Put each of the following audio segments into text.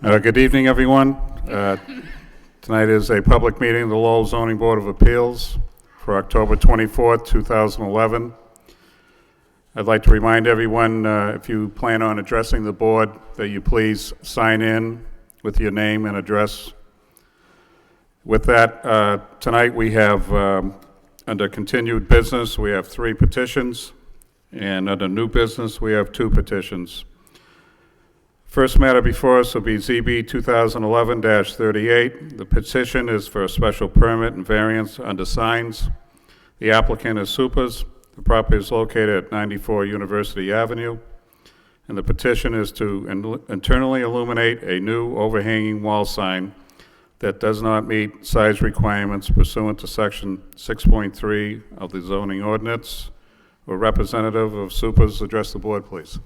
Good evening, everyone. Tonight is a public meeting of the Lowell Zoning Board of Appeals for October 24th, 2011. I'd like to remind everyone, if you plan on addressing the board, that you please sign in with your name and address. With that, tonight we have, under continued business, we have 3 petitions, and under new business, we have 2 petitions. First matter before us will be ZB 2011-38. The petition is for a special permit and variance under signs. The applicant is Supers. The property is located at 94 University Avenue. And the petition is to internally illuminate a new overhanging wall sign that does not meet size requirements pursuant to section 6.3 of the zoning ordinance. A representative of Supers address the board, please.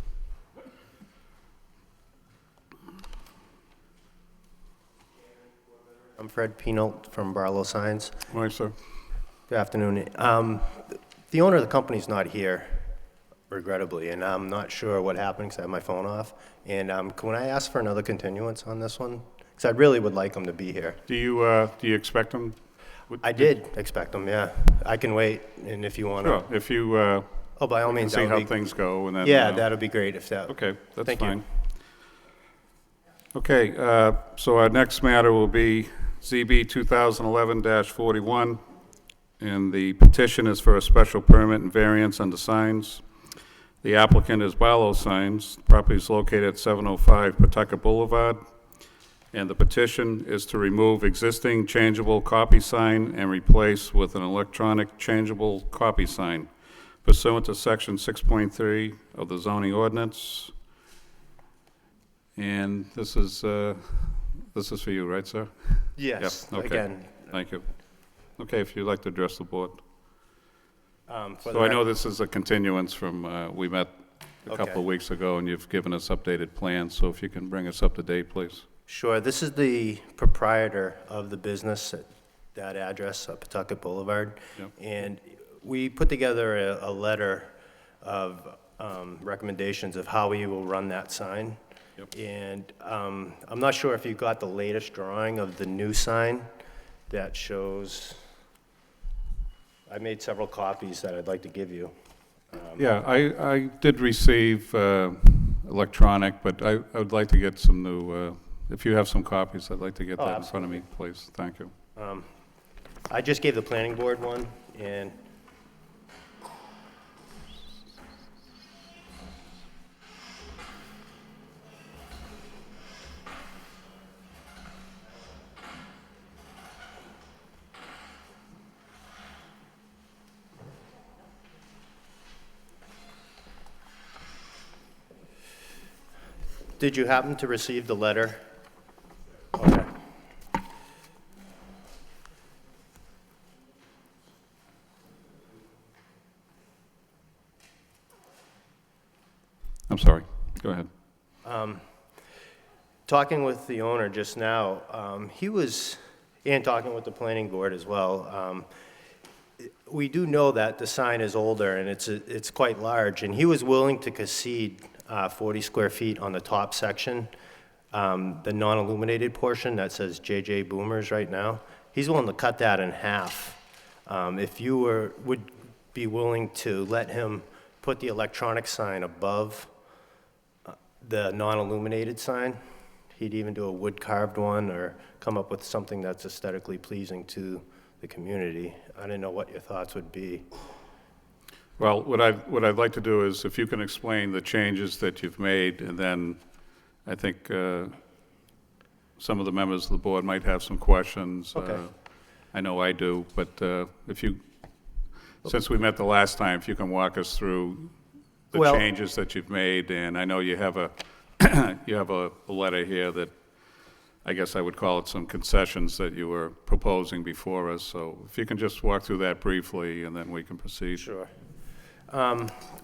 I'm Fred Peanut from Barlow Signs. All right, sir. Good afternoon. The owner of the company is not here, regrettably, and I'm not sure what happened because I have my phone off. And can I ask for another continuance on this one? Because I really would like him to be here. Do you expect him? I did expect him, yeah. I can wait, and if you want to. Sure. If you Oh, by all means, see how things go, and then yeah, that'd be great if that. Okay, that's Thank fine. you. Okay, so our next matter will be ZB 2011-41, and the petition is for a special permit and variance under signs. The applicant is Barlow Signs. The property is located at 705 Pawtucket Boulevard, and the petition is to remove existing changeable copy sign and replace with an electronic changeable copy sign pursuant to section 6.3 of the zoning ordinance. And this is for you, right, sir? Yes, Yep, okay. again. Thank you. Okay, if you'd like to address the board. For So I know this is a continuance from, we met a couple Okay. of weeks ago, and you've given us updated plans, so if you can bring us up to date, please. Sure. This is the proprietor of the business at that address, Pawtucket Boulevard. Yep. And we put together a letter of recommendations of how we will run that sign. Yep. And I'm not sure if you got the latest drawing of the new sign that shows, I made several copies that I'd like to give you. Yeah, I did receive electronic, but I would like to get some new, if you have some copies, I'd like to get Oh, that in front of me, please. Thank you. I just gave the planning board one, and did you happen to receive the letter? Okay. I'm sorry. Go ahead. Talking with the owner just now, and talking with the planning board as well, we do know that the sign is older and it's quite large, and he was willing to concede 40 square feet on the top section, the non-illuminated portion that says JJ Boomers right now. He's willing to cut that in half. If you would be willing to let him put the electronic sign above the non-illuminated sign, he'd even do a wood-carved one or come up with something that's aesthetically pleasing to the community. I didn't know what your thoughts would be. Well, what I'd like to do is, if you can explain the changes that you've made, and then I think some of the members of the board might have some questions. Okay. I know I do, but since we met the last time, if you can walk us through the changes that you've made, and I know you have a letter here that I guess I would call it some concessions that you were proposing before us. So if you can just walk through that briefly, and then we can proceed. Sure.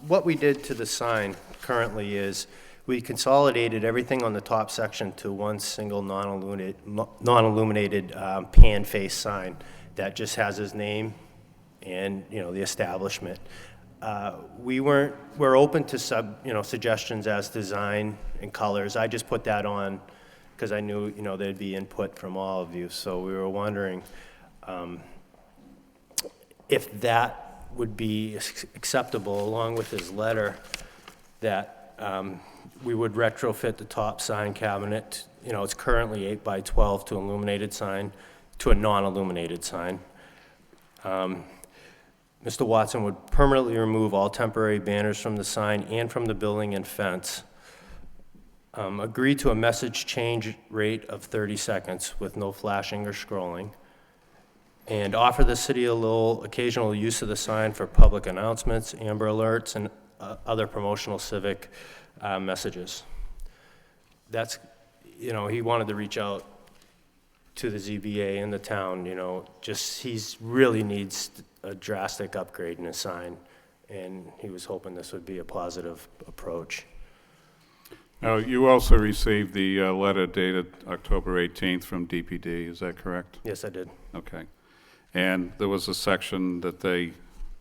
What we did to the sign currently is we consolidated everything on the top section to one single non-illuminated pan face sign that just has his name and, the establishment. we're open to suggestions as design and colors. I just put that on because I knew, there'd be input from all of you. So we were wondering if that would be acceptable, along with his letter, that we would retrofit the top sign cabinet. It's currently 8 by 12 to illuminated sign, to a non-illuminated sign. Mr. Watson would permanently remove all temporary banners from the sign and from the building and fence. Agree to a message change rate of 30 seconds with no flashing or scrolling. And offer the city of Lowell occasional use of the sign for public announcements, Amber Alerts, and other promotional civic messages. That's, he wanted to reach out to the ZBA and the town, he's really needs a drastic upgrade in his sign, and he was hoping this would be a positive approach. Now, you also received the letter dated October 18th from DPD, is that correct? Yes, I did. Okay. And there was a section that they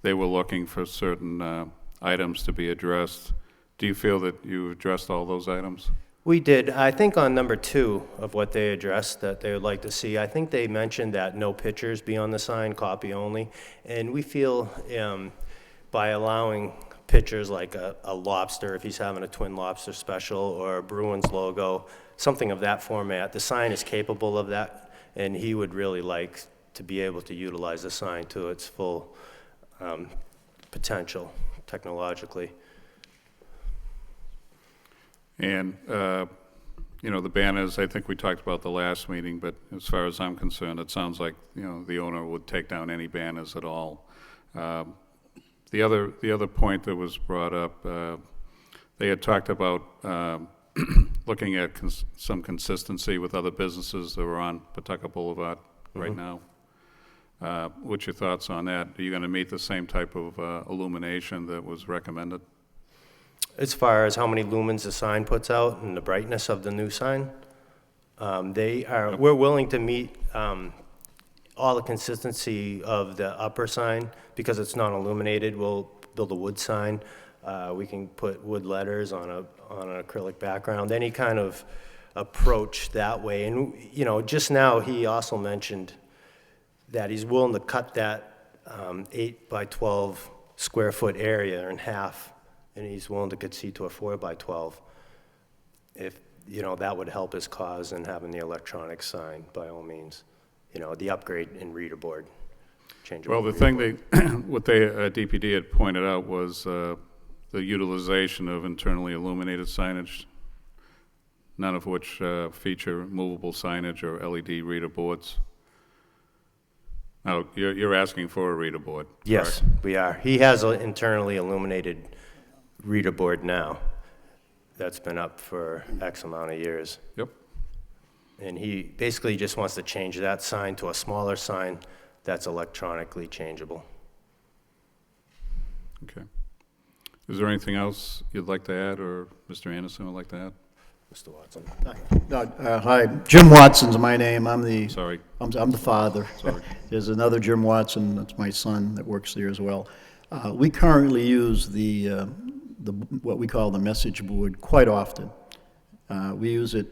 were looking for certain items to be addressed. Do you feel that you addressed all those items? We did. I think on number 2 of what they addressed that they would like to see, I think they mentioned that no pictures be on the sign, copy only. And we feel by allowing pictures like a lobster, if he's having a Twin Lobster special, or a Bruins logo, something of that format, the sign is capable of that, and he would really like to be able to utilize the sign to its full potential technologically. And, the banners, I think we talked about the last meeting, but as far as I'm concerned, it sounds like, the owner would take down any banners at all. The other point that was brought up, they had talked about looking at some consistency with other businesses that were on Pawtucket Boulevard right now. What's your thoughts on that? Are you going to meet the same type of illumination that was recommended? As far as how many lumens the sign puts out and the brightness of the new sign, we're willing to meet all the consistency of the upper sign. Because it's not illuminated, we'll build a wood sign. We can put wood letters on an acrylic background, any kind of approach that way. And, just now he also mentioned that he's willing to cut that 8 by 12 square foot area in half, and he's willing to concede to a 4 by 12. If, that would help his cause in having the electronic sign, by all means. The upgrade in reader board. Well, the thing what DPD had pointed out was the utilization of internally illuminated signage, none of which feature movable signage or LED reader boards. Now, you're asking for a reader board, yes, correct? We are. He has an internally illuminated reader board now that's been up for X amount of years. Yep. And he basically just wants to change that sign to a smaller sign that's electronically changeable. Okay. Is there anything else you'd like to add, or Mr. Anderson would like to add? Mr. Watson. Hi, Jim Watson's my name. I'm the father. Sorry. There's another Jim Watson, that's my son, that works there as well. We currently use the what we call the message board quite often. We use it.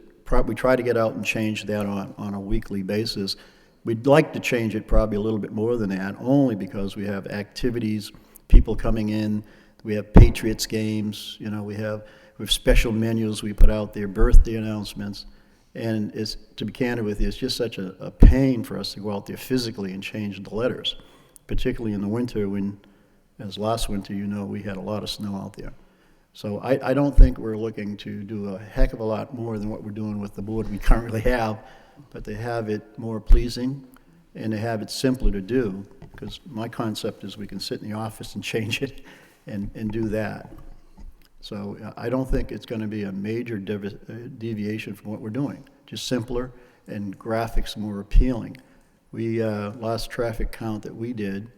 We try to get out and change that on a weekly basis. We'd like to change it probably a little bit more than that, only because we have activities, people coming in. We have Patriots games. We have special menus we put out there, birthday announcements, and to be candid with you, it's just such a pain for us to go out there physically and change the letters, particularly in the winter when, as last winter, we had a lot of snow out there. So I don't think we're looking to do a heck of a lot more than what we're doing with the board we currently have, but to have it more pleasing and to have it simpler to do, because my concept is we can sit in the office and change it and do that. So I don't think it's going to be a major deviation from what we're doing, just simpler and graphics more appealing. We last traffic count that we did,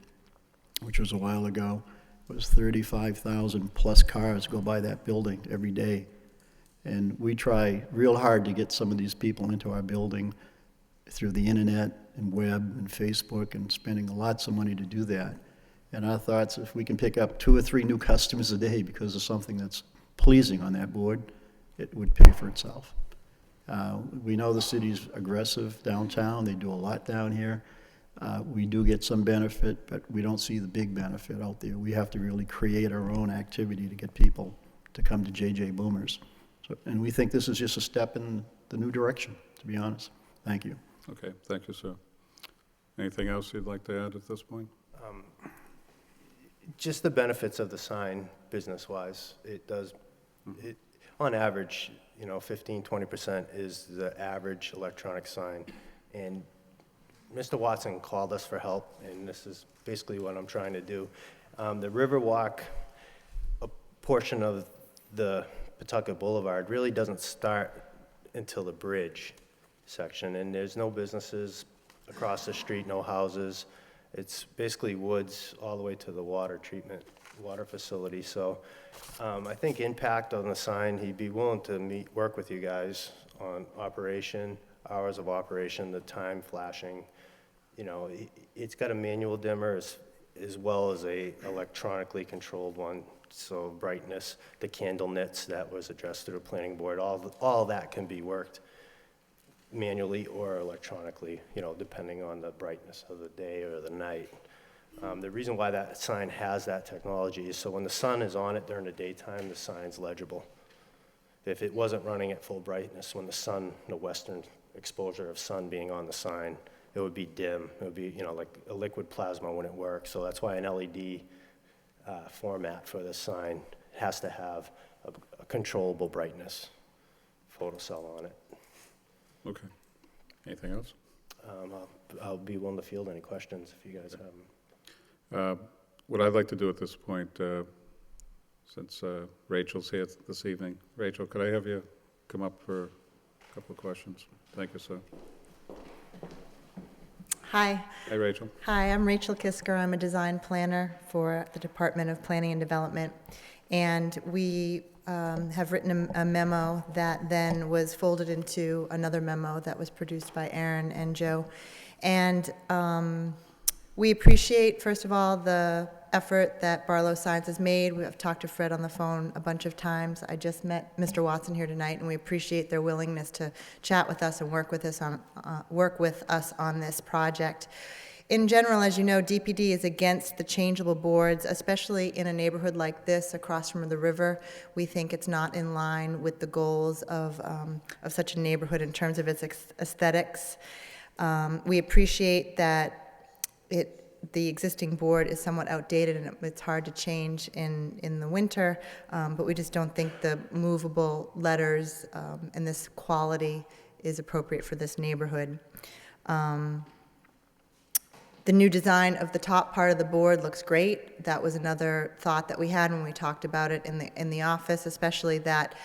which was a while ago, was 35,000 plus cars go by that building every day. And we try real hard to get some of these people into our building through the internet and web and Facebook, and spending lots of money to do that. And our thoughts, if we can pick up 2 or 3 new customers a day because of something that's pleasing on that board, it would pay for itself. We know the city's aggressive downtown, they do a lot down here. We do get some benefit, but we don't see the big benefit out there. We have to really create our own activity to get people to come to JJ Boomers. So, and we think this is just a step in the new direction, to be honest. Thank you. Okay, thank you, sir. Anything else you'd like to add at this point? Just the benefits of the sign, business-wise, it does, on average, 15, 20% is the average electronic sign. And Mr. Watson called us for help, and this is basically what I'm trying to do. The Riverwalk, a portion of the Pawtucket Boulevard, really doesn't start until the bridge section, and there's no businesses across the street, no houses. It's basically woods all the way to the water facility. So I think impact on the sign, he'd be willing to work with you guys on operation, hours of operation, the time flashing. It's got a manual dimmer as well as a electronically controlled one. So brightness, the candle nits that was addressed through the planning board, all that can be worked manually or electronically, depending on the brightness of the day or the night. The reason why that sign has that technology is so when the sun is on it during the daytime, the sign's legible. If it wasn't running at full brightness, when the western exposure of sun being on the sign, it would be dim. It would be, like a liquid plasma when it works. So that's why an LED format for this sign has to have a controllable brightness photocell on it. Okay. Anything else? I'll be willing to field any questions if you guys have them. What I'd like to do at this point, since Rachel's here this evening, Rachel, could I have you come up for a couple of questions? Thank you, sir. Hi. Hi, Rachel. Hi, I'm Rachel Kisker. I'm a design planner for the Department of Planning and Development. And we have written a memo that then was folded into another memo that was produced by Aaron and Joe. And we appreciate, first of all, the effort that Barlow Signs has made. We have talked to Fred on the phone a bunch of times. I just met Mr. Watson here tonight, and we appreciate their willingness to chat with us and work with us on this project. In general, as you know, DPD is against the changeable boards, especially in a neighborhood like this across from the river. We think it's not in line with the goals of such a neighborhood in terms of its aesthetics. We appreciate that the existing board is somewhat outdated and it's hard to change in the winter, but we just don't think the movable letters and this quality is appropriate for this neighborhood. The new design of the top part of the board looks great. That was another thought that we had when we talked about it in the office, especially that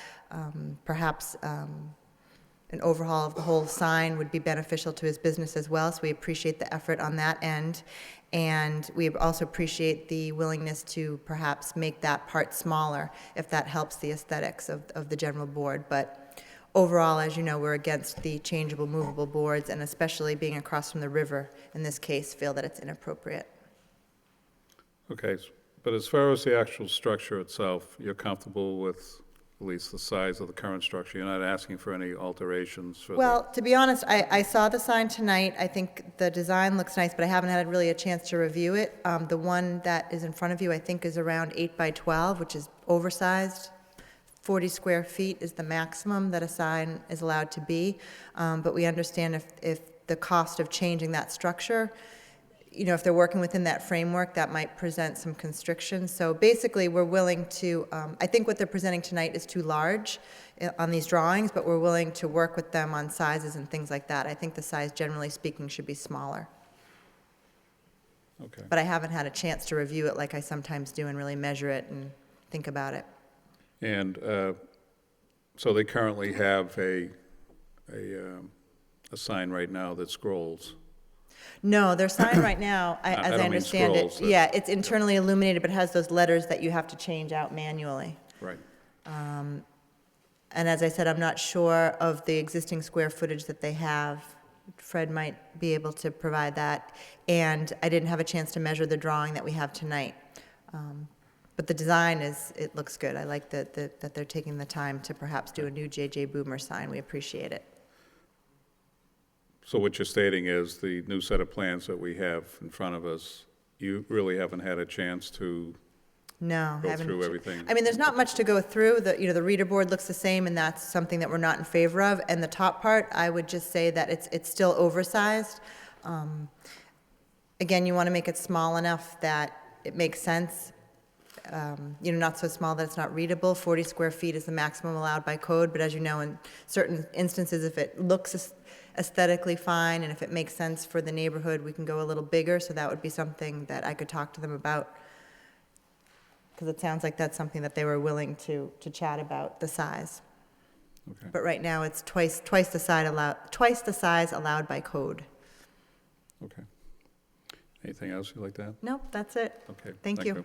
perhaps an overhaul of the whole sign would be beneficial to his business as well. So we appreciate the effort on that end. And we also appreciate the willingness to perhaps make that part smaller if that helps the aesthetics of the general board. But overall, as you know, we're against the changeable, movable boards, and especially being across from the river, in this case, feel that it's inappropriate. Okay, but as far as the actual structure itself, you're comfortable with at least the size of the current structure? You're not asking for any alterations for Well, to be honest, I saw the sign tonight. I think the design looks nice, but I haven't had really a chance to review it. The one that is in front of you, I think, is around 8 by 12, which is oversized. 40 square feet is the maximum that a sign is allowed to be. But we understand if the cost of changing that structure, if they're working within that framework, that might present some constrictions. So basically, we're willing to, I think what they're presenting tonight is too large on these drawings, but we're willing to work with them on sizes and things like that. I think the size, generally speaking, should be smaller. Okay. But I haven't had a chance to review it like I sometimes do and really measure it and think about it. And so they currently have a sign right now that scrolls. No, their sign right now, as I don't mean understand it, scrolls, yeah, it's internally illuminated, but it has those letters that you have to change out manually. Right. And as I said, I'm not sure of the existing square footage that they have Fred might be able to provide that. And I didn't have a chance to measure the drawing that we have tonight. But the design it looks good. I like that they're taking the time to perhaps do a new J.J. Boomer sign. We appreciate it. So what you're stating is the new set of plans that we have in front of us, you really haven't had a chance to No, go haven't. through everything? I mean, there's not much to go through. The reader board looks the same, and that's something that we're not in favor of. And the top part, I would just say that it's still oversized. Again, you want to make it small enough that it makes sense. Not so small that it's not readable. 40 square feet is the maximum allowed by code, but as you know, in certain instances, if it looks aesthetically fine and if it makes sense for the neighborhood, we can go a little bigger, so that would be something that I could talk to them about. Because it sounds like that's something that they were willing to chat about, the size. Okay. But right now, it's twice the size allowed by code. Okay. Anything else you'd like to add? Nope, that's it. Okay. Thank you.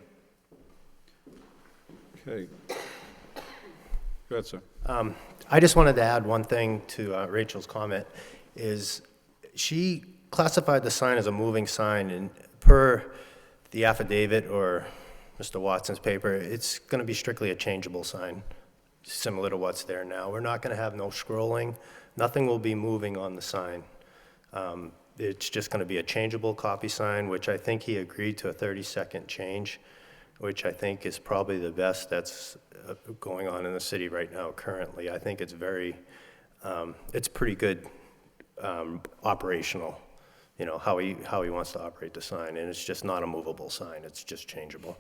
Okay. Go ahead, sir. I just wanted to add one thing to Rachel's comment, is she classified the sign as a moving sign, and per the affidavit or Mr. Watson's paper, it's going to be strictly a changeable sign, similar to what's there now. We're not going to have no scrolling. Nothing will be moving on the sign. It's just going to be a changeable copy sign, which I think he agreed to a 30-second change, which I think is probably the best that's going on in the city right now currently. I think it's it's pretty good operational, how he wants to operate the sign, and it's just not a movable sign, it's just changeable.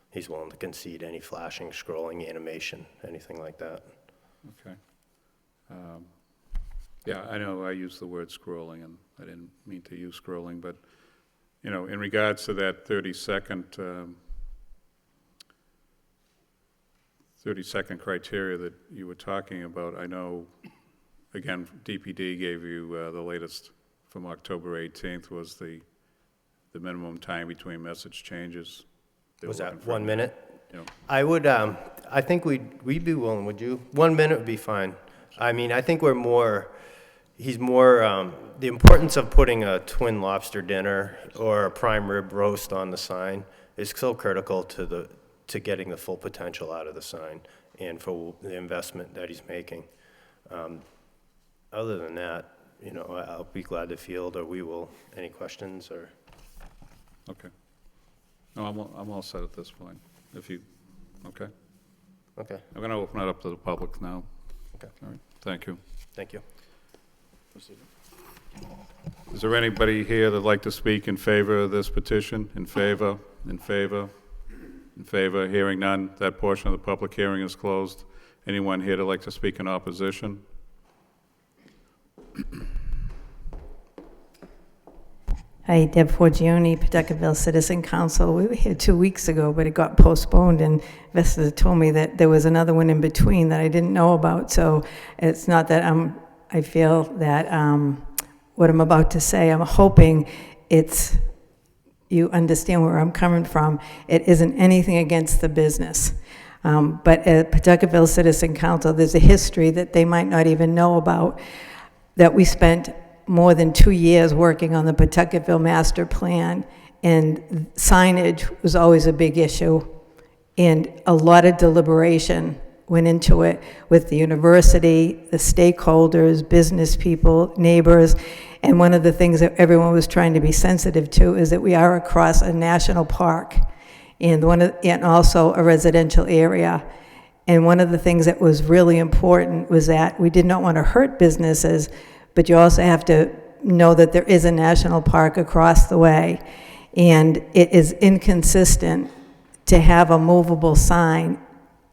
He's willing to concede any flashing, scrolling, animation, anything like that. Okay. Yeah, I know I used the word scrolling, and I didn't mean to use scrolling, but, in regards to that 30-second criteria that you were talking about, I know, again, DPD gave you the latest from October 18th was the minimum time between message changes. They Was were that looking for 1 minute? Yeah. I would, I think we'd be willing, would you? 1 minute would be fine. I mean, I think he's more, the importance of putting a twin lobster dinner or a prime rib roast on the sign is so critical to getting the full potential out of the sign and for the investment that he's making. Other than that, I'll be glad to field, or we will, any questions or? Okay. No, I'm all set at this point. Okay. Okay, I'm going to open it up to the public now. okay, All right, thank you. thank you. Is there anybody here that'd like to speak in favor of this petition? In favor? In favor? In favor? Hearing none, that portion of the public hearing is closed. Anyone here that'd like to speak in opposition? Hi, Deb Forgione, Pawtuckettville Citizen Council. We were here 2 weeks ago, but it got postponed, and Vesta told me that there was another one in between that I didn't know about. So it's not that I feel that what I'm about to say, I'm hoping you understand where I'm coming from. It isn't anything against the business. But at Pawtuckettville Citizen Council, there's a history that they might not even know about, that we spent more than 2 years working on the Pawtuckettville Master Plan, and signage was always a big issue, and a lot of deliberation went into it with the university, the stakeholders, business people, neighbors, and one of the things that everyone was trying to be sensitive to is that we are across a national park and also a residential area. And one of the things that was really important was that we did not want to hurt businesses, but you also have to know that there is a national park across the way, and it is inconsistent to have a movable sign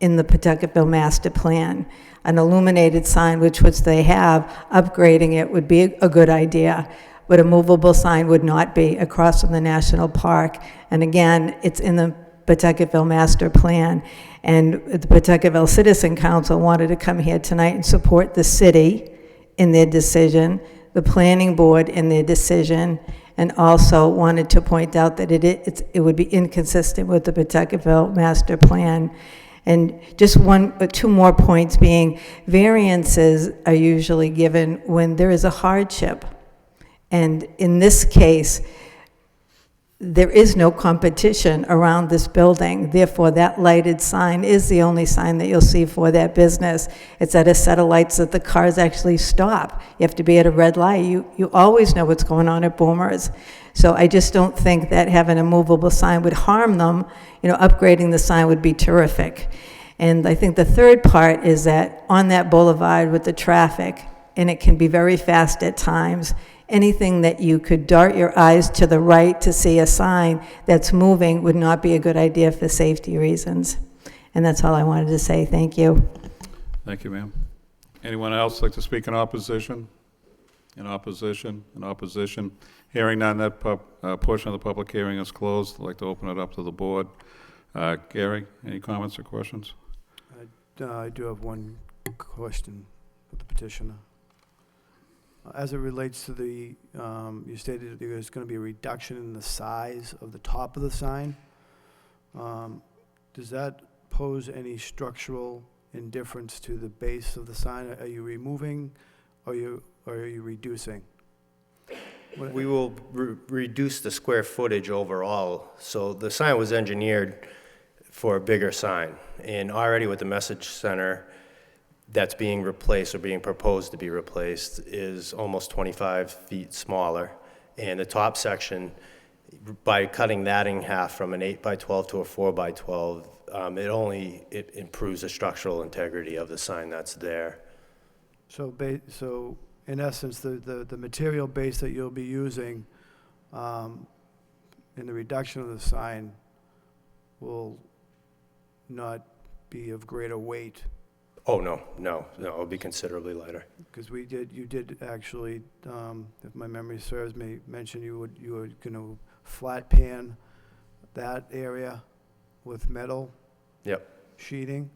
in the Pawtuckettville Master Plan. An illuminated sign, which they have, upgrading it would be a good idea, but a movable sign would not be across from the national park. And again, it's in the Pawtuckettville Master Plan, and the Pawtuckettville Citizen Council wanted to come here tonight and support the city in their decision, the planning board in their decision, and also wanted to point out that it would be inconsistent with the Pawtuckettville Master Plan. And just two more points being, variances are usually given when there is a hardship And in this case, there is no competition around this building. Therefore, that lighted sign is the only sign that you'll see for that business. It's at a set of lights that the cars actually stop. You have to be at a red light. You always know what's going on at Boomer's. So I just don't think that having a movable sign would harm them. You know, upgrading the sign would be terrific. And I think the third part is that on that boulevard with the traffic, and it can be very fast at times, anything that you could dart your eyes to the right to see a sign that's moving would not be a good idea for safety reasons. And that's all I wanted to say. Thank you. Thank you, ma'am. Anyone else like to speak in opposition? In opposition? In opposition? Hearing none, that portion of the public hearing is closed. I'd like to open it up to the board. Gary, any comments or questions? I do have one question for the petitioner. As it relates to the, you stated that there's going to be a reduction in the size of the top of the sign. Does that pose any structural indifference to the base of the sign? Are you removing or are you reducing? We will reduce the square footage overall. So the sign was engineered for a bigger sign. And already with the message center that's being replaced or being proposed to be replaced is almost 25 feet smaller. And the top section, by cutting that in half from an 8x12 to a 4x12, it improves the structural integrity of the sign that's there. So in essence, the material base that you'll be using in the reduction of the sign will not be of greater weight. Oh, no, it'll be considerably lighter. Because you did actually, if my memory serves me, mention you were going to flat pan that area with metal Yep. sheeting.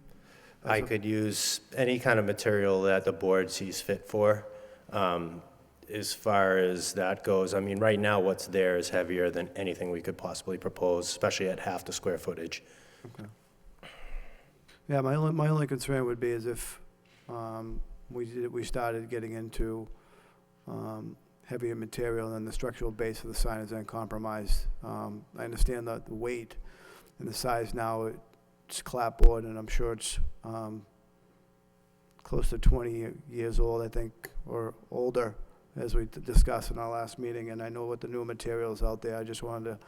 I could use any kind of material that the board sees fit for. As far as that goes, I mean, right now what's there is heavier than anything we could possibly propose, especially at half the square footage. Okay. Yeah, my only concern would be is if we started getting into heavier material and the structural base of the sign is then compromised. I understand the weight and the size now. It's clapboard, and I'm sure it's close to 20 years old, I think, or older, as we discussed in our last meeting. And I know what the new materials out there. I just wanted to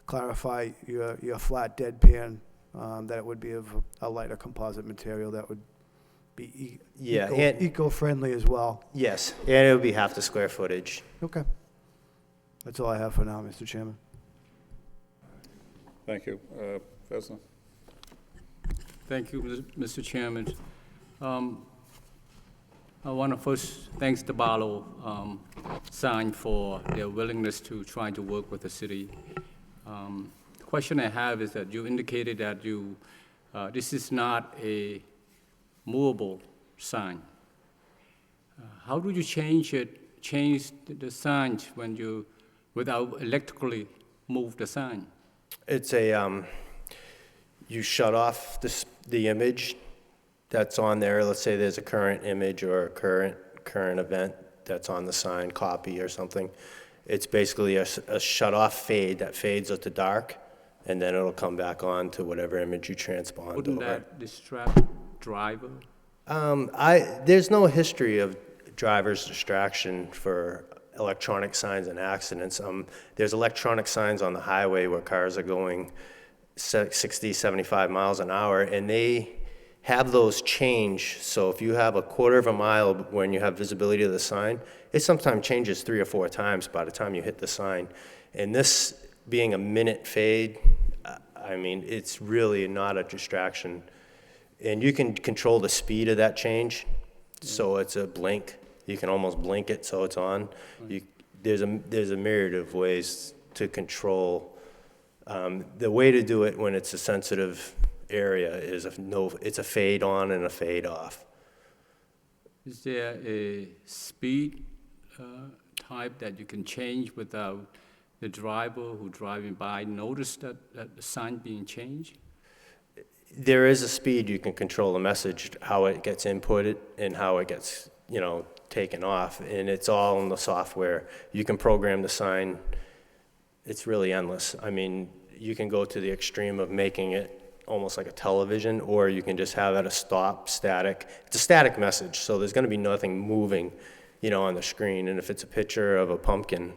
clarify your flat deadpan, that it would be of a lighter composite material that would be eco-friendly as well. Yes, and it would be half the square footage. Okay. That's all I have for now, Mr. Chairman. Thank you. Vesna? Thank you, Mr. Chairman. I want to first thank the Barlow sign for their willingness to try to work with the city. The question I have is that you indicated that this is not a movable sign. How do you change the sign when you, without electrically move the sign? It's you shut off the image that's on there. Let's say there's a current image or a current event that's on the sign, copy or something. It's basically a shut-off fade that fades to dark, and then it'll come back on to whatever image you transpond. Wouldn't that distract driver? There's no history of driver's distraction for electronic signs and accidents. There's electronic signs on the highway where cars are going 60, 75 miles an hour, and they have those change. So if you have a quarter of a mile when you have visibility of the sign, it sometimes changes 3 or 4 times by the time you hit the sign. And this being a minute fade, I mean, it's really not a distraction. And you can control the speed of that change. So it's a blink. You can almost blink it so it's on. There's a myriad of ways to control. The way to do it when it's a sensitive area is it's a fade on and a fade off. Is there a speed type that you can change without the driver who driving by notice that the sign being changed? There is a speed you can control the message, how it gets inputted and how it gets, taken off, and it's all in the software. You can program the sign. It's really endless. I mean, you can go to the extreme of making it almost like a television, or you can just have it a stop, static. It's a static message, so there's going to be nothing moving, you know, on the screen. And if it's a picture of a pumpkin,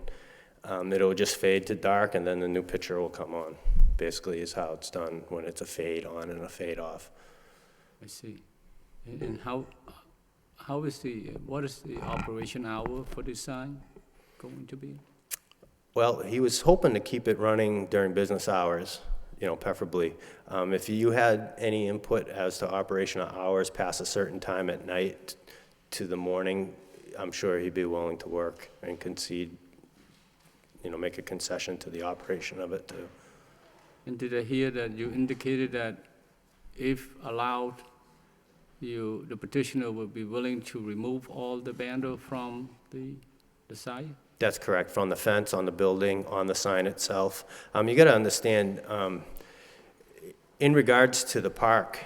it'll just fade to dark, and then the new picture will come on. Basically, is how it's done when it's a fade on and a fade off. I see. And what is the operation hour for this sign going to be? Well, he was hoping to keep it running during business hours, you know, preferably. If you had any input as to operational hours past a certain time at night to the morning, I'm sure he'd be willing to work and concede, you know, make a concession to the operation of it too. And did I hear that you indicated that if allowed, the petitioner would be willing to remove all the banner from the site? That's correct, from the fence, on the building, on the sign itself. You gotta understand, in regards to the park,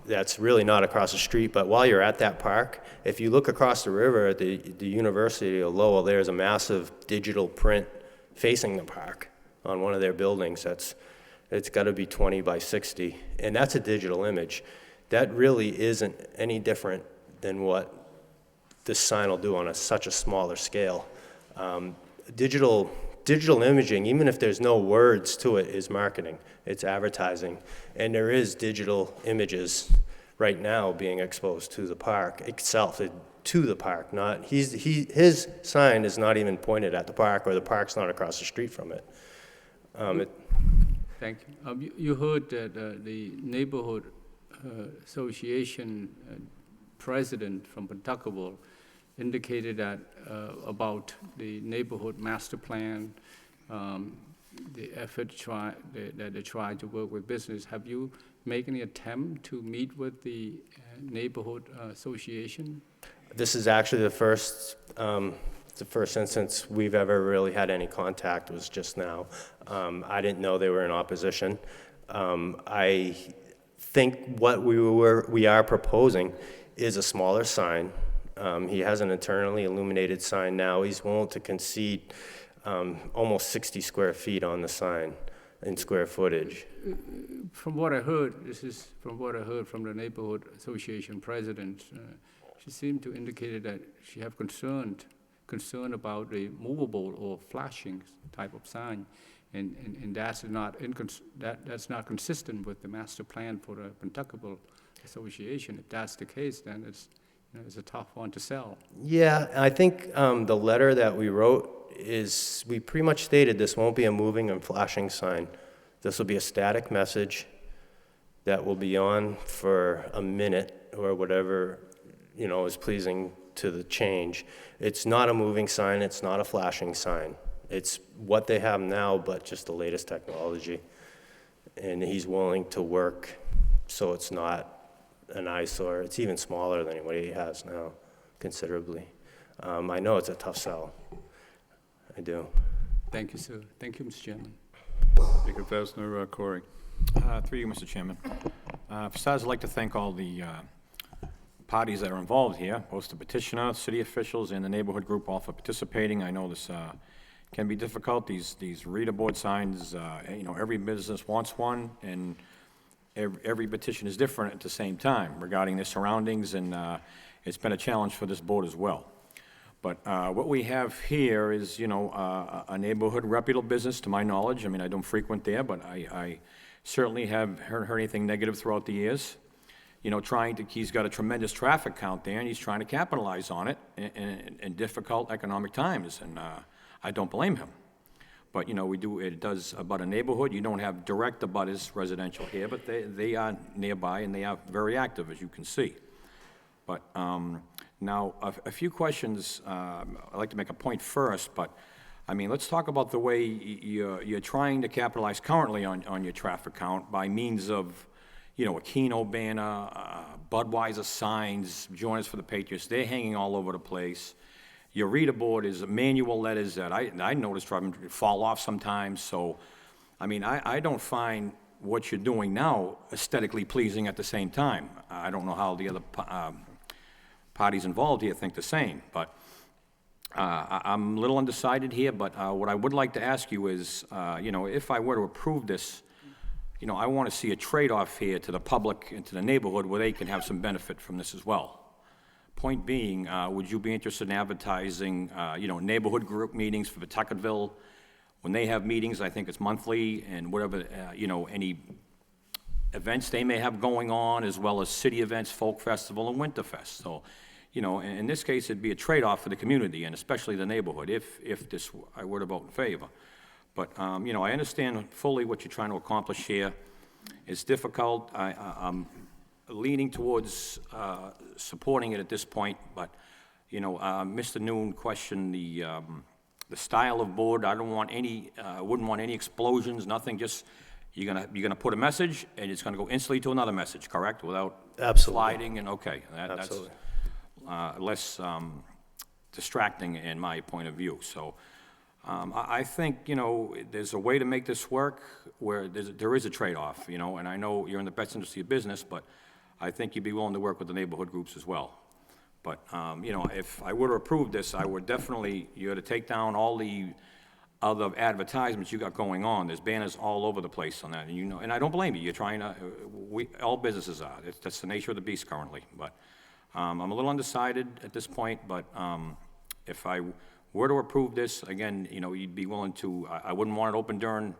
that's really not across the street, but while you're at that park, if you look across the river at the University of Lowell, there's a massive digital print facing the park on one of their buildings. It's gotta be 20 by 60, and that's a digital image. That really isn't any different than what this sign will do on such a smaller scale. Digital imaging, even if there's no words to it, is marketing. It's advertising. And there is digital images right now being exposed to the park itself, to the park. His sign is not even pointed at the park, or the park's not across the street from it. Thank you. You heard that the neighborhood association president from Pawtuckaville indicated that about the neighborhood master plan, the effort that they try to work with business. Have you made any attempt to meet with the neighborhood association? This is actually the first instance we've ever really had any contact, was just now. I didn't know they were in opposition. I think what we are proposing is a smaller sign. He has an internally illuminated sign now. He's willing to concede almost 60 square feet on the sign in square footage. From what I heard, this is from what I heard from the neighborhood association president, she seemed to indicate that she have concern about the movable or flashing type of sign, and that's not consistent with the master plan for the Pawtuckaville Association. If that's the case, then it's a tough one to sell. Yeah, I think the letter that we wrote is, we pretty much stated this won't be a moving and flashing sign. This will be a static message that will be on for a minute or whatever, you know, is pleasing to the change. It's not a moving sign, it's not a flashing sign. It's what they have now, but just the latest technology. And he's willing to work so it's not an eyesore. It's even smaller than what he has now, considerably. I know it's a tough sell. I do. Thank you, sir. Thank you, Mr. Chairman. Jacob Vesner, Corey. Through you, Mr. Chairman. For starters, I'd like to thank all the parties that are involved here, both the petitioner, city officials, and the neighborhood group, all for participating. I know this can be difficult. These reader board signs, you know, every business wants one, and every petition is different at the same time regarding their surroundings, and it's been a challenge for this board as well. But what we have here is, you know, a neighborhood reputable business, to my knowledge. I mean, I don't frequent there, but I certainly have heard anything negative throughout the years. You know, he's got a tremendous traffic count there, and he's trying to capitalize on it in difficult economic times, and I don't blame him. But, you know, it does abut a neighborhood. You don't have direct abutters residential here, but they are nearby, and they are very active, as you can see. But now, a few questions. I'd like to make a point first, but, I mean, let's talk about the way you're trying to capitalize currently on your traffic count by means of, you know, a Keno banner, Budweiser signs, Join Us for the Patriots. They're hanging all over the place. Your reader board is manual letters that I noticed driving fall off sometimes. So, I mean, I don't find what you're doing now aesthetically pleasing at the same time. I don't know how the other parties involved here think the same, but I'm a little undecided here, but what I would like to ask you is, you know, if I were to approve this, you know, I want to see a trade-off here to the public and to the neighborhood where they can have some benefit from this as well. Point being, would you be interested in advertising, you know, neighborhood group meetings for Pawtucketville? When they have meetings, I think it's monthly, and whatever, you know, any events they may have going on, as well as city events, folk festival, and winterfest. So, you know, in this case, it'd be a trade-off for the community, and especially the neighborhood, if this, I were to vote in favor. But, you know, I understand fully what you're trying to accomplish here. It's difficult. I'm leaning towards supporting it at this point, but, you know, Mr. Noon questioned the style of board. I don't want any, wouldn't want any explosions, nothing, just, you're gonna put a message, and it's gonna go instantly to another message, correct? Without Absolutely. sliding, and okay. Absolutely. That's less distracting in my point of view. So I think, you know, there's a way to make this work where there is a trade-off, you know, and I know you're in the best interest of your business, but I think you'd be willing to work with the neighborhood groups as well. But, you know, if I were to approve this, I would definitely, you ought to take down all the other advertisements you got going on. There's banners all over the place on that, and you know, and I don't blame you. You're trying to, all businesses are. That's the nature of the beast currently. But I'm a little undecided at this point, but if I were to approve this, again, you know, you'd be willing to, I wouldn't want it open during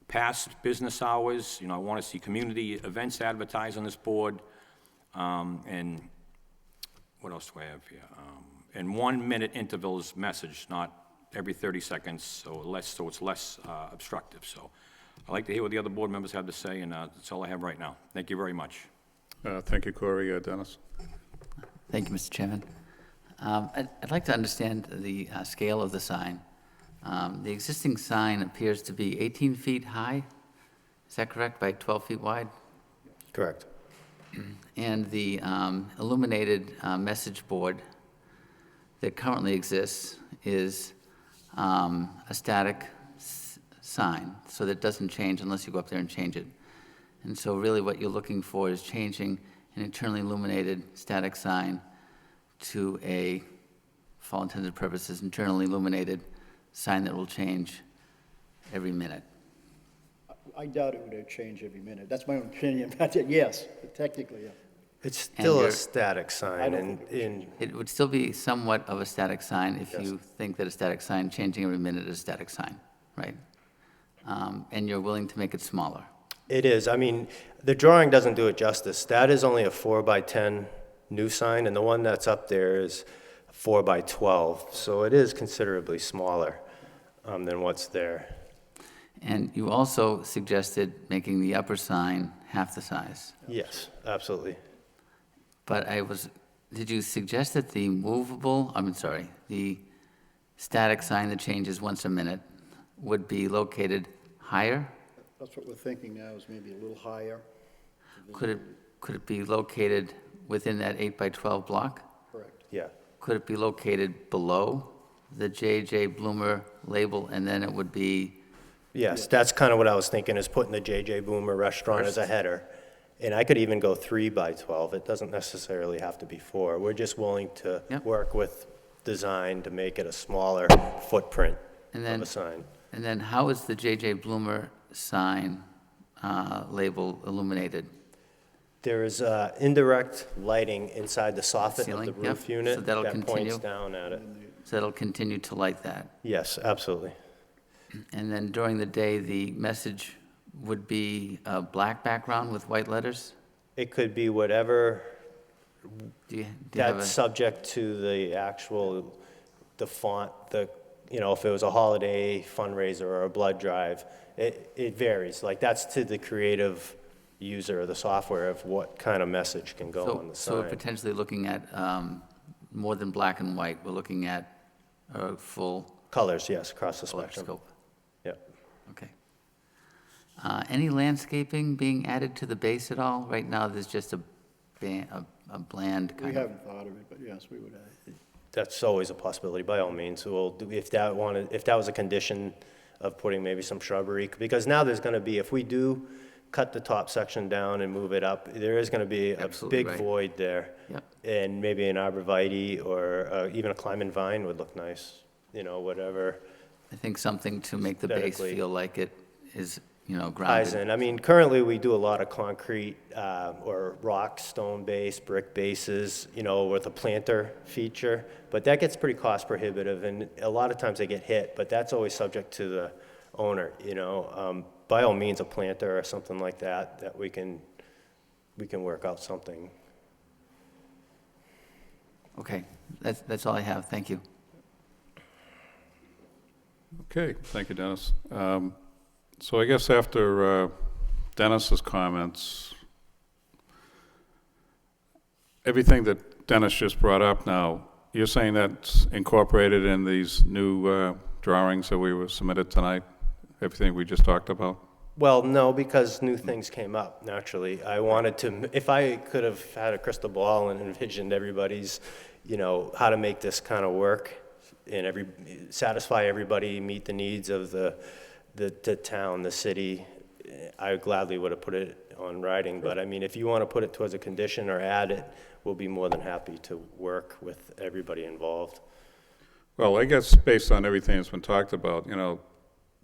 past business hours. You know, I want to see community events advertised on this board, and what else do I have here? And 1 minute intervals message, not every 30 seconds, so it's less obstructive. So I'd like to hear what the other board members have to say, and that's all I have right now. Thank you very much. Thank you, Corey. Dennis? Thank you, Mr. Chairman. I'd like to understand the scale of the sign. The existing sign appears to be 18 feet high. Is that correct, by 12 feet wide? Correct. And the illuminated message board that currently exists is a static sign, so that it doesn't change unless you go up there and change it. And so really what you're looking for is changing an internally illuminated static sign to a, for all intended purposes, internally illuminated sign that will change every minute. I doubt it would change every minute. That's my own opinion, but yes, technically, yeah. It's still a you're- static I sign, don't and think it in, It would still be somewhat of a static sign if Yes. you think that a static sign changing every minute is a static sign, right? And you're willing to make it smaller. it is, I mean, the drawing doesn't do it justice. That is only a 4x10 new sign, and the one that's up there is 4x12, so it is considerably smaller than what's there. And you also suggested making the upper sign half the size. Yes, absolutely. But did you suggest that the the static sign that changes once a minute would be located higher? That's what we're thinking now, is maybe a little higher. Could it be located within that 8x12 block? Correct. Yeah. Could it be located below the J.J. Bloomer label, and then it would be, Yes, that's kind of what I was thinking, is putting the J.J. Boomer Restaurant as a header. And I could even go 3x12. It doesn't necessarily have to be 4. We're just willing to Yep. work with design to make it a smaller footprint and of a sign. then how is the J.J. Bloomer sign label illuminated? There is indirect lighting inside the soffit of Ceiling, the yep. roof unit So that'll that continue? points down at it. So it'll continue to light that. Yes, absolutely. And then during the day, the message would be a black background with white letters? It could be whatever, Do you have that's a, subject to the font, if it was a holiday fundraiser or a blood drive, it varies. Like, that's to the creative user of the software of what kind of message can go on the so we're sign. potentially looking at more than black and white, we're looking at a full Colors, yes, across the color spectrum. scope? Yep. Okay. Any landscaping being added to the base at all? Right now, there's just a bland We kind of, haven't thought of it, but yes, we would have. That's always a possibility, by all means. If that was a condition of putting maybe some shrubbery, because now there's going to be, if we do cut the top section down and move it up, there is gonna be a Absolutely big right. void there. Yep. And maybe an arborvitae or even a climbing vine would look nice, whatever. I think something to make the base Aesthetically. feel like it is, Ties grounded. in. I mean, currently, we do a lot of concrete or rock, stone base, brick bases, with a planter feature, but that gets pretty cost prohibitive, and a lot of times they get hit, but that's always subject to the owner, By all means, a planter or something like that we can work out something. Okay, that's all I have, thank you. Okay, thank you, Dennis. So I guess after Dennis's comments, everything that Dennis just brought up now, you're saying that's incorporated in these new drawings that we were submitted tonight? Everything we just talked about? Well, no, because new things came up, naturally. I wanted to, if I could have had a crystal ball and envisioned everybody's, how to make this kind of work and satisfy everybody, meet the needs of the town, the city, I gladly would have put it on writing. But I mean, if you want to put it towards a condition or add it, we'll be more than happy to work with everybody involved. Well, I guess based on everything that's been talked about,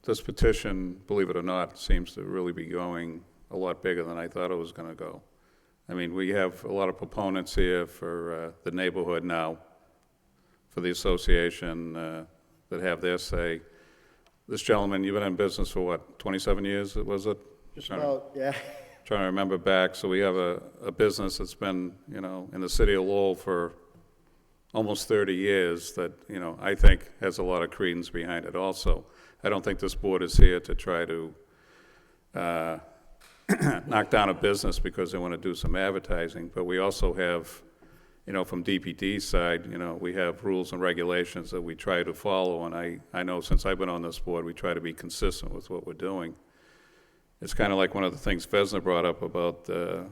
this petition, believe it or not, seems to really be going a lot bigger than I thought it was going to go. I mean, we have a lot of proponents here for the neighborhood now, for the association that have their say. This gentleman, you've been in business for what, 27 years, was it? Just about, yeah. Trying to remember back. So we have a business that's been, in the city of Lowell for almost 30 years that, I think has a lot of credence behind it also. I don't think this board is here to try to knock down a business because they want to do some advertising, but we also have, from DPD's side, we have rules and regulations that we try to follow, and I know since I've been on this board, we try to be consistent with what we're doing. It's kind of like one of the things Vesna brought up about the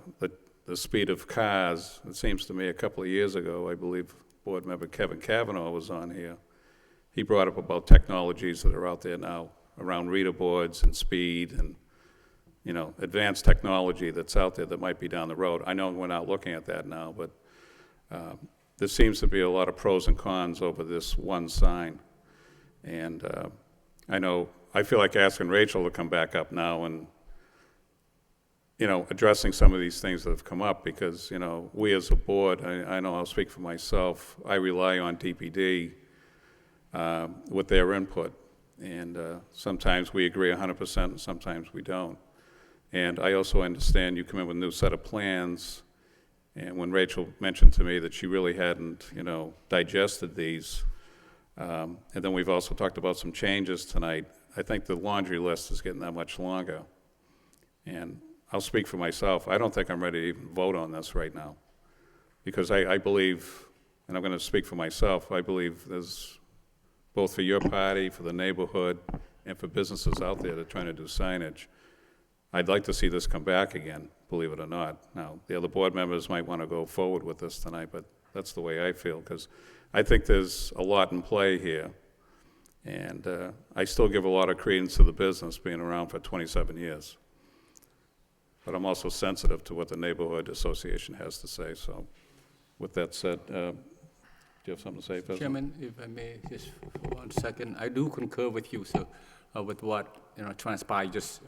speed of cars. It seems to me a couple of years ago, I believe board member Kevin Kavanaugh was on here. He brought up about technologies that are out there now around reader boards and speed and, advanced technology that's out there that might be down the road. I know we're not looking at that now, but there seems to be a lot of pros and cons over this one sign. And I feel like asking Rachel to come back up now and, addressing some of these things that have come up because, we as a board, I know I'll speak for myself, I rely on DPD with their input. And sometimes we agree 100% and sometimes we don't. And I also understand you come in with a new set of plans. And when Rachel mentioned to me that she really hadn't, digested these, and then we've also talked about some changes tonight, I think the laundry list is getting that much longer. And I'll speak for myself. I don't think I'm ready to even vote on this right now. Because I believe, and I'm going to speak for myself, I believe there's, both for your party, for the neighborhood, and for businesses out there that are trying to do signage, I'd like to see this come back again, believe it or not. Now, the other board members might want to go forward with this tonight, but that's the way I feel, because I think there's a lot in play here. And I still give a lot of credence to the business being around for 27 years. But I'm also sensitive to what the neighborhood association has to say. So with that said, do you have something to say, President? Chairman, if I may, just for 1 second, I do concur with you, so with what transpired just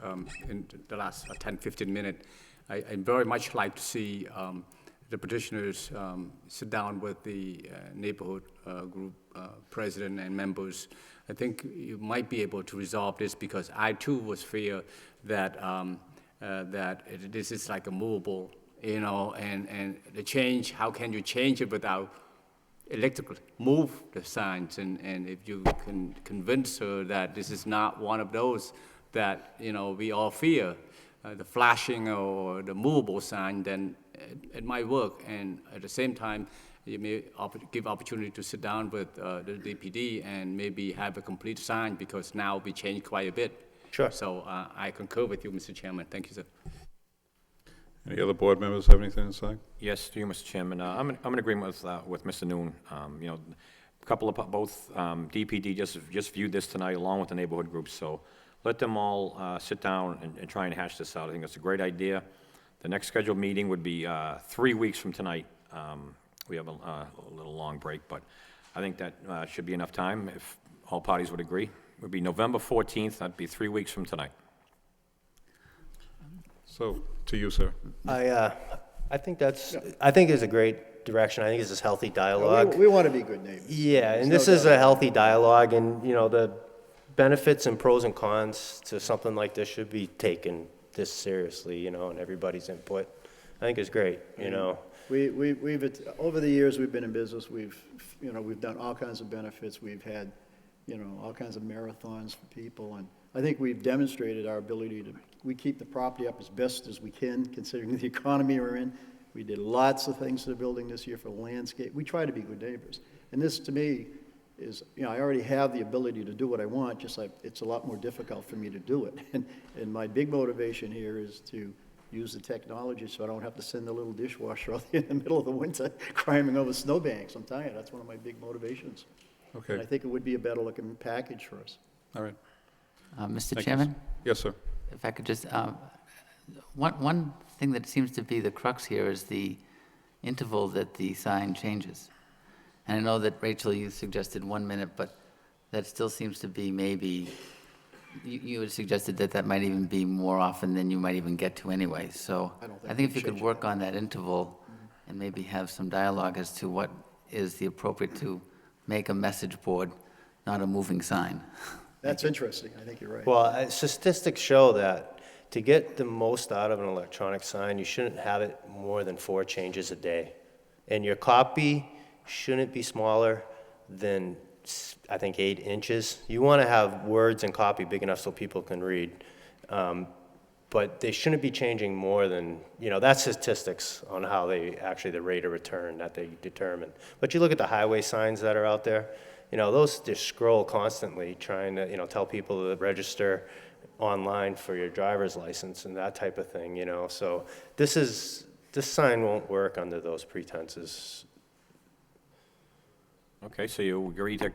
in the last 10, 15 minutes. I very much like to see the petitioners sit down with the neighborhood group president and members. I think you might be able to resolve this because I too was fear that this is like a movable, and the change. How can you change it without electrically move the signs? And if you can convince her that this is not one of those that we all fear, the flashing or the movable sign, then it might work. And at the same time, you may give opportunity to sit down with the DPD and maybe have a complete sign because now we changed quite a bit. Sure. So I concur with you, Mr. Chairman. Thank you, sir. Any other board members have anything to say? Yes, to you, Mr. Chairman. I'm in agreement with Mr. Noon. A couple of both DPD just viewed this tonight along with the neighborhood groups. So let them all sit down and try and hash this out. I think that's a great idea. The next scheduled meeting would be 3 weeks from tonight. We have a little long break, but I think that should be enough time if all parties would agree. It would be November 14th. That'd be 3 weeks from tonight. So, to you, sir. I think it's a great direction. I think it's this healthy dialogue. We want to be good neighbors. Yeah, and There's this no is doubt. a healthy dialogue, and, you know, the benefits and pros and cons to something like this should be taken this seriously, you know, and everybody's input. I think it's great, you know. We've, over the years we've been in business, we've done all kinds of benefits. We've had, all kinds of marathons for people, and I think we've demonstrated our ability we keep the property up as best as we can, considering the economy we're in. We did lots of things to the building this year for landscape. We try to be good neighbors. And this, to me, is, I already have the ability to do what I want, just like it's a lot more difficult for me to do it. And my big motivation here is to use the technology so I don't have to send the little dishwasher out in the middle of the winter climbing over snowbanks. I'm telling you, that's one of my big motivations. Okay. And I think it would be a better looking package for us. All right. Mr. Thank you. Chairman, Yes, sir. if I could just, one thing that seems to be the crux here is the interval that the sign changes. And I know that, Rachel, you suggested 1 minute, but that still seems to be maybe, you had suggested that might even be more often than you might even get to anyway. So I don't think I think if we you could change work on that interval and maybe have some dialogue as to what is the appropriate to make a message board, not a moving sign. That's interesting. I think you're right. Well, statistics show that to get the most out of an electronic sign, you shouldn't have it more than 4 changes a day. And your copy shouldn't be smaller than, I think, 8 inches. You want to have words and copy big enough so people can read. But they shouldn't be changing more than, that's statistics on how the rate of return that they determine. But you look at the highway signs that are out there, those just scroll constantly trying to, tell people to register online for your driver's license and that type of thing, So this sign won't work under those pretenses. Okay, so you agree to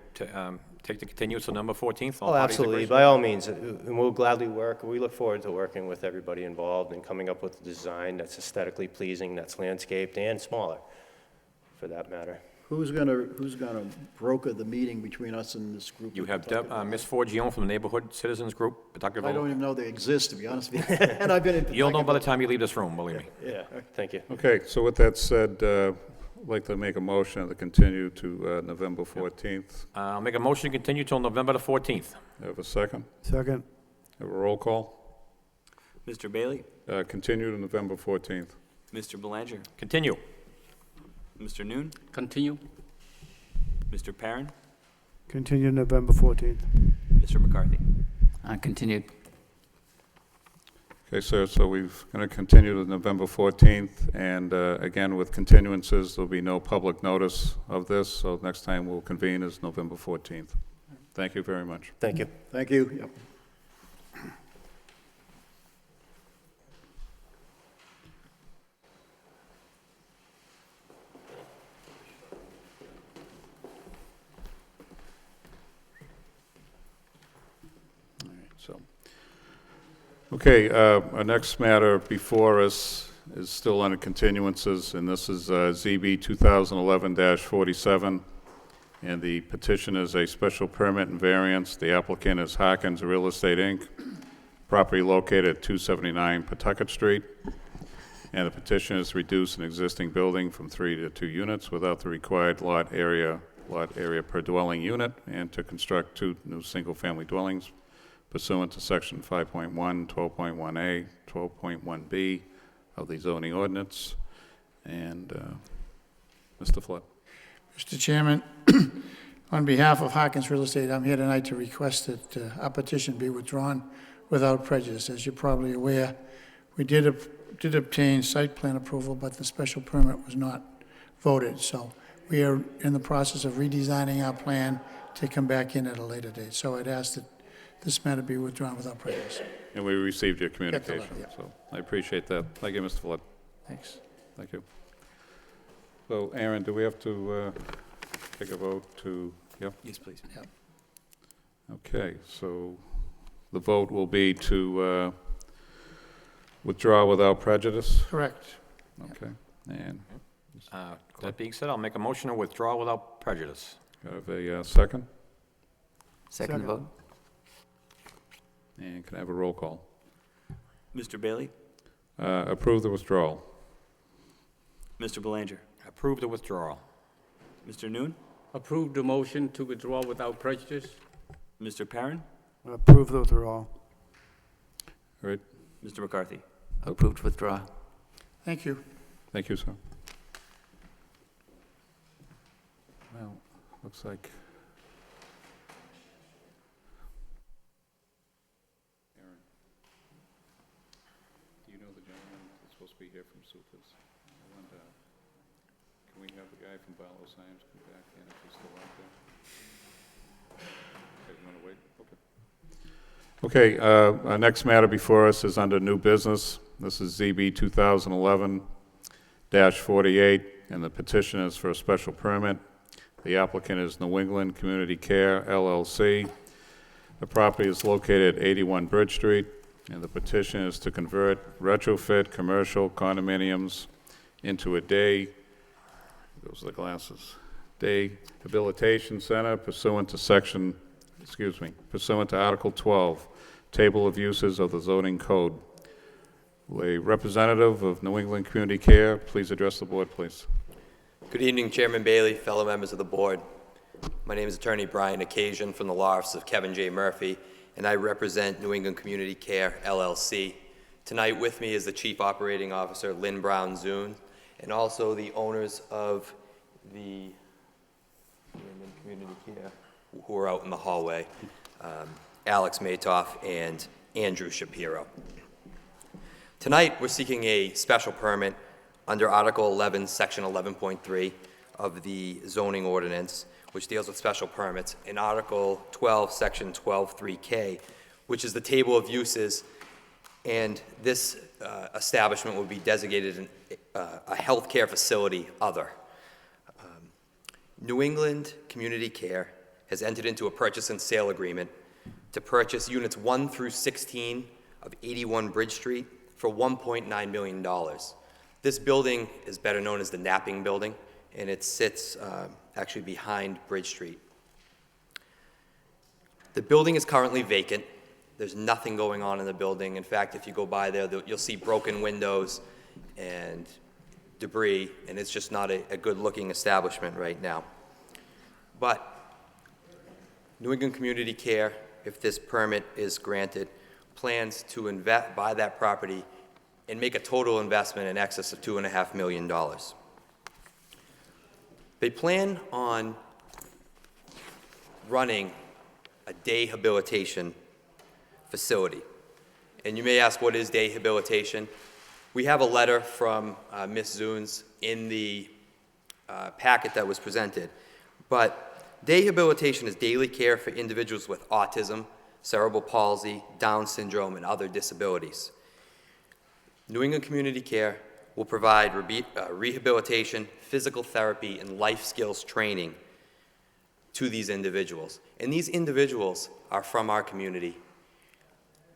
take the continuance on November 14th? All Oh, parties absolutely, agree? by all means, and we'll gladly work. We look forward to working with everybody involved and coming up with a design that's aesthetically pleasing, that's landscaped and smaller, for that matter. Who's gonna broker the meeting between us and this group? You have Ms. Forgione from the Neighborhood Citizens Group, I don't Pawtuckaville. even know they exist, to be honest with you. And I've been in. You'll know by the time you leave this room, believe me. Yeah, thank you. Okay, so with that said, I'd like to make a motion to continue to November 14th. I'll make a motion to continue till November the 14th. Have a second? Second. Have a roll call? Mr. Bailey? Continue to November 14th. Mr. Belanger? Continue. Mr. Noon? Continue. Mr. Perrin? Continue November 14th. Mr. McCarthy? Continued. Okay, sir, so we're going to continue to November 14th, and again, with continuances, there'll be no public notice of this, so next time we'll convene is November 14th. Thank you very much. Thank you. Thank you. Yep. All right, so, okay, our next matter before us is still under continuances, and this is ZB 2011-47, and the petition is a special permit and variance. The applicant is Harkins Real Estate, Inc., property located at 279 Pawtucket Street, and the petition is to reduce an existing building from 3 to 2 units without the required lot area per dwelling unit, and to construct 2 new single-family dwellings pursuant to section 5.1, 12.1A, 12.1B of the zoning ordinance. And Mr. Flood. Mr. Chairman, on behalf of Harkins Real Estate, I'm here tonight to request that our petition be withdrawn without prejudice. As you're probably aware, we did obtain site plan approval, but the special permit was not voted. So we are in the process of redesigning our plan to come back in at a later date. So I'd ask that this matter be withdrawn without prejudice. And we received your communication, letter, yeah. so I appreciate that. Thank you, Mr. Flood. Thanks. Thank you. So, Aaron, do we have to take a vote to, yep? Yes, please. Okay, so the vote will be to withdraw without prejudice? Correct. Okay, and That being said, I'll make a motion to withdraw without prejudice. have a second? Second Second. vote? And can I have a roll call? Mr. Bailey? Approve the withdrawal. Mr. Belanger? Approve the withdrawal. Mr. Noon? Approve the motion to withdraw without prejudice? Mr. Perrin? Approve the withdrawal. All right, Mr. McCarthy? Approved withdraw. Thank you. thank you, sir. Well, looks like... Aaron, do you know the gentleman that's supposed to be here from Supers? I wonder, can we have the guy from Barlow Science come back in if he's still out there? Okay, you want to wait? Okay. Okay, our next matter before us is under new business. This is ZB 2011-48, and the petition is for a special permit. The applicant is New England Community Care, LLC. The property is located at 81 Bridge Street, and the petition is to convert retrofit commercial condominiums into a day, those are the glasses, day habilitation center pursuant to pursuant to Article 12, Table of Uses of the Zoning Code. Will a representative of New England Community Care please address the board, please? Good evening, Chairman Bailey, fellow members of the board. My name is Attorney Brian Occasion from the law office of Kevin J. Murphy, and I represent New England Community Care, LLC. Tonight with me is the Chief Operating Officer, Lynn Brown-Zune, and also the owners of the New England Community Care, who are out in the hallway, Alex Matoff and Andrew Shapiro. Tonight, we're seeking a special permit under Article 11, Section 11.3 of the zoning ordinance, which deals with special permits, and Article 12, Section 12.3K, which is the table of uses, and this establishment will be designated a healthcare facility other. New England Community Care has entered into a purchase and sale agreement to purchase units 1 through 16 of 81 Bridge Street for $1.9 million. This building is better known as the Napping Building, and it sits actually behind Bridge Street. The building is currently vacant. There's nothing going on in the building. In fact, if you go by there, you'll see broken windows and debris, and it's just not a good-looking establishment right now. But New England Community Care, if this permit is granted, plans to buy that property and make a total investment in excess of $2.5 million. They plan on running a day habilitation facility. And you may ask, what is day habilitation? We have a letter from Ms. Zunes in the packet that was presented. But day habilitation is daily care for individuals with autism, cerebral palsy, Down syndrome, and other disabilities. New England Community Care will provide rehabilitation, physical therapy, and life skills training to these individuals. And these individuals are from our community.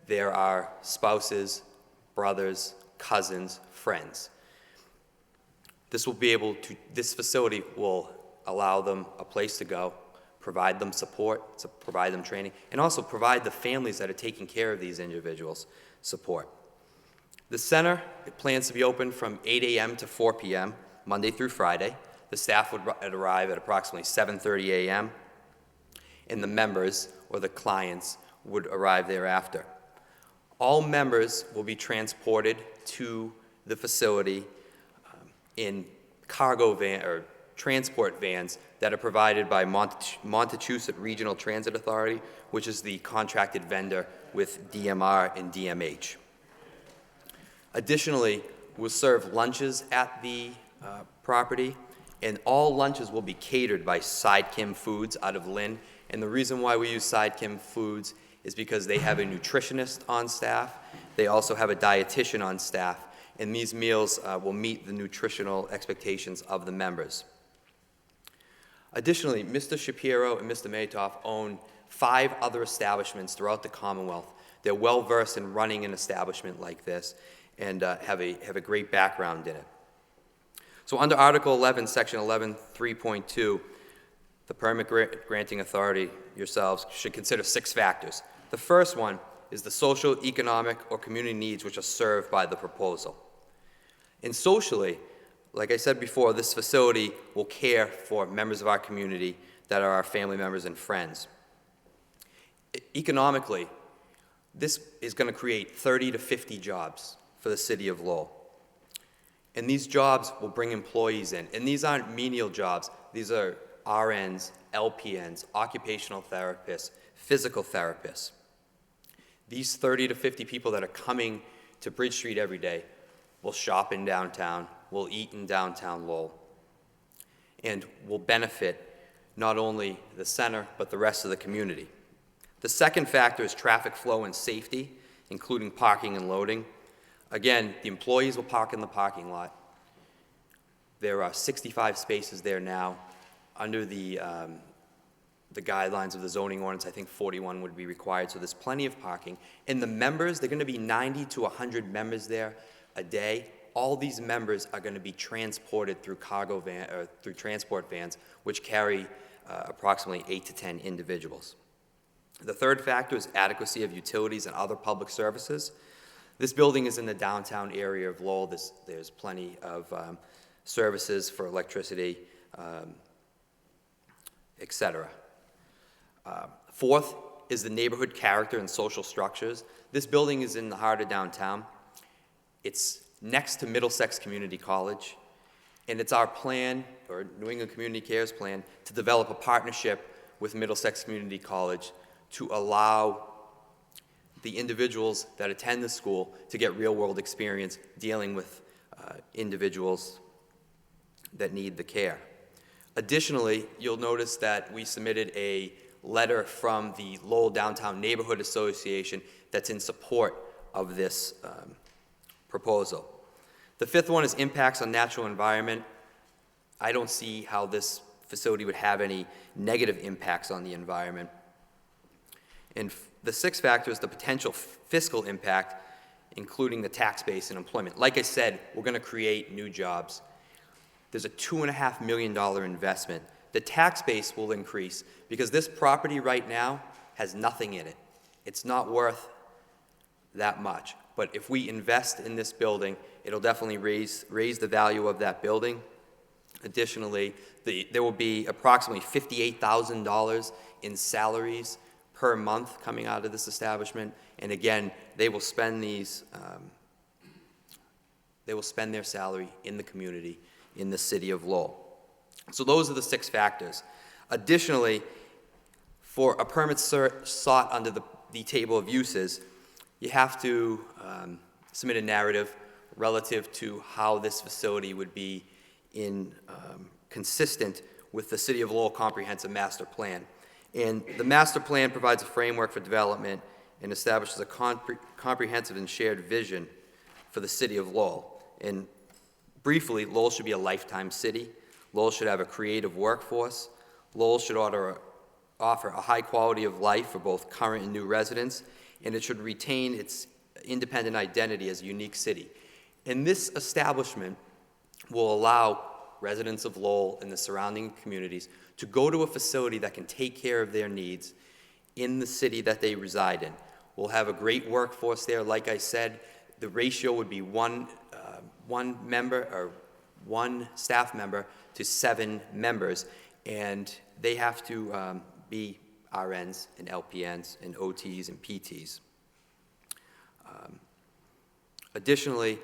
There are spouses, brothers, cousins, friends. This facility will allow them a place to go, provide them support, provide them training, and also provide the families that are taking care of these individuals support. The center, it plans to be open from 8 a.m. to 4 p.m., Monday through Friday. The staff would arrive at approximately 7:30 a.m., and the members or the clients would arrive thereafter. All members will be transported to the facility in cargo van or transport vans that are provided by Montechusett Regional Transit Authority, which is the contracted vendor with DMR and DMH. Additionally, we'll serve lunches at the property, and all lunches will be catered by Sidekim Foods out of Lynn. And the reason why we use Sidekim Foods is because they have a nutritionist on staff. They also have a dietitian on staff, and these meals will meet the nutritional expectations of the members. Additionally, Mr. Shapiro and Mr. Matoff own 5 other establishments throughout the Commonwealth They're well-versed in running an establishment like this and have a great background in it. So under Article 11, Section 11, 3.2, the permit granting authority, yourselves, should consider 6 factors. The first one is the social, economic, or community needs which are served by the proposal. And socially, like I said before, this facility will care for members of our community that are our family members and friends. Economically, this is going to create 30 to 50 jobs for the city of Lowell. And these jobs will bring employees in. And these aren't menial jobs. These are RNs, LPNs, occupational therapists, physical therapists. These 30 to 50 people that are coming to Bridge Street every day will shop in downtown, will eat in downtown Lowell, and will benefit not only the center, but the rest of the community. The second factor is traffic flow and safety, including parking and loading. Again, the employees will park in the parking lot. There are 65 spaces there now. Under the guidelines of the zoning ordinance, I think 41 would be required, so there's plenty of parking. And the members, they're going to be 90 to 100 members there a day. All these members are going to be transported through cargo van or through transport vans, which carry approximately 8 to 10 individuals. The third factor is adequacy of utilities and other public services. This building is in the downtown area of Lowell. There's plenty of services for electricity, etc. Fourth is the neighborhood character and social structures. This building is in the heart of downtown. It's next to Middlesex Community College, and it's our plan, or New England Community Cares plan, to develop a partnership with Middlesex Community College to allow the individuals that attend the school to get real-world experience dealing with individuals that need the care. Additionally, you'll notice that we submitted a letter from the Lowell Downtown Neighborhood Association that's in support of this proposal. The fifth one is impacts on natural environment. I don't see how this facility would have any negative impacts on the environment. And the sixth factor is the potential fiscal impact, including the tax base and employment. Like I said, we're going to create new jobs. There's a $2.5 million investment. The tax base will increase because this property right now has nothing in it. It's not worth that much. But if we invest in this building, it'll definitely raise the value of that building. Additionally, there will be approximately $58,000 in salaries per month coming out of this establishment. And again, they will spend their salary in the community in the city of Lowell. So those are the 6 factors. Additionally, for a permit sought under the table of uses, you have to submit a narrative relative to how this facility would be consistent with the City of Lowell Comprehensive Master Plan. And the master plan provides a framework for development and establishes a comprehensive and shared vision for the City of Lowell. And briefly, Lowell should be a lifetime city. Lowell should have a creative workforce. Lowell should offer a high quality of life for both current and new residents, and it should retain its independent identity as a unique city. And this establishment will allow residents of Lowell and the surrounding communities to go to a facility that can take care of their needs in the city that they reside in. We'll have a great workforce there. Like I said, the ratio would be one staff member to 7 members, and they have to be RNs and LPNs and OTs and PTs. Additionally,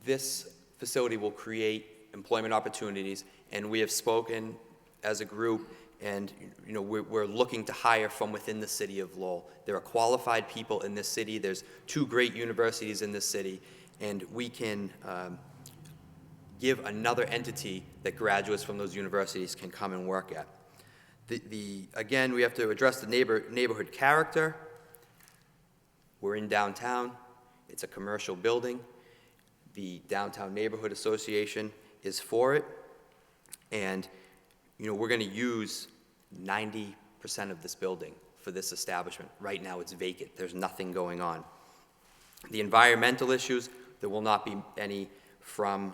this facility will create employment opportunities, and we have spoken as a group, and we're looking to hire from within the city of Lowell. There are qualified people in this city. There's 2 great universities in this city, and we can give another entity that graduates from those universities can come and work at. Again, we have to address the neighborhood character. We're in downtown. It's a commercial building. The Downtown Neighborhood Association is for it. And we're going to use 90% of this building for this establishment. Right now, it's vacant. There's nothing going on. The environmental issues, there will not be any from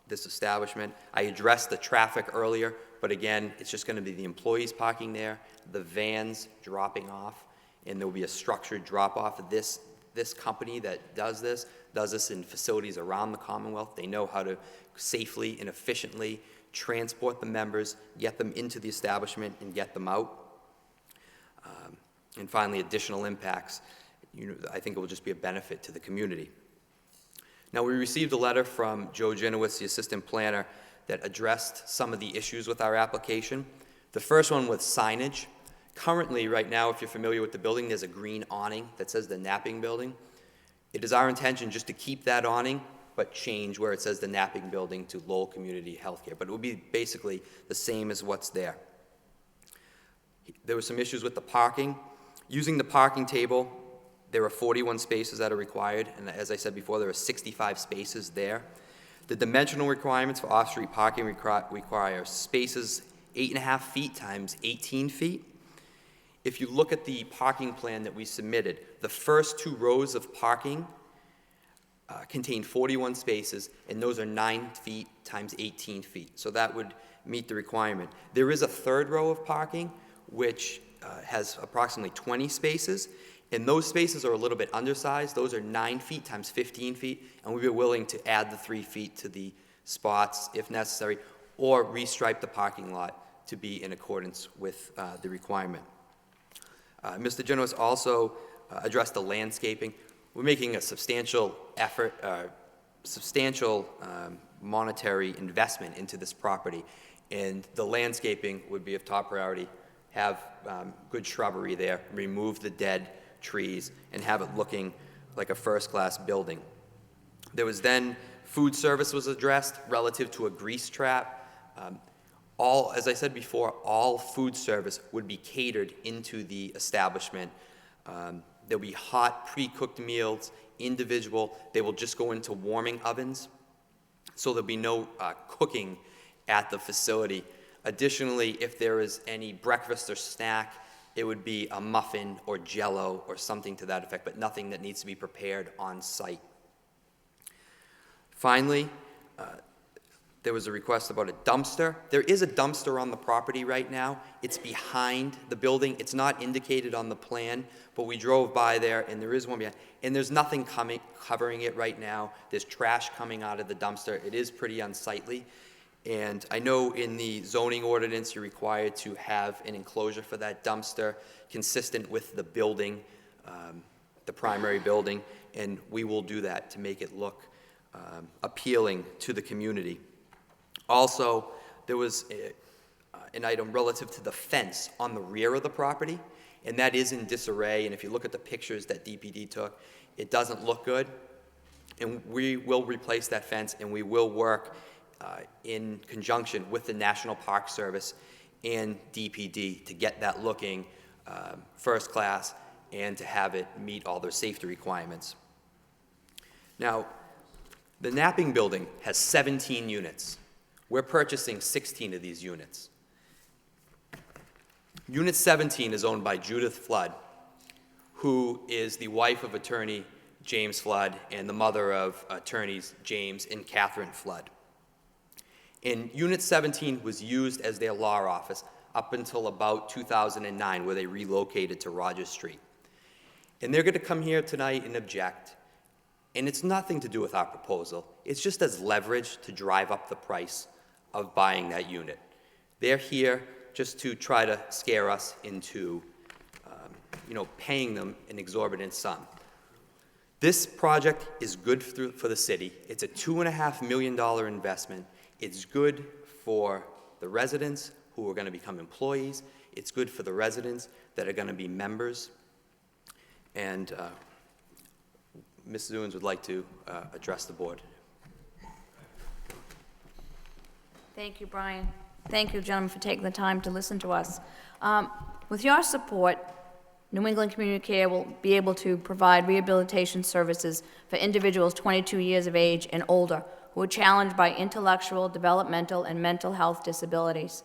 this establishment. I addressed the traffic earlier, but again, it's just going to be the employees parking there, the vans dropping off, and there will be a structured drop-off. This company that does this in facilities around the Commonwealth. They know how to safely and efficiently transport the members, get them into the establishment, and get them out. And finally, additional impacts. I think it will just be a benefit to the community. Now, we received a letter from Joe Genowitz, the assistant planner, that addressed some of the issues with our application. The first one was signage. Currently, right now, if you're familiar with the building, there's a green awning that says the Napping Building. It is our intention just to keep that awning, but change where it says the Napping Building to Lowell Community Healthcare. But it will be basically the same as what's there. There were some issues with the parking. Using the parking table, there are 41 spaces that are required, and as I said before, there are 65 spaces there. The dimensional requirements for off-street parking require spaces 8.5 feet times 18 feet. If you look at the parking plan that we submitted, the first 2 rows of parking contain 41 spaces, and those are 9 feet times 18 feet. So that would meet the requirement. There is a 3rd row of parking, which has approximately 20 spaces, and those spaces are a little bit undersized. Those are 9 feet times 15 feet, and we'd be willing to add the 3 feet to the spots if necessary, or restripe the parking lot to be in accordance with the requirement. Mr. Genowitz also addressed the landscaping. We're making a substantial effort, substantial monetary investment into this property, and the landscaping would be of top priority. Have good shrubbery there, remove the dead trees, and have it looking like a first-class building. There was then food service was addressed relative to a grease trap. As I said before, all food service would be catered into the establishment. There'll be hot, pre-cooked meals, individual. They will just go into warming ovens, so there'll be no cooking at the facility. Additionally, if there is any breakfast or snack, it would be a muffin or Jell-O or something to that effect, but nothing that needs to be prepared on site. Finally, there was a request about a dumpster. There is a dumpster on the property right now. It's behind the building. It's not indicated on the plan, but we drove by there, and there is one behind. And there's nothing covering it right now. There's trash coming out of the dumpster. It is pretty unsightly. And I know in the zoning ordinance, you're required to have an enclosure for that dumpster consistent with the building, the primary building, and we will do that to make it look appealing to the community. Also, there was an item relative to the fence on the rear of the property, and that is in disarray, and if you look at the pictures that DPD took, it doesn't look good, and we will replace that fence, and we will work in conjunction with the National Park Service and DPD to get that looking first class and to have it meet all their safety requirements. Now, the Napping Building has 17 units. We're purchasing 16 of these units. Unit 17 is owned by Judith Flood, who is the wife of attorney James Flood and the mother of attorneys James and Catherine Flood. And Unit 17 was used as their law office up until about 2009, where they relocated to Rogers Street. And they're going to come here tonight and object. And it's nothing to do with our proposal. It's just as leverage to drive up the price of buying that unit. They're here just to try to scare us into, paying them an exorbitant sum. This project is good for the city. It's a $2.5 million investment. It's good for the residents who are going to become employees. It's good for the residents that are going to be members. And Ms. Zuins would like to address the board. Thank you, Brian. Thank you, gentlemen, for taking the time to listen to us. With your support, New England Community Care will be able to provide rehabilitation services for individuals 22 years of age and older who are challenged by intellectual, developmental, and mental health disabilities.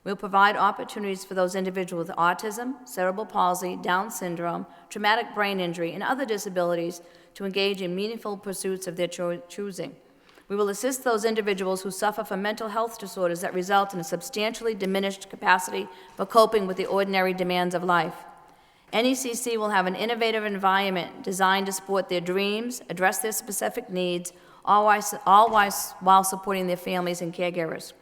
We'll provide opportunities for those individuals with autism, cerebral palsy, Down syndrome, traumatic brain injury, and other disabilities to engage in meaningful pursuits of their choosing. We will assist those individuals who suffer from mental health disorders that result in a substantially diminished capacity for coping with the ordinary demands of life. NECC will have an innovative environment designed to support their dreams, address their specific needs, all while supporting their families and caregivers.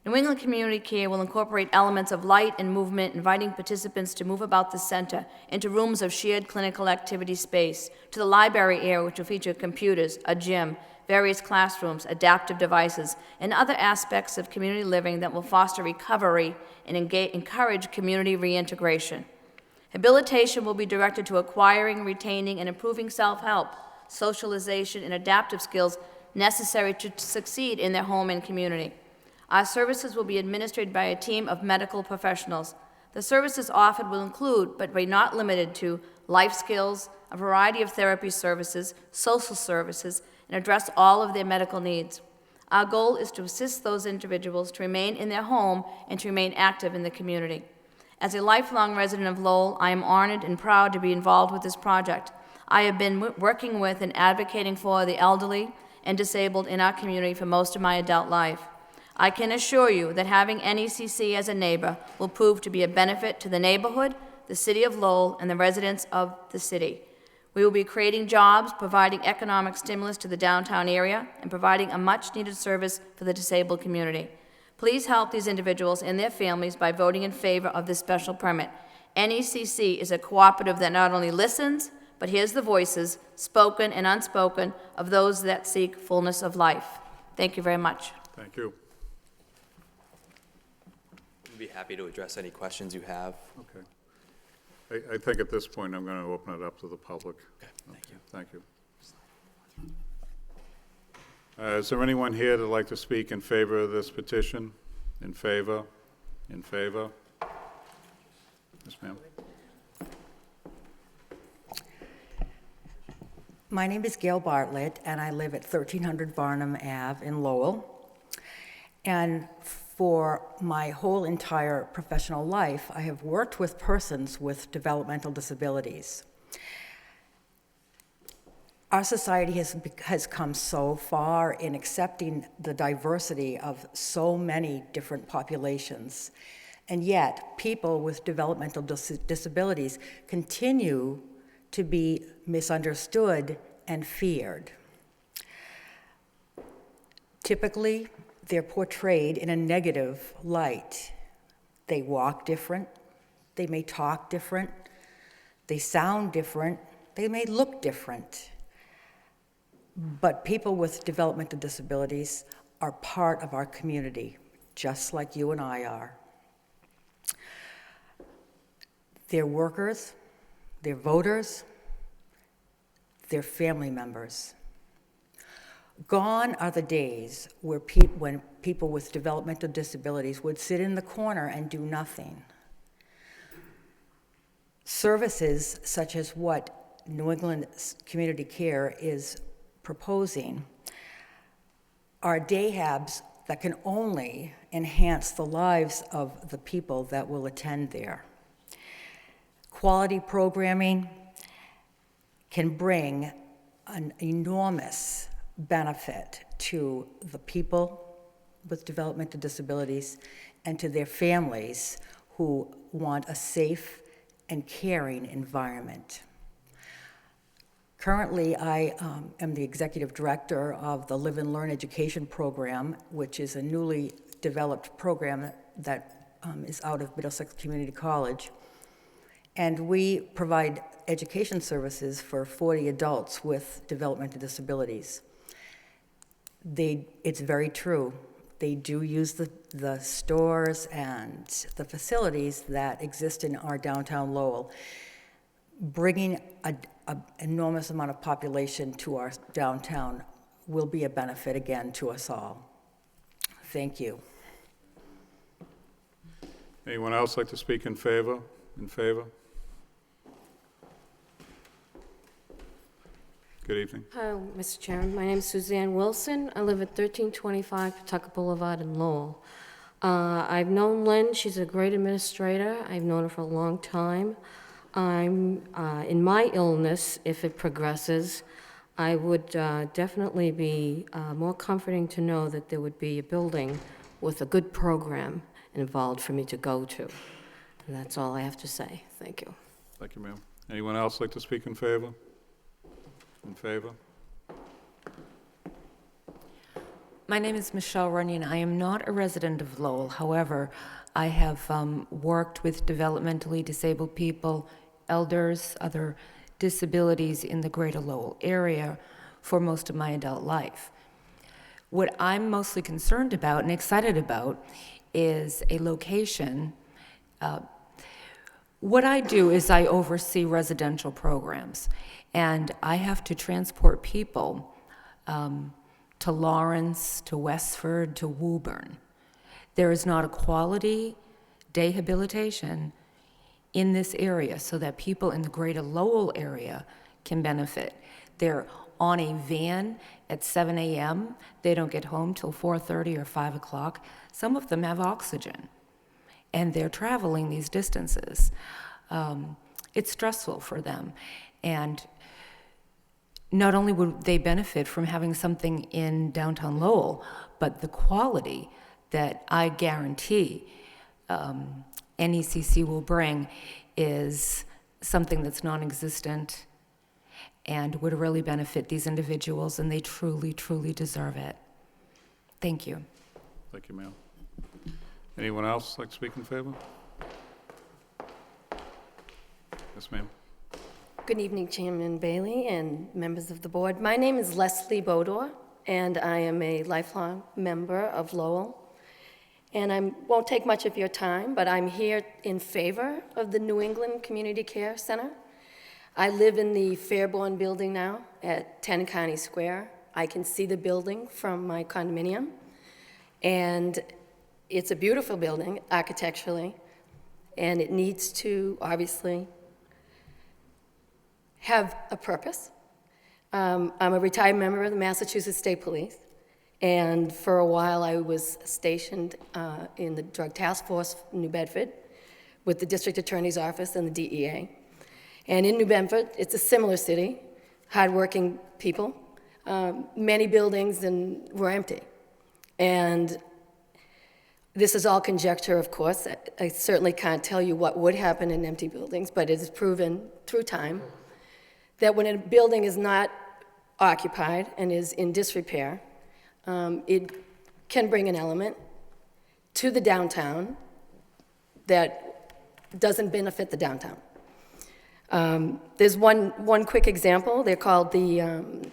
New England Community Care will incorporate elements of light and movement, inviting participants to move about the center into rooms of shared clinical activity space, to the library area, which will feature computers, a gym, various classrooms, adaptive devices, and other aspects of community living that will foster recovery and encourage community reintegration. Habilitation will be directed to acquiring, retaining, and improving self-help, socialization, and adaptive skills necessary to succeed in their home and community. Our services will be administered by a team of medical professionals. The services offered will include, but be not limited to, life skills, a variety of therapy services, social services, and address all of their medical needs. Our goal is to assist those individuals to remain in their home and to remain active in the community. As a lifelong resident of Lowell, I am honored and proud to be involved with this project. I have been working with and advocating for the elderly and disabled in our community for most of my adult life. I can assure you that having NECC as a neighbor will prove to be a benefit to the neighborhood, the city of Lowell, and the residents of the city. We will be creating jobs, providing economic stimulus to the downtown area, and providing a much-needed service for the disabled community. Please help these individuals and their families by voting in favor of this special permit. NECC is a cooperative that not only listens, but hears the voices, spoken and unspoken, of those that seek fullness of life. Thank you very much. Thank you. I'd be happy to address any questions you have. Okay. I think at this point, I'm going to open it up to the public. Okay, thank you. Thank you. Is there anyone here that'd like to speak in favor of this petition? In favor? In favor? Yes, ma'am. My name is Gail Bartlett, and I live at 1300 Varnum Ave in Lowell. And for my whole entire professional life, I have worked with persons with developmental disabilities. Our society has come so far in accepting the diversity of so many different populations, and yet people with developmental disabilities continue to be misunderstood and feared. Typically, they're portrayed in a negative light. They walk different, they may talk different, they sound different, they may look different. But people with developmental disabilities are part of our community, just like you and I are. They're workers, they're voters, they're family members. Gone are the days where when people with developmental disabilities would sit in the corner and do nothing. Services such as what New England Community Care is proposing are day habs that can only enhance the lives of the people that will attend there. Quality programming can bring an enormous benefit to the people with developmental disabilities and to their families who want a safe and caring environment. Currently, I am the executive director of the Live and Learn Education Program, which is a newly developed program that is out of Middlesex Community College. And we provide education services for 40 adults with developmental disabilities. It's very true. They do use the stores and the facilities that exist in our downtown Lowell. Bringing an enormous amount of population to our downtown will be a benefit again to us all. Thank you. Anyone else like to speak in favor? In favor? Good evening. Hi, Mr. Chairman. My name is Suzanne Wilson. I live at 1325 Pawtucket Boulevard in Lowell. I've known Lynn, she's a great administrator. I've known her for a long time. In my illness, if it progresses, I would definitely be more comforting to know that there would be a building with a good program involved for me to go to. And that's all I have to say. Thank you. Thank you, ma'am. Anyone else like to speak in favor? In favor? My name is Michelle Runyon. I am not a resident of Lowell. However, I have worked with developmentally disabled people, elders, other disabilities in the greater Lowell area for most of my adult life. What I'm mostly concerned about and excited about is a location. What I do is I oversee residential programs, and I have to transport people to Lawrence, to Westford, to Woburn. There is not a quality day habilitation in this area so that people in the greater Lowell area can benefit. They're on a van at 7 a.m. They don't get home till 4:30 or 5 o'clock. Some of them have oxygen, and they're traveling these distances. It's stressful for them, and not only would they benefit from having something in downtown Lowell, but the quality that I guarantee NECC will bring is something that's non-existent and would really benefit these individuals, and they truly, truly deserve it. Thank you. Thank you, ma'am. Anyone else like to speak in favor? Yes, ma'am. Good evening, Chairman Bailey and members of the board. My name is Leslie Bodor, and I am a lifelong member of Lowell. And I won't take much of your time, but I'm here in favor of the New England Community Care Center. I live in the Fairborn building now at 10 County Square. I can see the building from my condominium, and it's a beautiful building architecturally, and it needs to obviously have a purpose. I'm a retired member of the Massachusetts State Police, and for a while I was stationed in the Drug Task Force in New Bedford with the District Attorney's Office and the DEA. And in New Bedford, it's a similar city, hardworking people. Many buildings were empty. And this is all conjecture, of course. I certainly can't tell you what would happen in empty buildings, but it is proven through time that when a building is not occupied and is in disrepair, it can bring an element to the downtown that doesn't benefit the downtown. There's one quick example. They're called the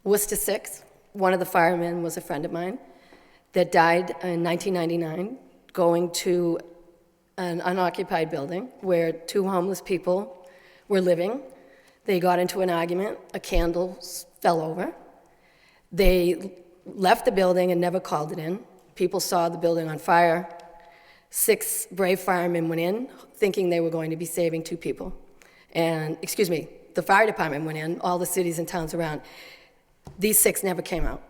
Worcester Six. One of the firemen was a friend of mine that died in 1999 going to an unoccupied building where two homeless people were living. They got into an argument, a candle fell over. They left the building and never called it in. People saw the building on fire. 6 brave firemen went in thinking they were going to be saving 2 people. And, excuse me, the fire department went in, all the cities and towns around. These 6 never came out.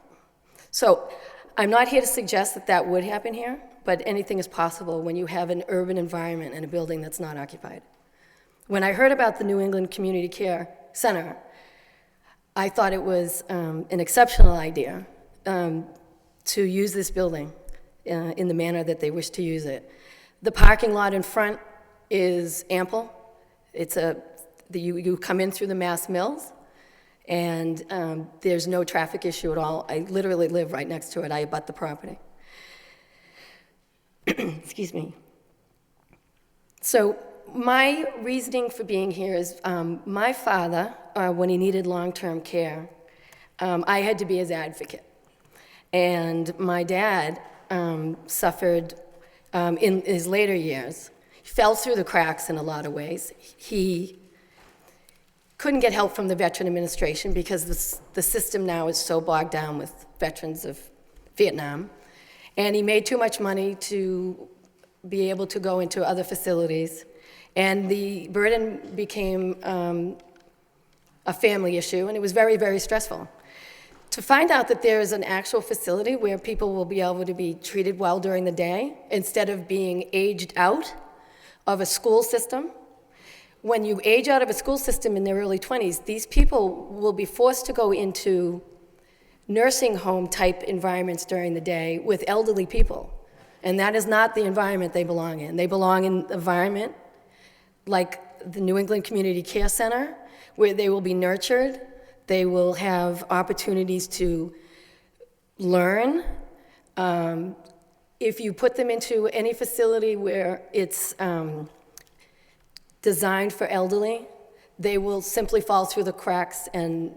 So I'm not here to suggest that that would happen here, but anything is possible when you have an urban environment and a building that's not occupied. When I heard about the New England Community Care Center, I thought it was an exceptional idea to use this building in the manner that they wish to use it. The parking lot in front is ample. You come in through the Mass Mills, and there's no traffic issue at all. I literally live right next to it. I abut the property. Excuse me. So my reasoning for being here is my father, when he needed long-term care, I had to be his advocate. And my dad suffered in his later years. He fell through the cracks in a lot of ways. He couldn't get help from the Veteran Administration because the system now is so bogged down with veterans of Vietnam. And he made too much money to be able to go into other facilities. And the burden became a family issue, and it was very, very stressful. to find out that there is an actual facility where people will be able to be treated well during the day instead of being aged out of a school system. When you age out of a school system in their early 20s, these people will be forced to go into nursing home type environments during the day with elderly people. And that is not the environment they belong in. They belong in an environment like the New England Community Care Center, where they will be nurtured. They will have opportunities to learn. If you put them into any facility where it's designed for elderly, they will simply fall through the cracks, and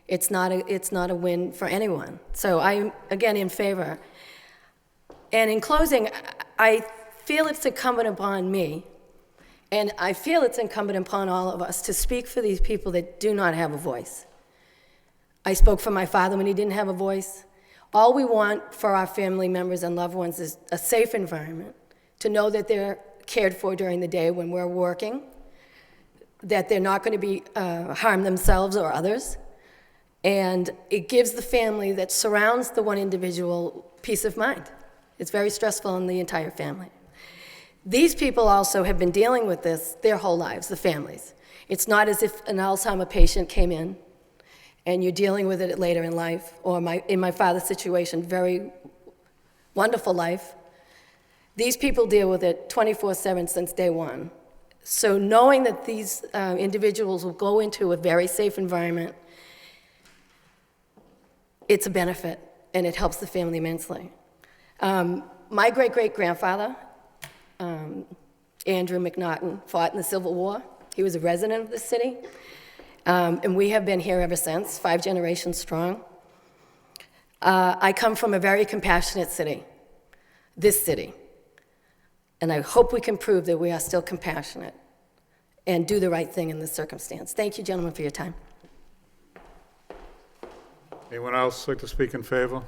it's not a win for anyone. So I'm, again, in favor. And in closing, I feel it's incumbent upon me, and I feel it's incumbent upon all of us to speak for these people that do not have a voice. I spoke for my father when he didn't have a voice. All we want for our family members and loved ones is a safe environment, to know that they're cared for during the day when we're working, that they're not going to be harm themselves or others, and it gives the family that surrounds the one individual peace of mind. It's very stressful on the entire family. These people also have been dealing with this their whole lives, the families. It's not as if an Alzheimer patient came in and you're dealing with it later in life, or in my father's situation, very wonderful life. These people deal with it 24/7 since day one. So knowing that these individuals will go into a very safe environment, it's a benefit, and it helps the family immensely. My great-great-grandfather, Andrew McNaughton, fought in the Civil War. He was a resident of the city, and we have been here ever since, 5 generations strong. I come from a very compassionate city, this city, and I hope we can prove that we are still compassionate and do the right thing in this circumstance. Thank you, gentlemen, for your time. Anyone else like to speak in favor?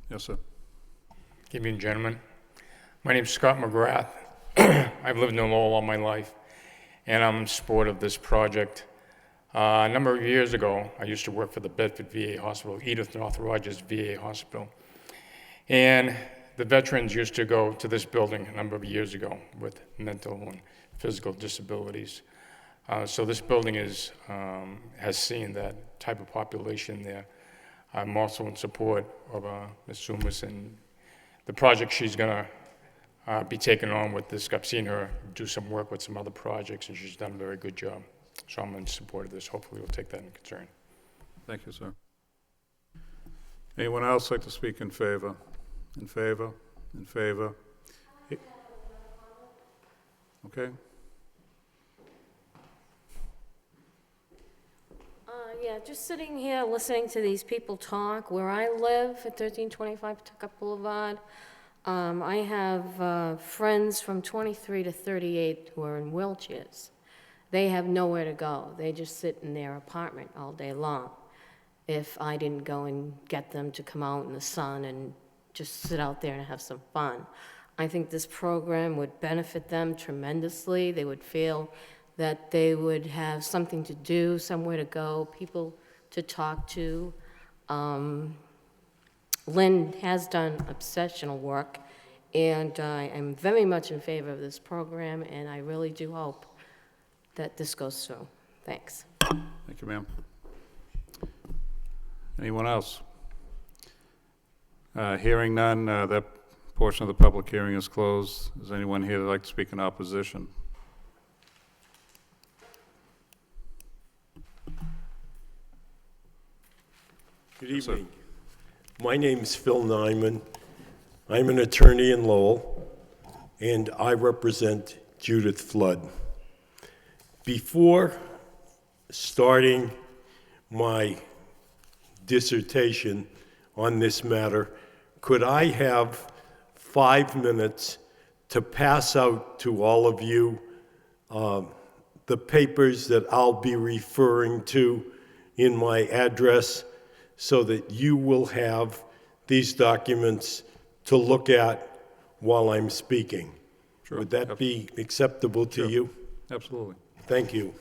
Yes, sir. Good evening, gentlemen. My name's Scott McGrath. I've lived in Lowell all my life, and I'm in support of this project. A number of years ago, I used to work for the Bedford VA Hospital, Edith North Rogers VA Hospital. And the veterans used to go to this building a number of years ago with mental and physical disabilities. So this building has seen that type of population there. I'm also in support of Ms. Sumas and the project she's going to be taking on with this. I've seen her do some work with some other projects, and she's done a very good job. So I'm in support of this. Hopefully we'll take that into concern. Thank you, sir. Anyone else like to speak in favor? In favor? In favor? Okay. Yeah, just sitting here listening to these people talk. Where I live at 1325 Pawtucket Boulevard, I have friends from 23 to 38 who are in wheelchairs. They have nowhere to go. They just sit in their apartment all day long. If I didn't go and get them to come out in the sun and just sit out there and have some fun. I think this program would benefit them tremendously. They would feel that they would have something to do, somewhere to go, people to talk to. Lynn has done exceptional work, and I am very much in favor of this program, and I really do hope that this goes through. Thanks. Thank you, ma'am. Anyone else? Hearing none, that portion of the public hearing is closed. Is anyone here that'd like to speak in opposition? Good evening. My name's Phil Nyman. I'm an attorney in Lowell, and I represent Judith Flood. Before starting my dissertation on this matter, could I have 5 minutes to pass out to all of you the papers that I'll be referring to in my address, so that you will have these documents to look at while I'm speaking? Sure. Would that be acceptable to you? Absolutely. Thank you.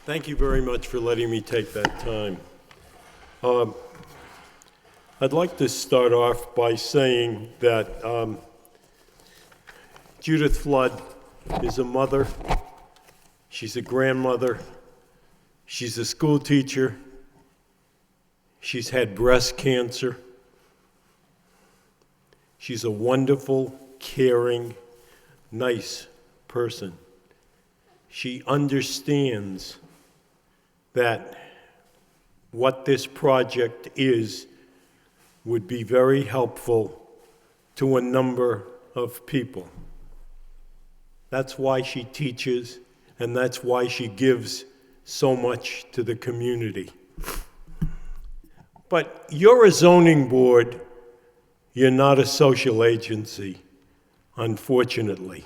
Thank you very much for letting me take that time. I'd like to start off by saying that Judith Flood is a mother, she's a grandmother, she's a school teacher, she's had breast cancer, she's a wonderful, caring, nice person. She understands that what this project is would be very helpful to a number of people. That's why she teaches, and that's why she gives so much to the community. But you're a zoning board, you're not a social agency. unfortunately.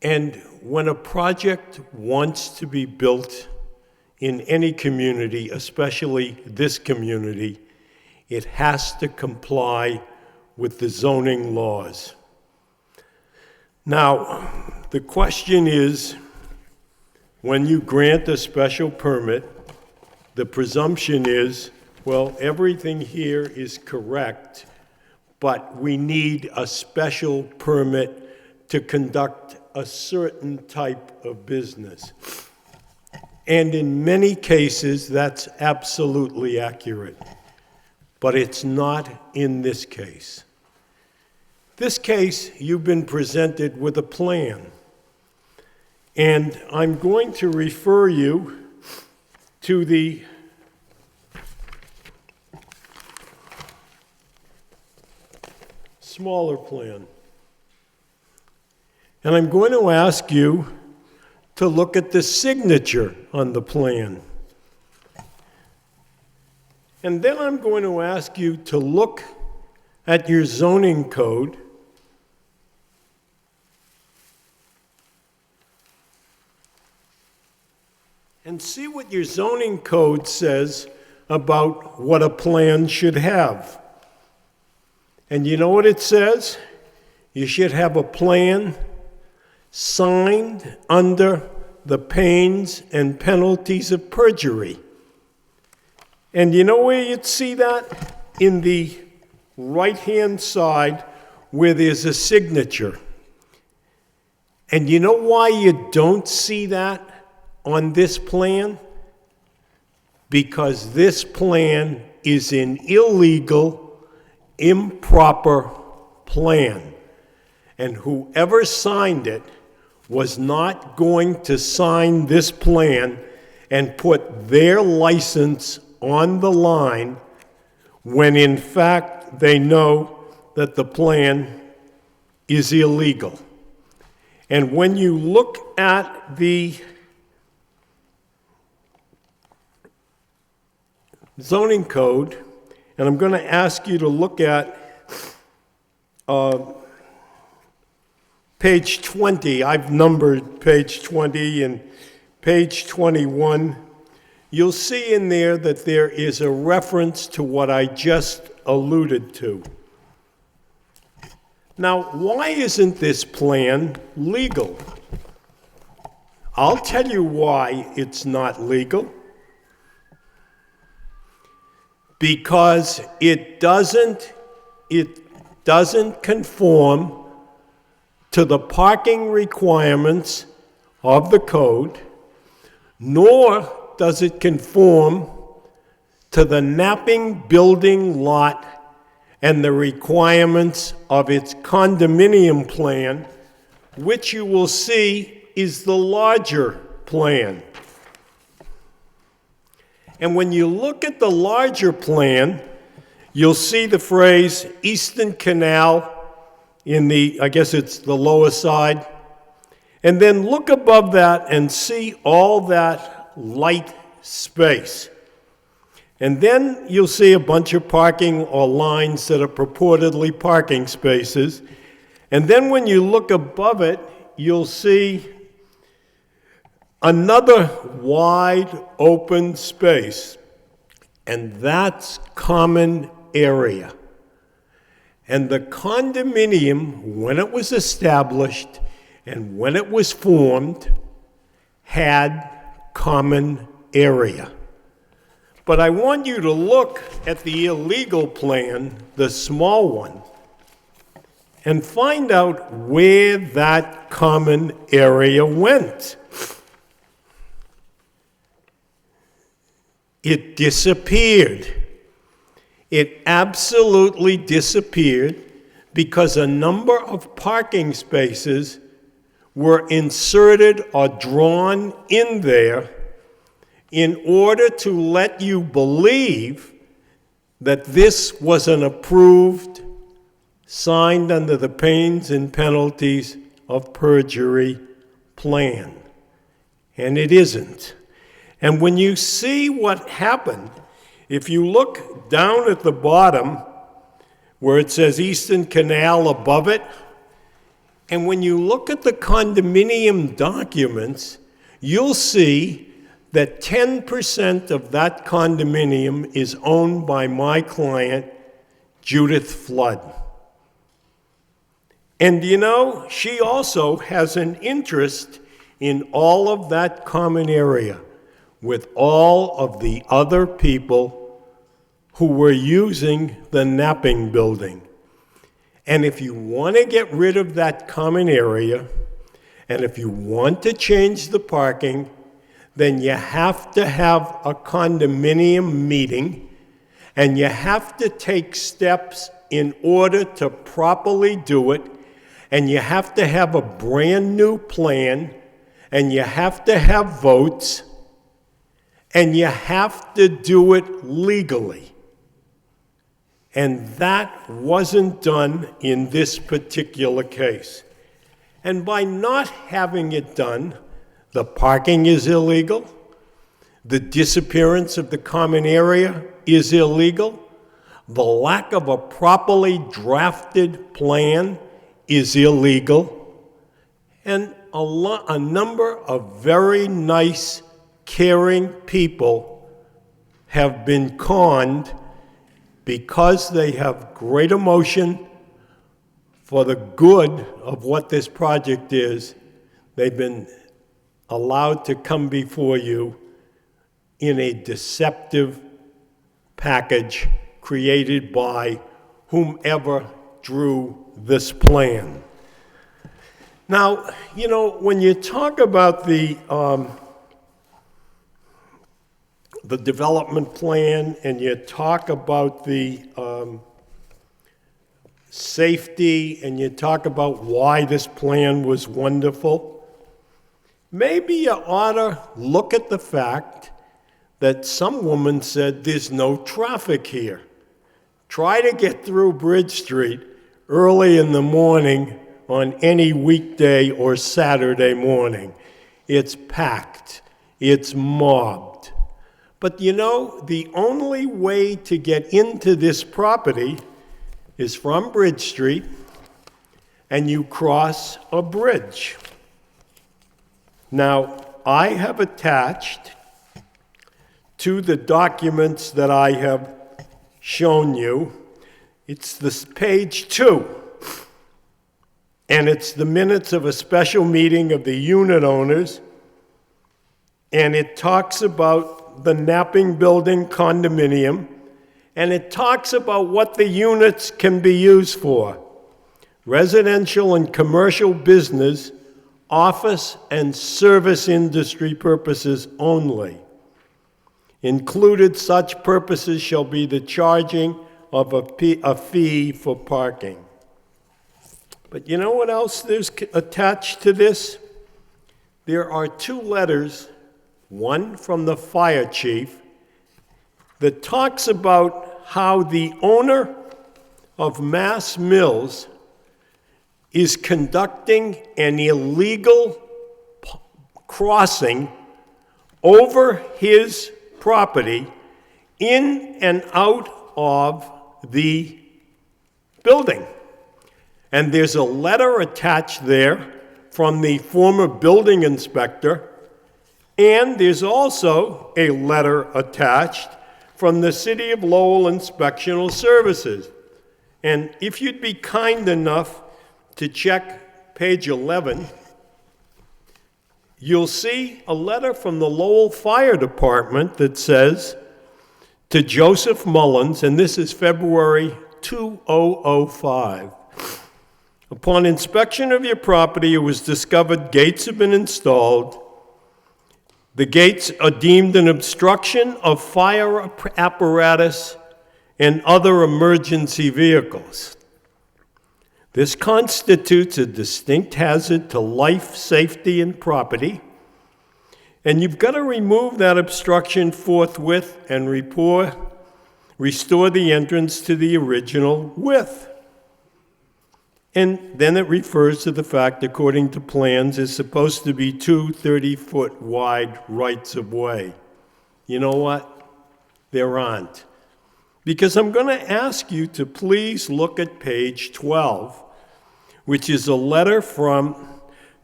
And when a project wants to be built in any community, especially this community, it has to comply with the zoning laws. Now, the question is, when you grant a special permit, the presumption is, well, everything here is correct, but we need a special permit to conduct a certain type of business. And in many cases, that's absolutely accurate. But it's not in this case. This case, you've been presented with a plan. And I'm going to refer you to the smaller plan. And I'm going to ask you to look at the signature on the plan. And then I'm going to ask you to look at your zoning code and see what your zoning code says about what a plan should have. And you know what it says? You should have a plan signed under the pains and penalties of perjury. And you know where you'd see that? In the right-hand side where there's a signature. And you know why you don't see that on this plan? Because this plan is an illegal, improper plan. And whoever signed it was not going to sign this plan and put their license on the line when in fact they know that the plan is illegal. And when you look at the zoning code, and I'm going to ask you to look at page 20. I've numbered page 20 and page 21. You'll see in there that there is a reference to what I just alluded to. Now, why isn't this plan legal? I'll tell you why it's not legal. Because it doesn't conform to the parking requirements of the code, nor does it conform to the Knapping building lot and the requirements of its condominium plan, which you will see is the larger plan. And when you look at the larger plan, you'll see the phrase Eastern Canal in the, I guess it's the lower side. And then look above that and see all that light space. And then you'll see a bunch of parking or lines that are purportedly parking spaces. And then when you look above it, you'll see another wide open space. And that's common area. And the condominium, when it was established and when it was formed, had common area. But I want you to look at the illegal plan, the small one, and find out where that common area went. It disappeared. It absolutely disappeared because a number of parking spaces were inserted or drawn in there in order to let you believe that this was an approved, signed under the pains and penalties of perjury plan. And it isn't. And when you see what happened, if you look down at the bottom where it says Eastern Canal above it, And when you look at the condominium documents, you'll see that 10% of that condominium is owned by my client, Judith Flood. And you know, she also has an interest in all of that common area with all of the other people who were using the Knapping building. And if you want to get rid of that common area, and if you want to change the parking, then you have to have a condominium meeting, and you have to take steps in order to properly do it, and you have to have a brand new plan, and you have to have votes, and you have to do it legally. And that wasn't done in this particular case. And by not having it done, the parking is illegal, the disappearance of the common area is illegal, the lack of a properly drafted plan is illegal, and a number of very nice, caring people have been conned because they have great emotion for the good of what this project is. They've been allowed to come before you in a deceptive package created by whomever drew this plan. Now, you know, when you talk about the development plan and you talk about the safety and you talk about why this plan was wonderful, maybe you ought to look at the fact that some woman said there's no traffic here. Try to get through Bridge Street early in the morning on any weekday or Saturday morning. It's packed. It's mobbed. But you know, the only way to get into this property is from Bridge Street, and you cross a bridge. Now, I have attached to the documents that I have shown you, it's this page 2, and it's the minutes of a special meeting of the unit owners, and it talks about the Knapping Building condominium, and it talks about what the units can be used for: residential and commercial business, office and service industry purposes only. Included such purposes shall be the charging of a fee for parking. But you know what else there's attached to this? There are 2 letters, one from the fire chief, that talks about how the owner of Mass Mills is conducting an illegal crossing over his property in and out of the building. And there's a letter attached there from the former building inspector, and there's also a letter attached from the City of Lowell Inspectional Services. And if you'd be kind enough to check page 11, you'll see a letter from the Lowell Fire Department that says, to Joseph Mullins, and this is February 2005, upon inspection of your property, it was discovered gates have been installed. The gates are deemed an obstruction of fire apparatus and other emergency vehicles. This constitutes a distinct hazard to life, safety, and property, and you've got to remove that obstruction forthwith and restore the entrance to the original width. And then it refers to the fact, according to plans, is supposed to be 2 30-foot wide rights-of-way. You know what? There aren't. Because I'm going to ask you to please look at page 12, which is a letter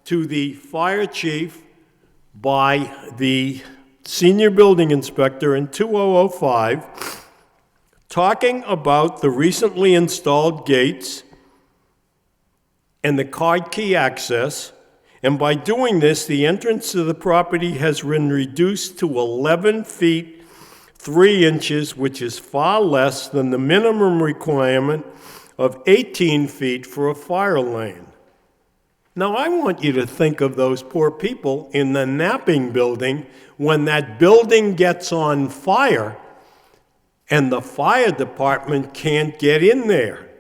to the fire chief by the senior building inspector in 2005, talking about the recently installed gates and the card key access. And by doing this, the entrance to the property has been reduced to 11 feet 3 inches, which is far less than the minimum requirement of 18 feet for a fire lane. Now, I want you to think of those poor people in the Knapping building when that building gets on fire and the fire department can't get in there.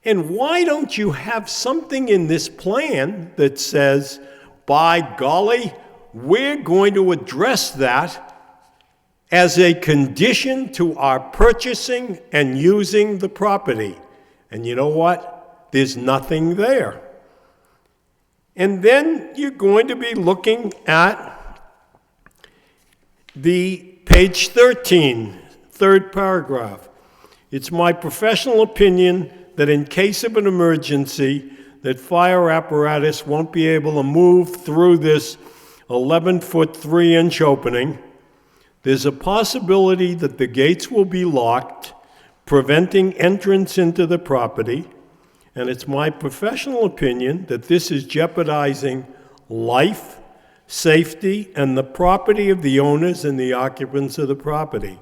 And why don't you have something in this plan that says, by golly, we're going to address that as a condition to our purchasing and using the property? And you know what? There's nothing there. And then you're going to be looking at the page 13, third paragraph. It's my professional opinion that in case of an emergency, that fire apparatus won't be able to move through this 11-foot 3-inch opening. There's a possibility that the gates will be locked, preventing entrance into the property. And it's my professional opinion that this is jeopardizing life, safety, and the property of the owners and the occupants of the property.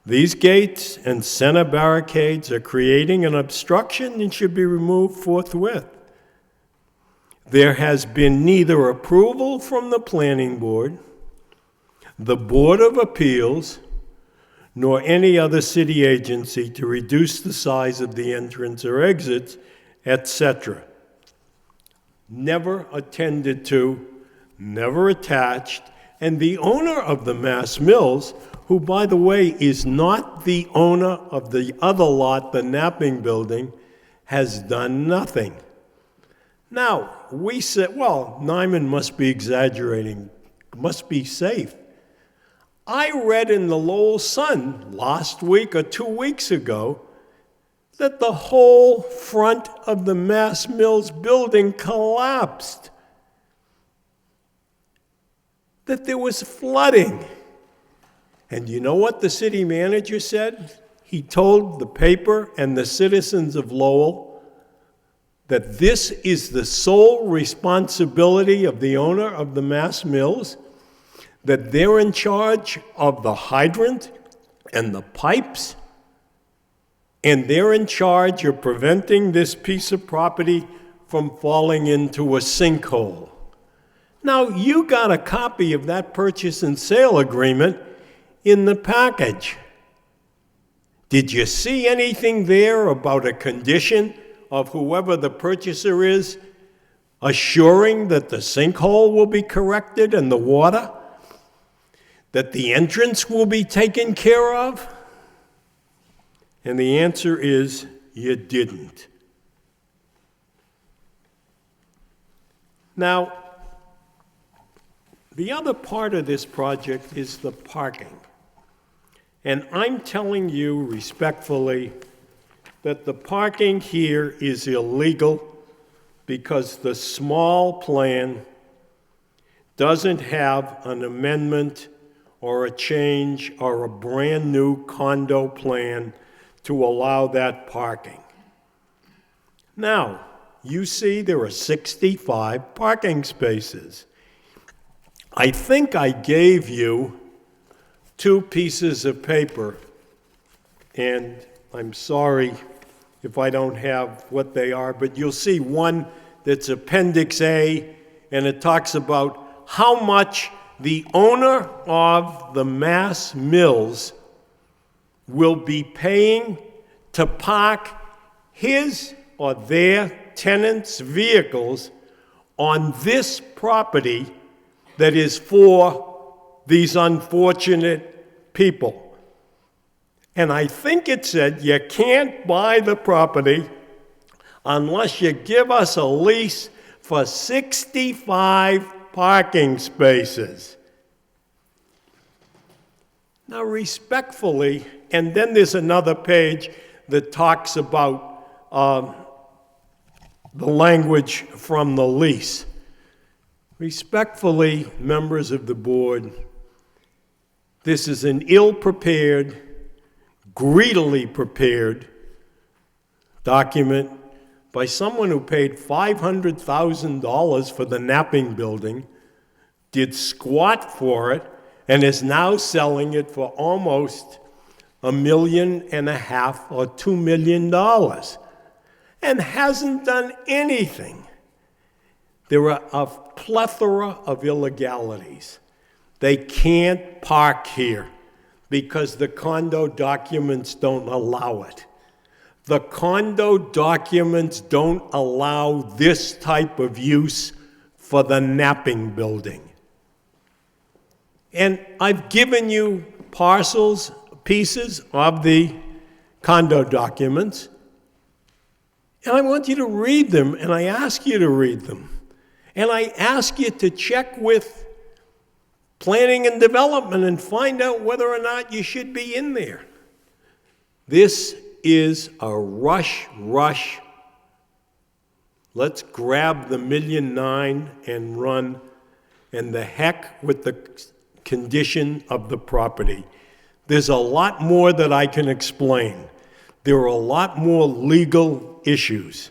These gates and center barricades are creating an obstruction and should be removed forthwith. There has been neither approval from the planning board, the Board of Appeals, nor any other city agency to reduce the size of the entrance or exits, etc. Never attended to, never attached, and the owner of the Mass Mills, who, by the way, is not the owner of the other lot, the Knapping building, has done nothing. Now, we said, well, Nyman must be exaggerating, must be safe. I read in the Lowell Sun last week or 2 weeks ago that the whole front of the Mass Mills building collapsed, that there was flooding. And you know what the city manager said? He told the paper and the citizens of Lowell that this is the sole responsibility of the owner of the Mass Mills, that they're in charge of the hydrant and the pipes, and they're in charge of preventing this piece of property from falling into a sinkhole. Now, you got a copy of that purchase and sale agreement in the package. Did you see anything there about a condition of whoever the purchaser is assuring that the sinkhole will be corrected and the water? That the entrance will be taken care of? And the answer is, you didn't. Now, the other part of this project is the parking. And I'm telling you respectfully that the parking here is illegal because the small plan doesn't have an amendment or a change or a brand new condo plan to allow that parking. Now, you see there are 65 parking spaces. I think I gave you 2 pieces of paper, and I'm sorry if I don't have what they are, but you'll see one that's Appendix A, and it talks about how much the owner of the Mass Mills will be paying to park his or their tenants' vehicles on this property that is for these unfortunate people. And I think it said you can't buy the property unless you give us a lease for 65 parking spaces. Now, respectfully, and then there's another page that talks about the language from the lease. Respectfully, members of the board, this is an ill-prepared, greedily prepared document by someone who paid $500,000 for the napping building, did squat for it, and is now selling it for almost $1.5 million or $2 million, and hasn't done anything. There are a plethora of illegalities. They can't park here because the condo documents don't allow it. The condo documents don't allow this type of use for the napping building. And I've given you pieces of the condo documents, and I want you to read them, and I ask you to read them. And I ask you to check with planning and development and find out whether or not you should be in there. This is a rush. Let's grab the $1.9 million and run, and the heck with the condition of the property. There's a lot more that I can explain. There are a lot more legal issues.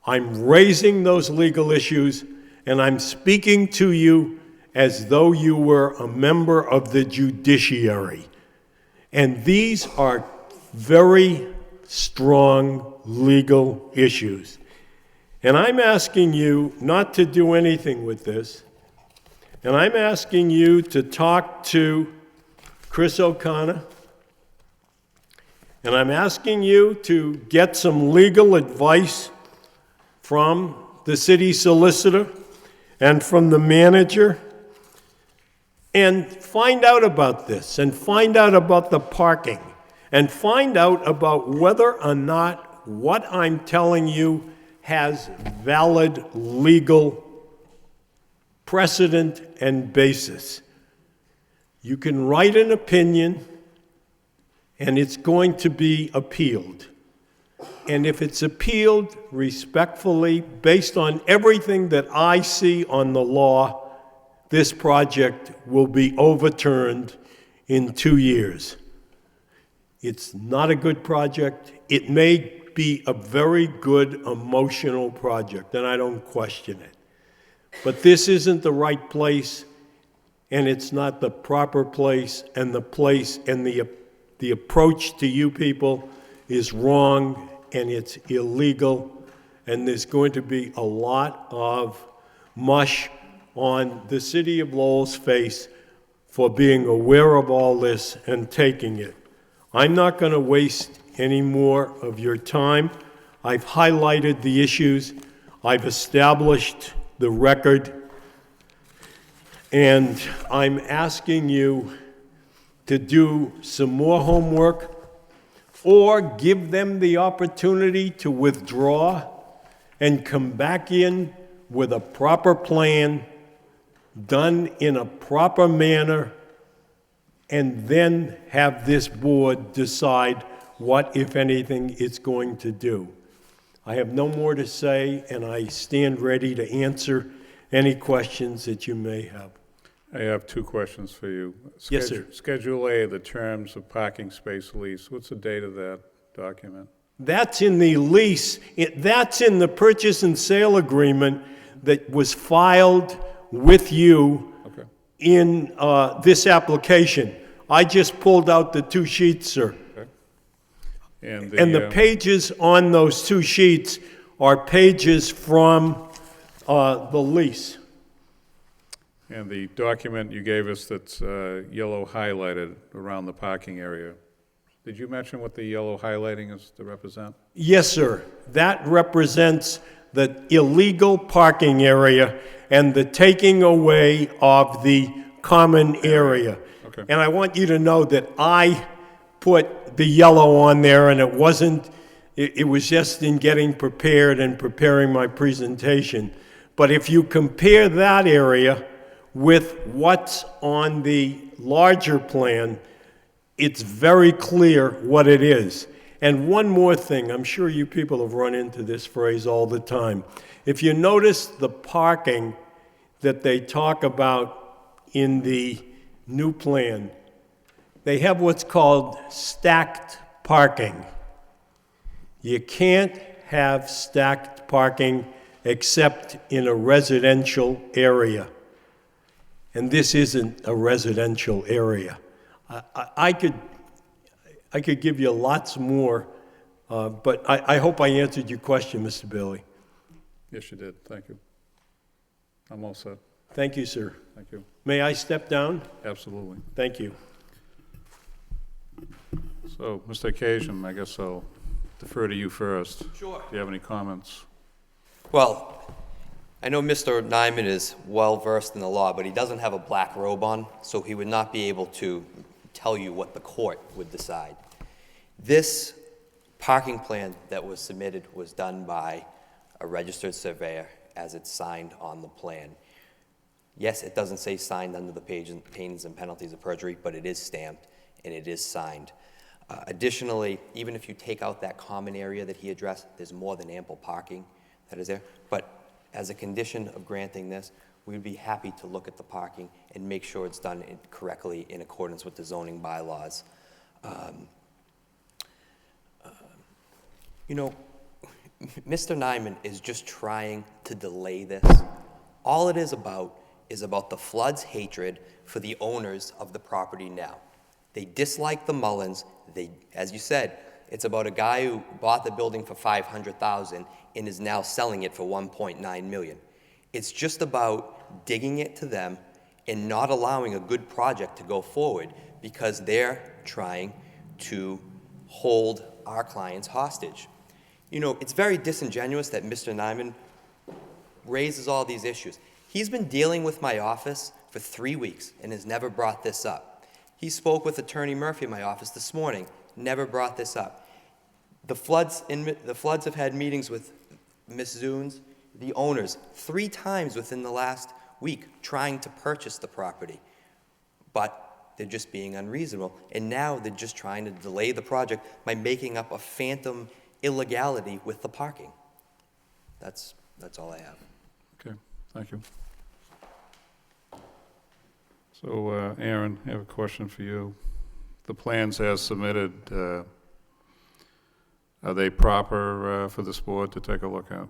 I'm raising those legal issues, and I'm speaking to you as though you were a member of the judiciary. And these are very strong legal issues. And I'm asking you not to do anything with this, and I'm asking you to talk to Chris O'Connor, and I'm asking you to get some legal advice from the city solicitor and from the manager, and find out about this, and find out about the parking, and find out about whether or not what I'm telling you has valid legal precedent and basis. You can write an opinion, and it's going to be appealed. And if it's appealed respectfully, based on everything that I see on the law, this project will be overturned in 2 years. It's not a good project. It may be a very good emotional project, and I don't question it. But this isn't the right place, and it's not the proper place, and the approach to you people is wrong, and it's illegal, and there's going to be a lot of mush on the city of Lowell's face for being aware of all this and taking it. I'm not going to waste any more of your time. I've highlighted the issues. I've established the record. And I'm asking you to do some more homework or give them the opportunity to withdraw and come back in with a proper plan, done in a proper manner, and then have this board decide what, if anything, it's going to do. I have no more to say, and I stand ready to answer any questions that you may have. I have 2 questions for you. Yes, sir. Schedule A, the terms of parking space lease. What's the date of that document? That's in the lease. That's in the purchase and sale agreement that was filed with you in this application. I just pulled out the 2 sheets, sir. Okay. And the pages on those 2 sheets are pages from the lease. And the document you gave us that's yellow highlighted around the parking area, did you mention what the yellow highlighting is to represent? Yes, sir. That represents the illegal parking area and the taking away of the common area. Okay. And I want you to know that I put the yellow on there, and it was just in getting prepared and preparing my presentation. But if you compare that area with what's on the larger plan, it's very clear what it is. And one more thing, I'm sure you people have run into this phrase all the time. If you notice the parking that they talk about in the new plan, they have what's called stacked parking. You can't have stacked parking except in a residential area. And this isn't a residential area. I could give you lots more, but I hope I answered your question, Mr. Bailey. Yes, you did. Thank you. I'm all set. Thank you, sir. Thank you. May I step down? Absolutely. Thank you. So, Mr. Occasion, I guess I'll defer to you first. Sure. Do you have any comments? Well, I know Mr. Nyman is well-versed in the law, but he doesn't have a black robe on, so he would not be able to tell you what the court would decide. This parking plan that was submitted was done by a registered surveyor as it's signed on the plan. Yes, it doesn't say signed under the pains and penalties of perjury, but it is stamped and it is signed. Additionally, even if you take out that common area that he addressed, there's more than ample parking that is there. But as a condition of granting this, we'd be happy to look at the parking and make sure it's done correctly in accordance with the zoning bylaws. You know, Mr. Nyman is just trying to delay this. All it is about the flood's hatred for the owners of the property now. They dislike the Mullins. As you said, it's about a guy who bought the building for $500,000 and is now selling it for $1.9 million. It's just about digging it to them and not allowing a good project to go forward because they're trying to hold our clients hostage. You know, it's very disingenuous that Mr. Nyman raises all these issues. He's been dealing with my office for 3 weeks and has never brought this up. He spoke with Attorney Murphy in my office this morning, never brought this up. The floods have had meetings with Ms. Zunes, the owners, 3 times within the last week trying to purchase the property. But they're just being unreasonable. And now they're just trying to delay the project by making up a phantom illegality with the parking. That's all I have. Okay, thank you. So, Aaron, I have a question for you. The plans as submitted, are they proper for this board to take a look at?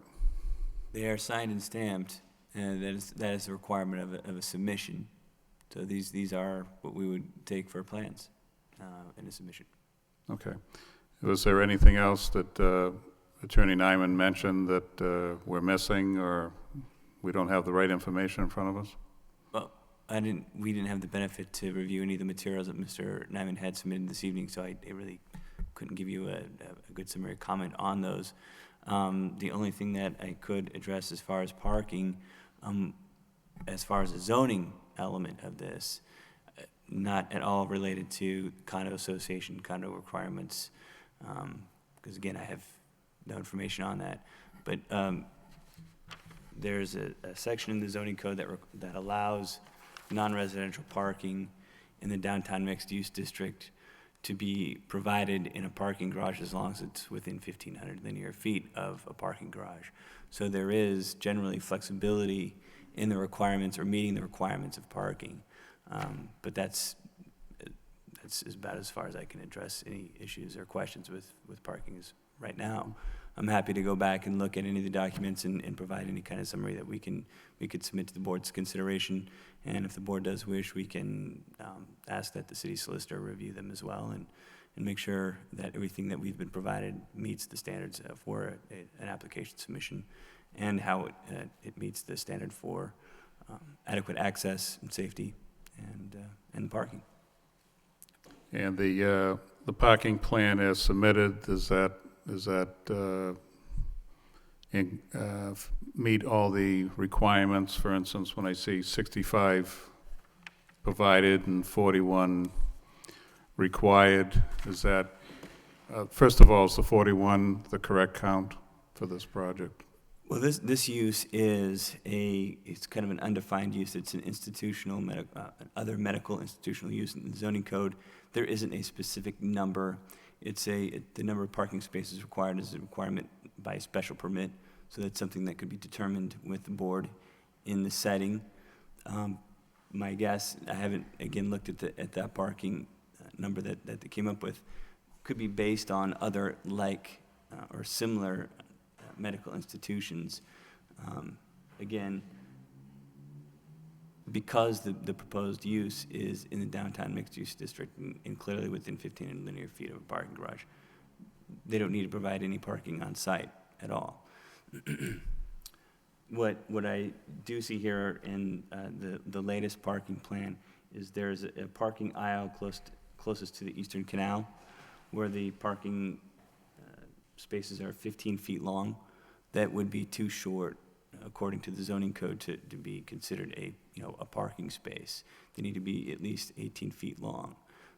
They are signed and stamped, and that is a requirement of a submission. So these are what we would take for plans in a submission. Okay. Was there anything else that Attorney Nyman mentioned that we're missing or we don't have the right information in front of us? Well, we didn't have the benefit to review any of the materials that Mr. Nyman had submitted this evening, so I really couldn't give you a good summary comment on those. The only thing that I could address as far as parking, as far as the zoning element of this, not at all related to condo association, condo requirements, because again, I have no information on that. But there's a section in the zoning code that allows non-residential parking in the downtown mixed-use district to be provided in a parking garage as long as it's within 1,500 linear feet of a parking garage. So there is generally flexibility in the requirements or meeting the requirements of parking. But that's about as far as I can address any issues or questions with parking right now. I'm happy to go back and look at any of the documents and provide any kind of summary that we could submit to the board's consideration. And if the board does wish, we can ask that the city solicitor review them as well and make sure that everything that we've been provided meets the standards for an application submission and how it meets the standard for adequate access and safety and parking. And the parking plan as submitted, does that meet all the requirements? For instance, when I see 65 provided and 41 required, is that, first of all, is the 41 the correct count for this project? Well, this use is it's kind of an undefined use. It's an institutional, other medical institutional use in the zoning code. There isn't a specific number. the number of parking spaces required is a requirement by special permit, so that's something that could be determined with the board in the setting. My guess, I haven't, again, looked at that parking number that they came up with, could be based on other or similar medical institutions. Again, because the proposed use is in the downtown mixed-use district and clearly within 15 linear feet of a parking garage, they don't need to provide any parking on site at all. What I do see here in the latest parking plan is there's a parking aisle closest to the eastern canal, where the parking spaces are 15 feet long. That would be too short, according to the zoning code, to be considered a parking space. They need to be at least 18 feet long.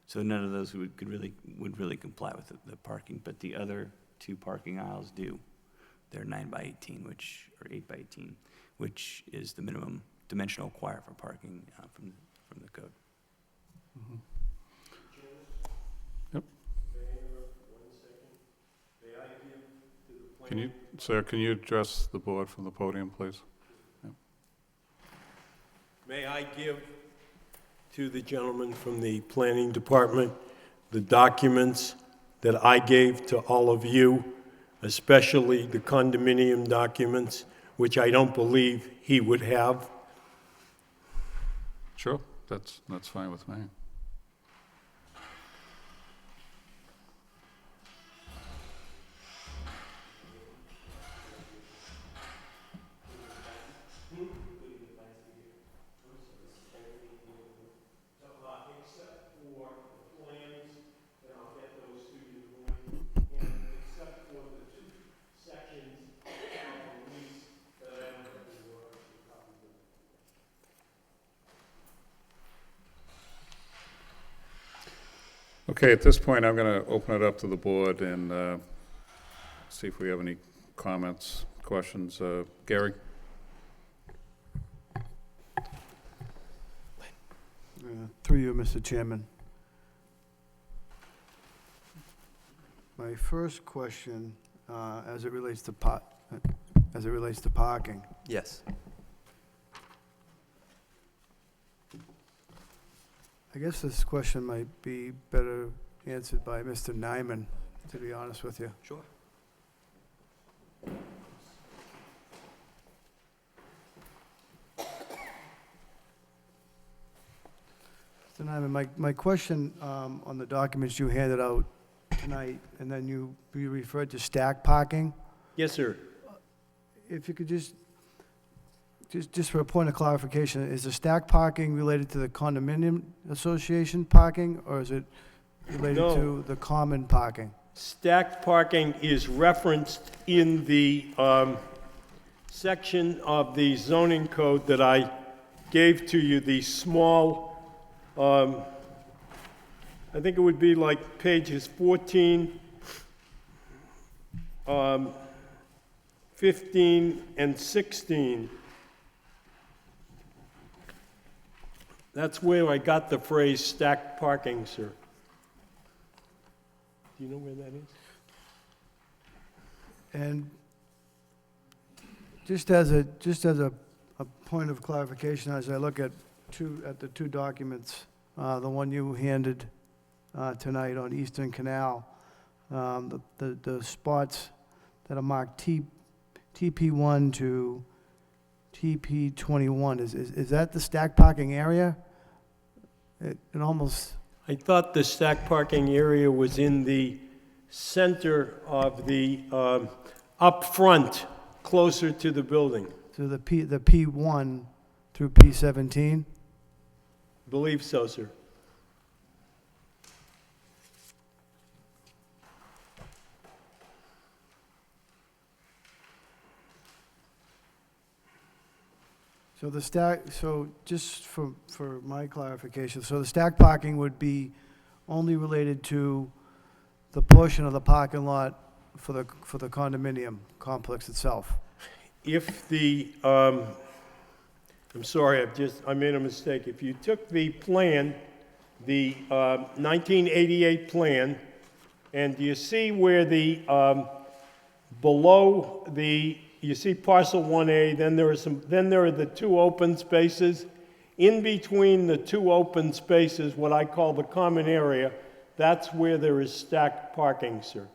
So none of those would really comply with the parking, but the other two parking aisles do. They're 9 by 18, or 8 by 18, which is the minimum dimensional required for parking from the code. Mm-hmm. Yep. Sir, can you address the board from the podium, please? Yep. May I give to the gentleman from the planning department the documents that I gave to all of you, especially the condominium documents, which I don't believe he would have? Sure, that's fine with me. Okay, at this point, I'm going to open it up to the board and see if we have any comments, questions. Gary? Through you, Mr. Chairman. My first question, as it relates to parking. Yes. I guess this question might be better answered by Mr. Nyman, to be honest with you. Sure. Mr. Nyman, my question on the documents you handed out tonight, and then you referred to stack parking. Yes, sir. If you could just for a point of clarification, is the stack parking related to the condominium association parking, or is it related No. to the common parking? Stacked parking is referenced in the section of the zoning code that I gave to you, the small, I think it would be like pages 14, 15, and 16. That's where I got the phrase stacked parking, sir. Do you know where that is? And just as a point of clarification, as I look at the two documents, the one you handed tonight on Eastern Canal, the spots that are marked TP1 to TP21, is that the stacked parking area? It almost... I thought the stacked parking area was in the center of the, up front, closer to the building. So the P1 through P17? Believe so, sir. So just for my clarification, so the stack parking would be only related to the portion of the parking lot for the condominium complex itself? If the, I'm sorry, I made a mistake. If you took the plan, the 1988 plan, And do you see where the, below the, you see parcel 1A, then there are the two open spaces. In between the two open spaces, what I call the common area, that's where there is stacked parking, sir.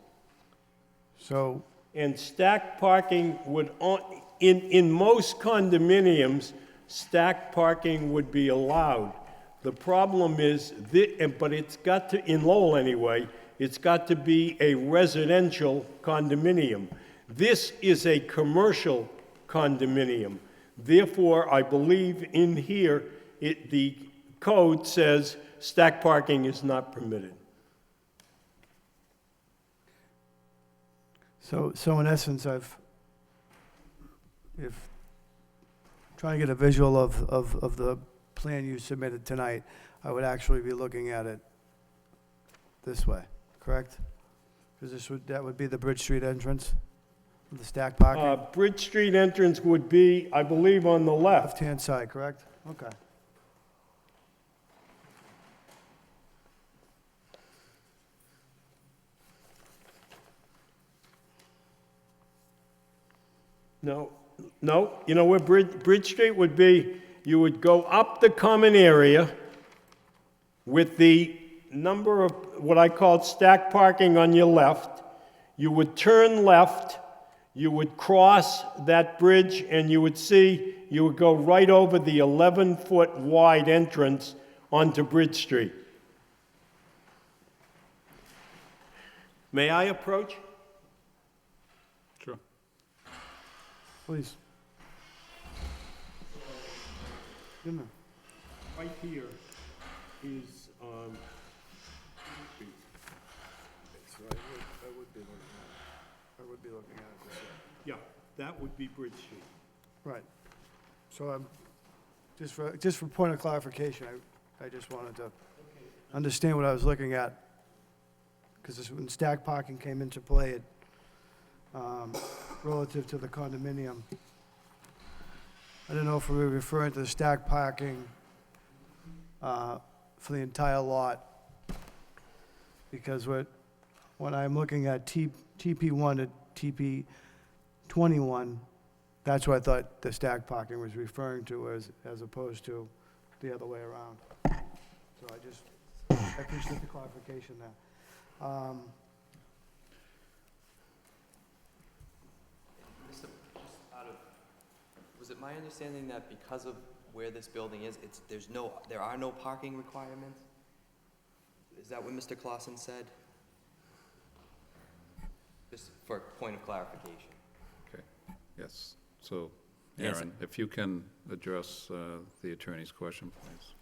So, And stacked parking would, in most condominiums, stacked parking would be allowed. The problem is, but it's got to, in Lowell anyway, it's got to be a residential condominium. This is a commercial condominium. Therefore, I believe in here, the code says stacked parking is not permitted. so in essence, trying to get a visual of the plan you submitted tonight, I would actually be looking at it this way, correct? Because that would be the Bridge Street entrance, the stacked parking? Bridge Street entrance would be, I believe, on the left. Left-hand side, correct? Okay. No, you know where Bridge Street would be? You would go up the common area with the number of what I call stacked parking on your left. You would turn left, you would cross that bridge, and you would go right over the 11-foot wide entrance onto Bridge Street. May I approach? Sure. Please. Right here is, I would be looking at it this way. yeah, that would be Bridge Street. Right. So just for point of clarification, I just wanted to understand what I was looking at. Because when stacked parking came into play, relative to the condominium, I don't know if we were referring to the stacked parking for the entire lot. Because when I'm looking at TP1 to TP21, that's what I thought the stacked parking was referring to as opposed to the other way around. So I appreciate the clarification there. Was it my understanding that because of where this building is, there are no parking requirements? Is that what Mr. Clausen said? Just for a point of clarification. Okay, yes. So, Yes. Aaron, if you can address the attorney's question, please.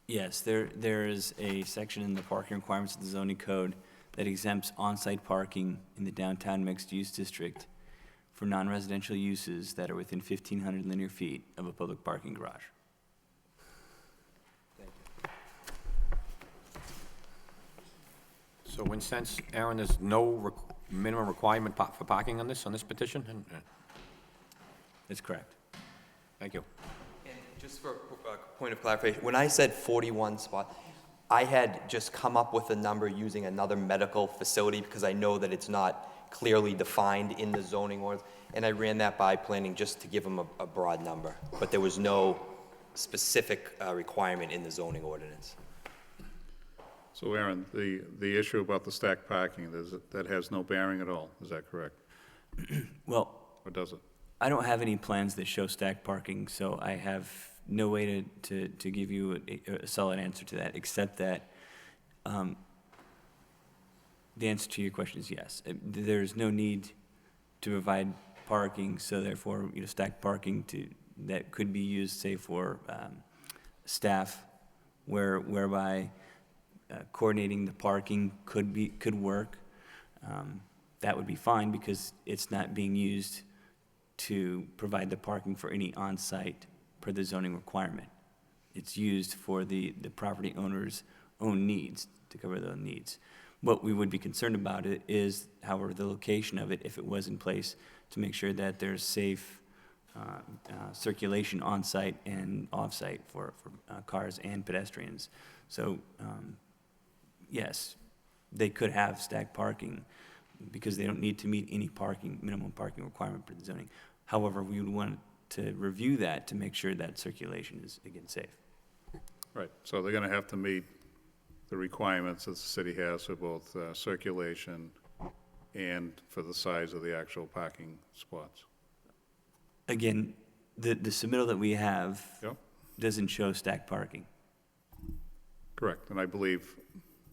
Yes, there is a section in the parking requirements of the zoning code that exempts on-site parking in the downtown mixed-use district for non-residential uses that are within 1,500 linear feet of a public parking garage. Thank you. So in sense, Aaron, there's no minimum requirement for parking on this petition? That's correct. Thank you. And just for a point of clarification, when I said 41 spots, I had just come up with a number using another medical facility because I know that it's not clearly defined in the zoning ordinance, and I ran that by planning just to give them a broad number, but there was no specific requirement in the zoning ordinance. So, Aaron, the issue about the stacked parking, that has no bearing at all, is that correct? Well, Or does it? I don't have any plans that show stacked parking, so I have no way to give you a solid answer to that, except that the answer to your question is yes. There's no need to provide parking, so therefore, stacked parking that could be used, say, for staff, whereby coordinating the parking could work. That would be fine because it's not being used to provide the parking for any on-site per the zoning requirement. It's used for the property owner's own needs, to cover their own needs. What we would be concerned about it is, however, the location of it, if it was in place, to make sure that there's safe circulation on-site and off-site for cars and pedestrians. So, yes, they could have stacked parking because they don't need to meet any minimum parking requirement for the zoning. However, we would want to review that to make sure that circulation is, again, safe. Right, so they're gonna have to meet the requirements that the city has for both circulation and for the size of the actual parking spots. Again, the submittal that we have Yep. doesn't show stacked parking. Correct, and I believe,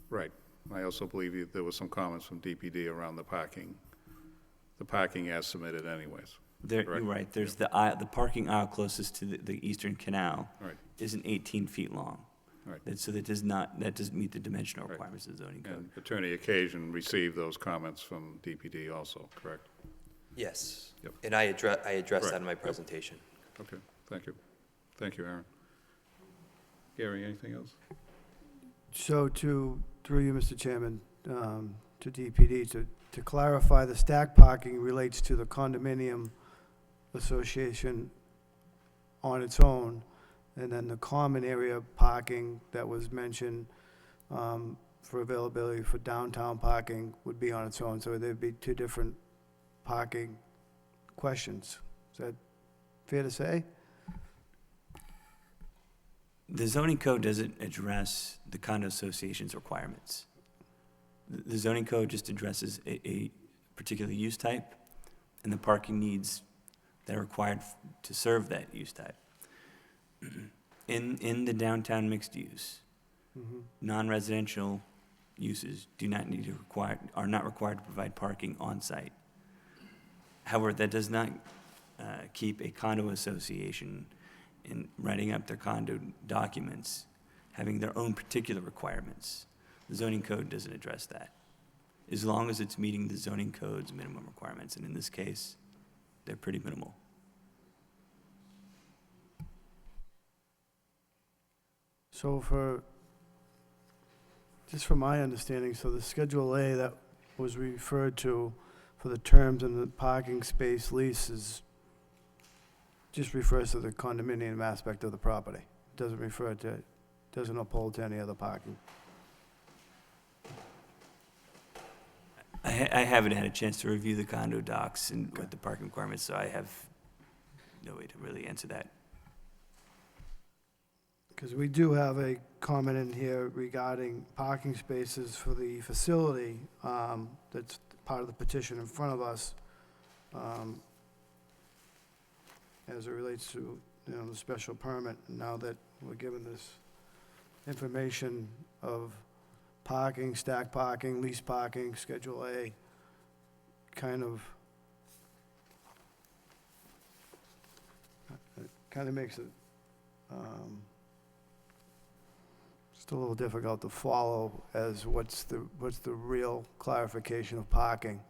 right, I also believe there was some comments from DPD around the parking as submitted anyways. You're correct? right, there's the aisle, the parking aisle closest to the eastern canal Right. isn't 18 feet long. Right. So that doesn't meet the dimensional requirements of the zoning code. And Attorney Occasion received those comments from DPD also, correct? Yes. Yep. And I addressed Right. that in my Yep. presentation. Okay, thank you. Thank you, Aaron. Gary, anything else? So through you, Mr. Chairman, to DPD, to clarify, the stack parking relates to the condominium association on its own, and then the common area parking that was mentioned for availability for downtown parking would be on its own. So there'd be two different parking questions. Is that fair to say? The zoning code doesn't address the condo association's requirements. The zoning code just addresses a particular use type and the parking needs that are required to serve that use type. In the downtown mixed use, non-residential uses are not required to provide parking on site. However, that does not keep a condo association in writing up their condo documents, having their own particular requirements. The zoning code doesn't address that. As long as it's meeting the zoning code's minimum requirements, and in this case, they're pretty minimal. So just from my understanding, so the Schedule A that was referred to for the terms in the parking space leases just refers to the condominium aspect of the property. Doesn't uphold to any other parking. I haven't had a chance to review the condo docs and with the parking requirements, so I have no way to really answer that. Because we do have a comment in here regarding parking spaces for the facility, that's part of the petition in front of us, as it relates to, the special permit. Now that we're given this information of parking, stack parking, lease parking, Schedule A, kind of makes it just a little difficult to follow as what's the real clarification of parking,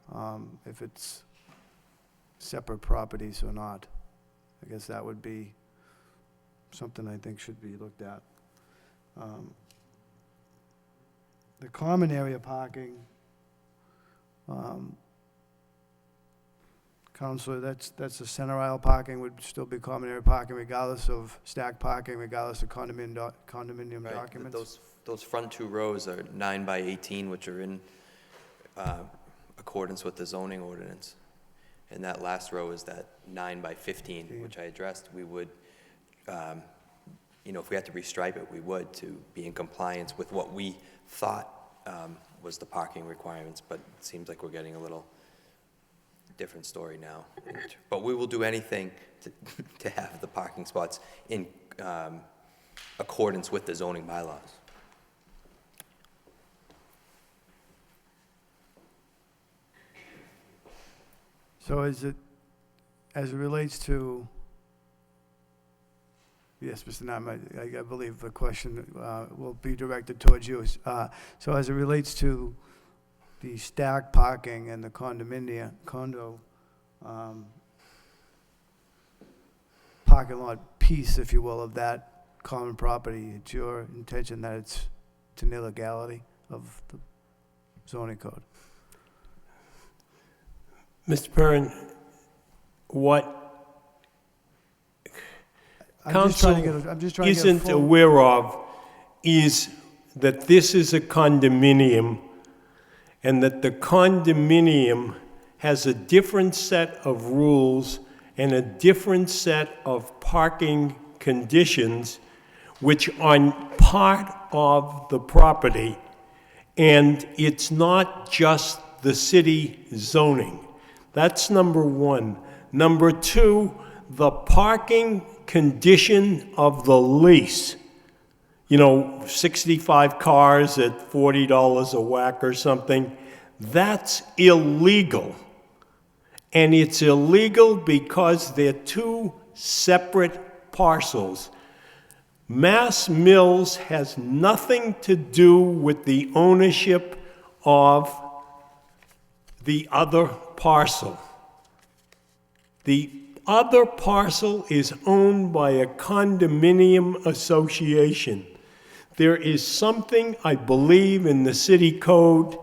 if it's separate properties or not. I guess that would be something I think should be looked at. The common area parking, Counselor, that's the center aisle parking would still be common area parking regardless of stack parking, regardless of condominium Right, documents? those front two rows are 9 by 18, which are in accordance with the zoning ordinance. And that last row is that 9 by 15, which I addressed. We would, if we had to restripe it, we would, to be in compliance with what we thought was the parking requirements, but it seems like we're getting a little different story now. But we will do anything to have the parking spots in accordance with the zoning bylaws. So as it relates to, yes, Mr. Knapp, I believe the question will be directed towards you. So as it relates to the stack parking and the condo parking lot piece, if you will, of that common property, it's your intention that it's an illegality of the zoning code? Mr. Perrin, what council isn't aware of is that this is a condominium and that the condominium has a different set of rules and a different set of parking conditions which are part of the property, and it's not just the city zoning. That's number one. Number two, the parking condition of the lease. 65 cars at $40 a whack or something, that's illegal. And it's illegal because they're two separate parcels. Mass Mills has nothing to do with the ownership of the other parcel. The other parcel is owned by a condominium association. There is something, I believe, in the city code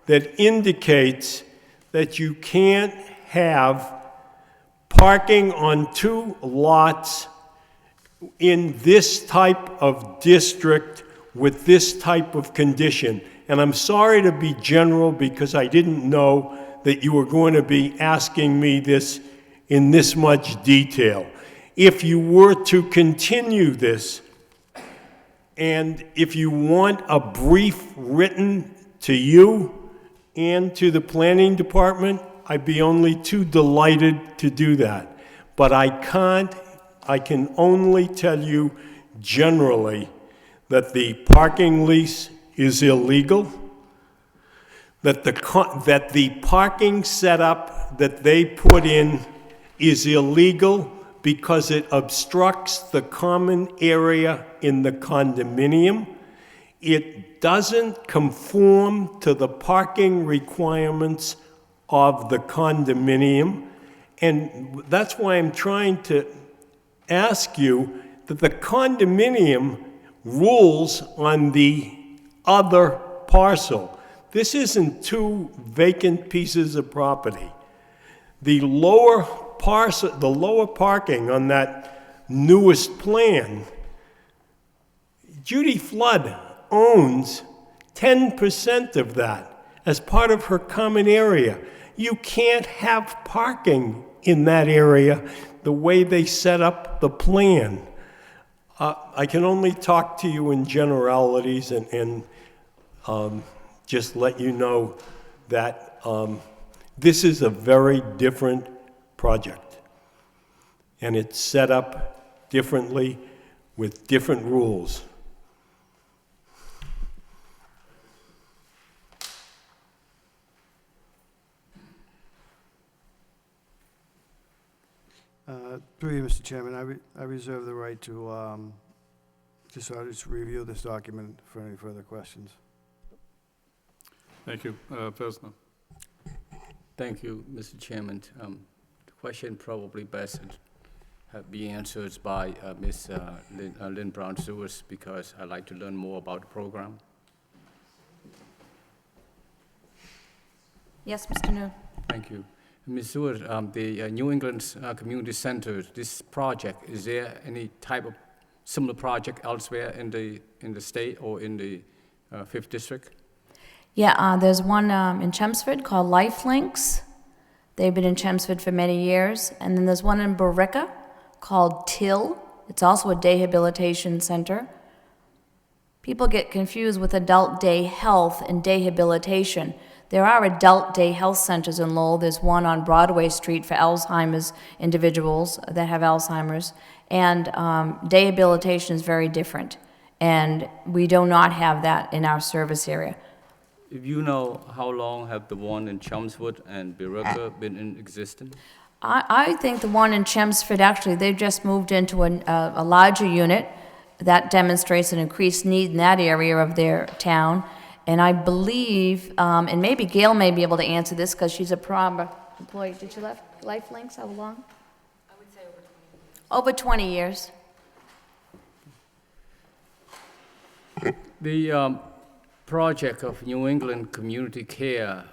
that indicates that you can't have parking on two lots in this type of district with this type of condition. And I'm sorry to be general because I didn't know that you were going to be asking me this in this much detail. If you were to continue this, and if you want a brief written to you and to the planning department, I'd be only too delighted to do that. But I can only tell you generally that the parking lease is illegal, that the parking setup that they put in is illegal because it obstructs the common area in the condominium. It doesn't conform to the parking requirements of the condominium. And that's why I'm trying to ask you that the condominium rules on the other parcel. This isn't two vacant pieces of property. The lower parking on that newest plan, Judy Flood owns 10% of that as part of her common area. You can't have parking in that area the way they set up the plan. I can only talk to you in generalities and just let you know that this is a very different project. And it's set up differently with different rules. Through you, Mr. Chairman, I reserve the right to just review this document for any further questions. Thank you. Vesna. Thank you, Mr. Chairman. The question probably best be answered by Ms. Lynn Brown-Sewers, because I'd like to learn more about the program. Yes, Mr. New. Thank you. Ms. Seward, the New England Community Center, this project, is there any type of similar project elsewhere in the state or in the 5th District? Yeah, there's one in Chelmsford called Lifelinks. They've been in Chelmsford for many years. And then there's one in Billerica called TIL. It's also a day habilitation center. People get confused with adult day health and day habilitation. There are adult day health centers in Lowell. There's one on Broadway Street for Alzheimer's individuals that have Alzheimer's. And day habilitation is very different. And we do not have that in our service area. If you know, how long have the one in Chelmsford and Billerica been in existence? I think the one in Chelmsford, actually, they've just moved into a larger unit that demonstrates an increased need in that area of their town. And I believe, and maybe Gail may be able to answer this because she's a proper employee. Did you left Lifelinks? How long? I would say over 20 years. Over 20 years. The project of New England Community Care,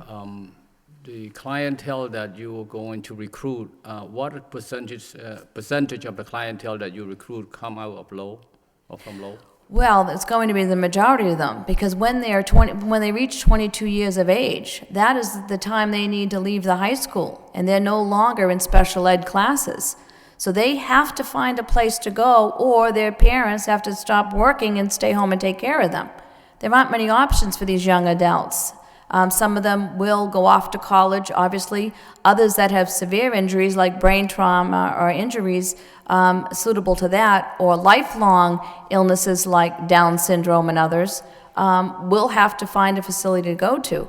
the clientele that you are going to recruit, what percentage of the clientele that you recruit come out of Lowell or from Lowell? Well, it's going to be the majority of them, because when they reach 22 years of age, that is the time they need to leave the high school, and they're no longer in special ed classes. So they have to find a place to go, or their parents have to stop working and stay home and take care of them. There aren't many options for these young adults. Some of them will go off to college, obviously. Others that have severe injuries, like brain trauma or injuries suitable to that, or lifelong illnesses like Down syndrome and others, will have to find a facility to go to.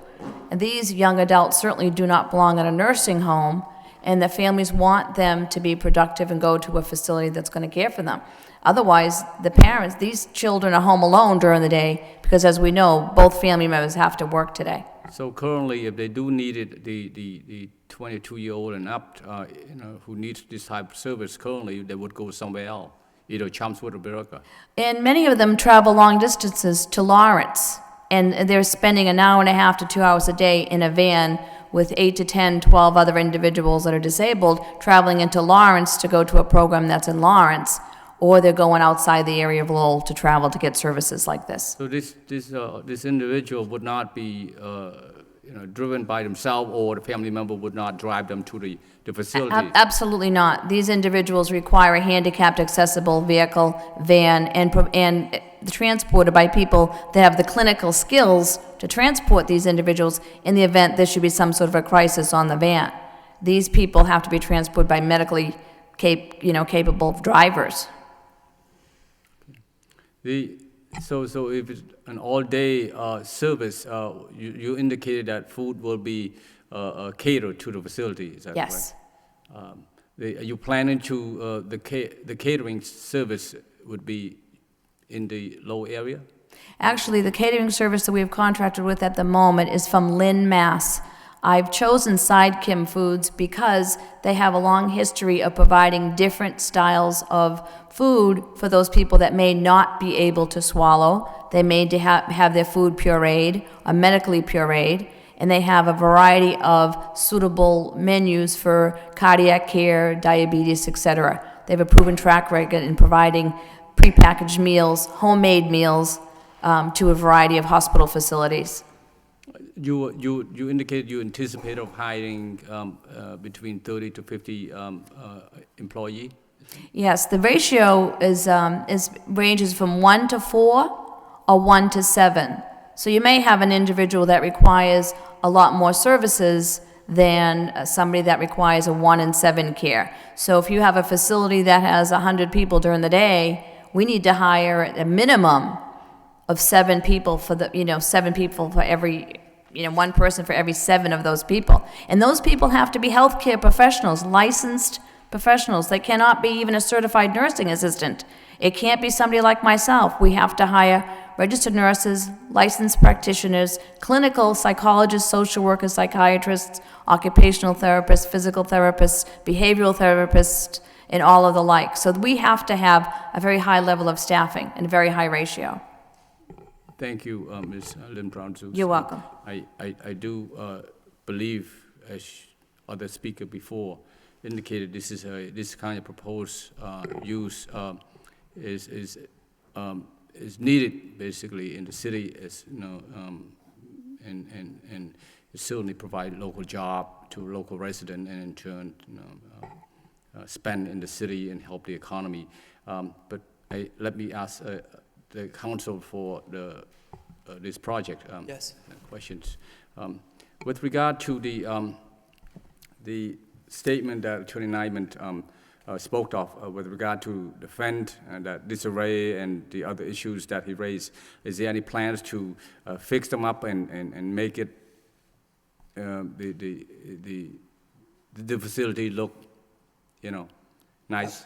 And these young adults certainly do not belong in a nursing home, and the families want them to be productive and go to a facility that's going to care for them. Otherwise, the parents, these children are home alone during the day, because as we know, both family members have to work today. So currently, if they do need it, the 22-year-old and up, who needs this type of service, currently they would go somewhere else, either Chelmsford or Billerica. And many of them travel long distances to Lawrence, and they're spending an hour and a half to 2 hours a day in a van with 8 to 10, 12 other individuals that are disabled, traveling into Lawrence to go to a program that's in Lawrence, or they're going outside the area of Lowell to travel to get services like this. So this individual would not be driven by themselves, or the family member would not drive them to the facility? Absolutely not. These individuals require a handicapped accessible vehicle, van, and transported by people that have the clinical skills to transport these individuals in the event there should be some sort of a crisis on the van. These people have to be transported by medically capable drivers. So if it's an all-day service, you indicated that food will be catered to the facility, is that correct? Yes. Are you planning to, the catering service would be in the Lowell area? Actually, the catering service that we have contracted with at the moment is from Lynn, Mass. I've chosen Side Kim Foods because they have a long history of providing different styles of food for those people that may not be able to swallow. They may have their food pureed or medically pureed, and they have a variety of suitable menus for cardiac care, diabetes, etc. They have a proven track record in providing prepackaged meals, homemade meals, to a variety of hospital facilities. You indicated you anticipate of hiring between 30 to 50 employee? Yes, the ratio ranges from 1 to 4 or 1 to 7. So you may have an individual that requires a lot more services than somebody that requires a 1 in 7 care. So if you have a facility that has 100 people during the day, we need to hire a minimum of 7 people for 7 people for every, 1 person for every 7 of those people. And those people have to be healthcare professionals, licensed professionals. They cannot be even a certified nursing assistant. It can't be somebody like myself. We have to hire registered nurses, licensed practitioners, clinical psychologists, social workers, psychiatrists, occupational therapists, physical therapists, behavioral therapists, and all of the like. So we have to have a very high level of staffing and a very high ratio. Thank you, Ms. Lynn Brown-Zeus. You're welcome. I do believe, as other speaker before indicated, this kind of proposed use is needed basically in the city, as and it certainly provide local job to local resident, and in turn spend in the city and help the economy. But let me ask the council for this project. Yes. Questions. With regard to the statement that Attorney Nyman spoke of with regard to the fund and that disarray and the other issues that he raised, is there any plans to fix them up and make it the facility look, nice?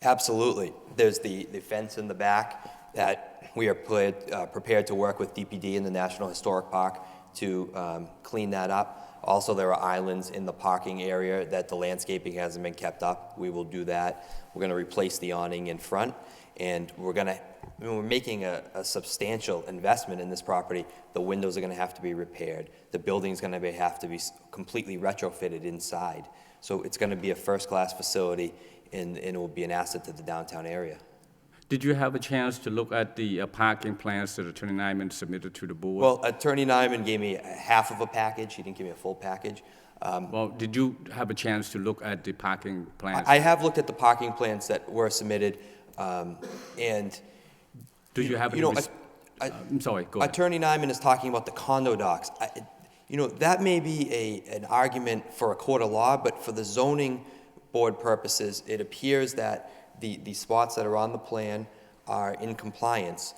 Absolutely. There's the fence in the back that we are prepared to work with DPD and the National Historic Park to clean that up. Also, there are islands in the parking area that the landscaping hasn't been kept up. We will do that. We're going to replace the awning in front, and we're making a substantial investment in this property. The windows are going to have to be repaired. The building's going to have to be completely retrofitted inside. So it's going to be a first-class facility, and it will be an asset to the downtown area. Did you have a chance to look at the parking plans that Attorney Nyman submitted to the board? Well, Attorney Nyman gave me half of a package. He didn't give me a full package. Well, did you have a chance to look at the parking plans? I have looked at the parking plans that were submitted, and Do you have any I'm sorry, go ahead. Attorney Nyman is talking about the condo docks. That may be an argument for a court of law, but for the zoning board purposes, it appears that the spots that are on the plan are in compliance.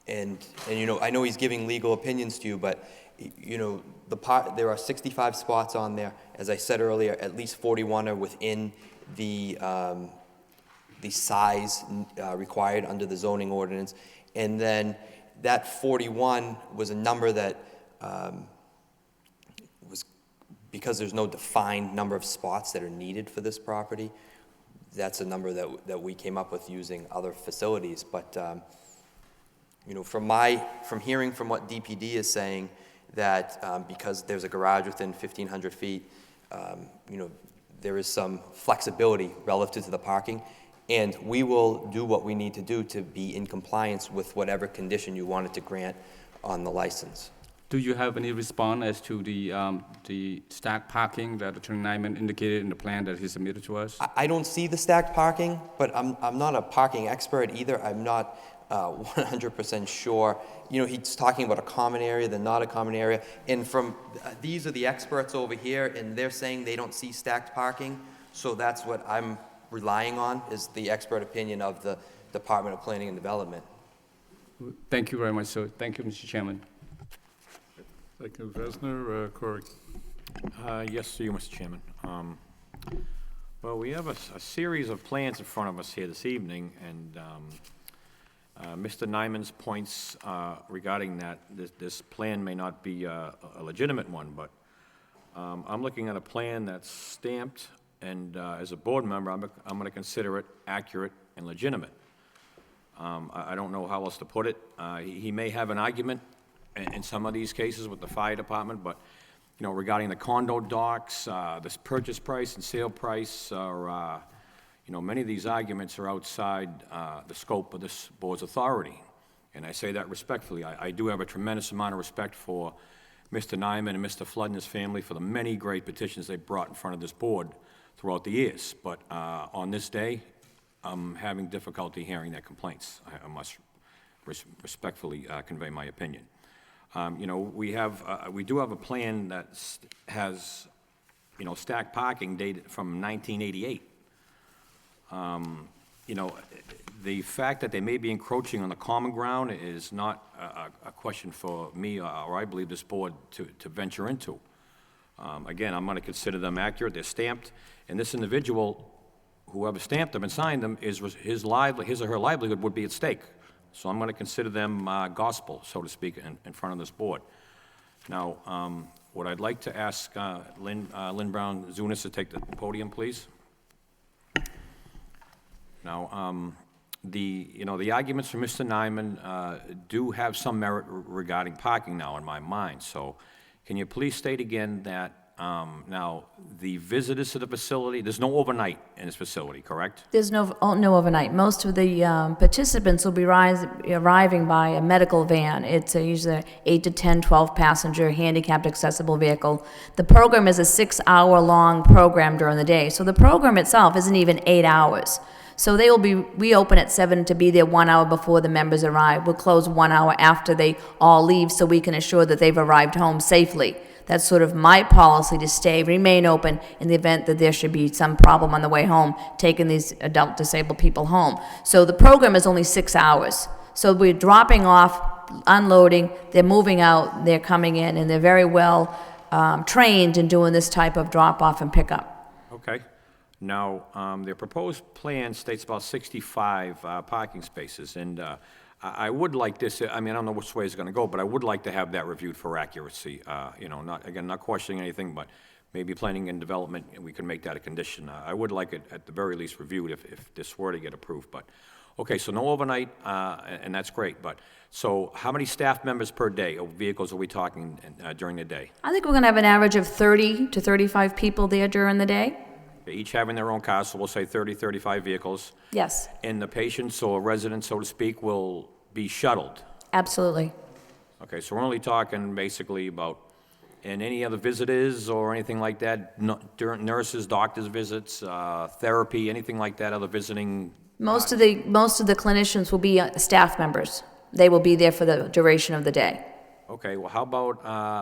And I know he's giving legal opinions to you, but there are 65 spots on there. As I said earlier, at least 41 are within the size required under the zoning ordinance. And then that 41 was a number that was, because there's no defined number of spots that are needed for this property, that's a number that we came up with using other facilities. But from hearing from what DPD is saying, that because there's a garage within 1,500 feet, there is some flexibility relative to the parking, and we will do what we need to do to be in compliance with whatever condition you wanted to grant on the license. Do you have any response as to the stacked parking that Attorney Nyman indicated in the plan that he submitted to us? I don't see the stacked parking, but I'm not a parking expert either. I'm not 100% sure. He's talking about a common area, then not a common area. And from these are the experts over here, and they're saying they don't see stacked parking. So that's what I'm relying on, is the expert opinion of the Department of Planning and Development. Thank you very much, sir. Thank you, Mr. Chairman. Thank you, Vesner. Corey? Yes, to you, Mr. Chairman. Well, we have a series of plans in front of us here this evening, and Mr. Nyman's points regarding that this plan may not be a legitimate one, but I'm looking at a plan that's stamped, and as a board member, I'm going to consider it accurate and legitimate. I don't know how else to put it. He may have an argument in some of these cases with the fire department, but regarding the condo docks, this purchase price and sale price, or many of these arguments are outside the scope of this board's authority, and I say that respectfully. I do have a tremendous amount of respect for Mr. Nyman and Mr. Flood and his family for the many great petitions they brought in front of this board throughout the years, but on this day, I'm having difficulty hearing their complaints. I must respectfully convey my opinion. We do have a plan that has, stacked parking dated from 1988. The fact that they may be encroaching on the common ground is not a question for me or I believe this board to venture into. Again, I'm going to consider them accurate. They're stamped, and this individual, whoever stamped them and signed them, his or her livelihood would be at stake. So I'm going to consider them gospel, so to speak, in front of this board. Now, what I'd like to ask Lynn Brown Zunis to take the podium, please. Now, the arguments from Mr. Nyman do have some merit regarding parking now in my mind. So can you please state again that now the visitors to the facility, there's no overnight in this facility, correct? There's no overnight. Most of the participants will be arriving by a medical van. It's usually an 8 to 10, 12 passenger handicapped accessible vehicle. The program is a 6-hour-long program during the day. So the program itself isn't even 8 hours. So we open at 7 to be there 1 hour before the members arrive. We'll close 1 hour after they all leave so we can assure that they've arrived home safely. That's sort of my policy, to remain open in the event that there should be some problem on the way home, taking these adult disabled people home. So the program is only 6 hours. So we're dropping off, unloading, they're moving out, they're coming in, and they're very well trained in doing this type of drop-off and pickup. Okay. Now, their proposed plan states about 65 parking spaces, and I would like this, I don't know which way it's going to go, but I would like to have that reviewed for accuracy. Not questioning anything, but maybe planning and development, we can make that a condition. I would like it at the very least reviewed if this were to get approved. But okay, so no overnight, and that's great. But so how many staff members per day or vehicles are we talking during the day? I think we're going to have an average of 30 to 35 people there during the day. They're each having their own car, so we'll say 30, 35 vehicles. Yes, And the patients or residents, so to speak, will be shuttled. absolutely. Okay, so we're only talking basically about, and any other visitors or anything like that, during nurses, doctors' visits, therapy, anything like that, other visiting? Most of the clinicians will be staff members. They will be there for the duration of the day. Okay, well, how about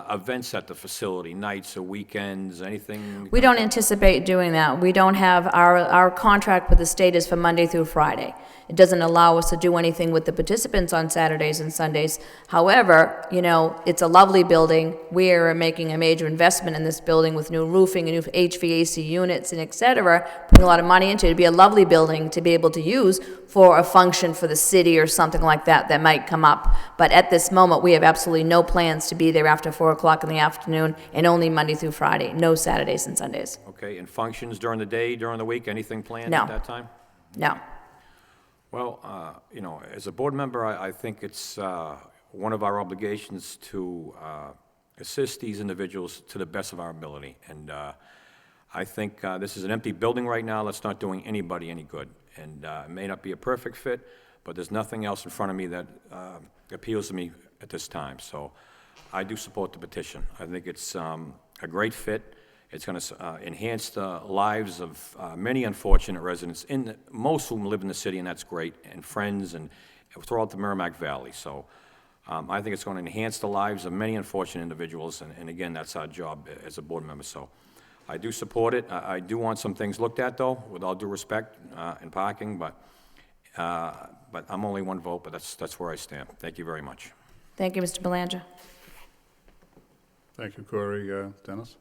events at the facility, nights or weekends, anything? We don't anticipate doing that. We don't have, our contract with the state is for Monday through Friday. It doesn't allow us to do anything with the participants on Saturdays and Sundays. However, you know, it's a lovely building. We are making a major investment in this building with new roofing and new HVAC units and et cetera, putting a lot of money into it. It'd be a lovely building to be able to use for a function for the city or something like that that might come up. But at this moment, we have absolutely no plans to be there after 4 o'clock in the afternoon, and only Monday through Friday, no Saturdays and Sundays. Okay, and functions during the day, during the week, anything planned No. at that time? No. Well, you know, as a board member, I think it's one of our obligations to assist these individuals to the best of our ability. And I think this is an empty building right now that's not doing anybody any good. And it may not be a perfect fit, but there's nothing else in front of me that appeals to me at this time. So I do support the petition. I think it's a great fit. It's going to enhance the lives of many unfortunate residents, most of whom live in the city, and that's great, and friends, and throughout the Merrimack Valley. So I think it's going to enhance the lives of many unfortunate individuals, and again, that's our job as a board member. So I do support it. I do want some things looked at, though, with all due respect, in parking, but I'm only one vote, but that's where I stand. Thank you very much. Thank you, Mr. Belanger. Thank you, Corey. Dennis?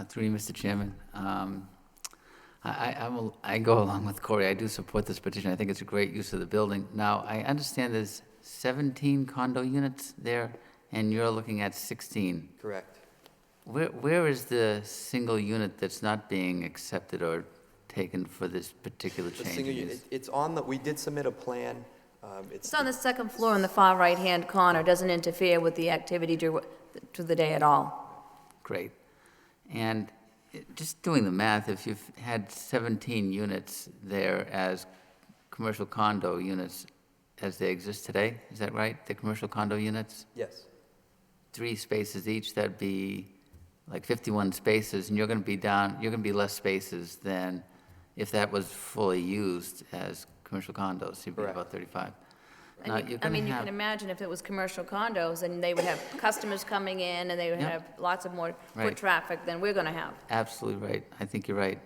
Through you, Mr. Chairman. I go along with Corey. I do support this petition. I think it's a great use of the building. Now, I understand there's 17 condo units there, and you're looking at 16. Correct. Where is the single unit that's not being accepted or taken for this particular The change? single unit, it's on the, we did submit a plan. It's on the second floor in the far right-hand corner. Doesn't interfere with the activity to the day at all. Great. And just doing the math, if you've had 17 units there as commercial condo units as they exist today, is that right? The commercial condo units? Yes. 3 spaces each, that'd be like 51 spaces, and you're going to be less spaces than if that was fully used as commercial condos. You'd be Correct. about 35. And you can imagine if it was commercial condos, and they would have customers coming in, and they would Yep. have lots of more Right. foot traffic than we're gonna have. Absolutely right. I think you're right.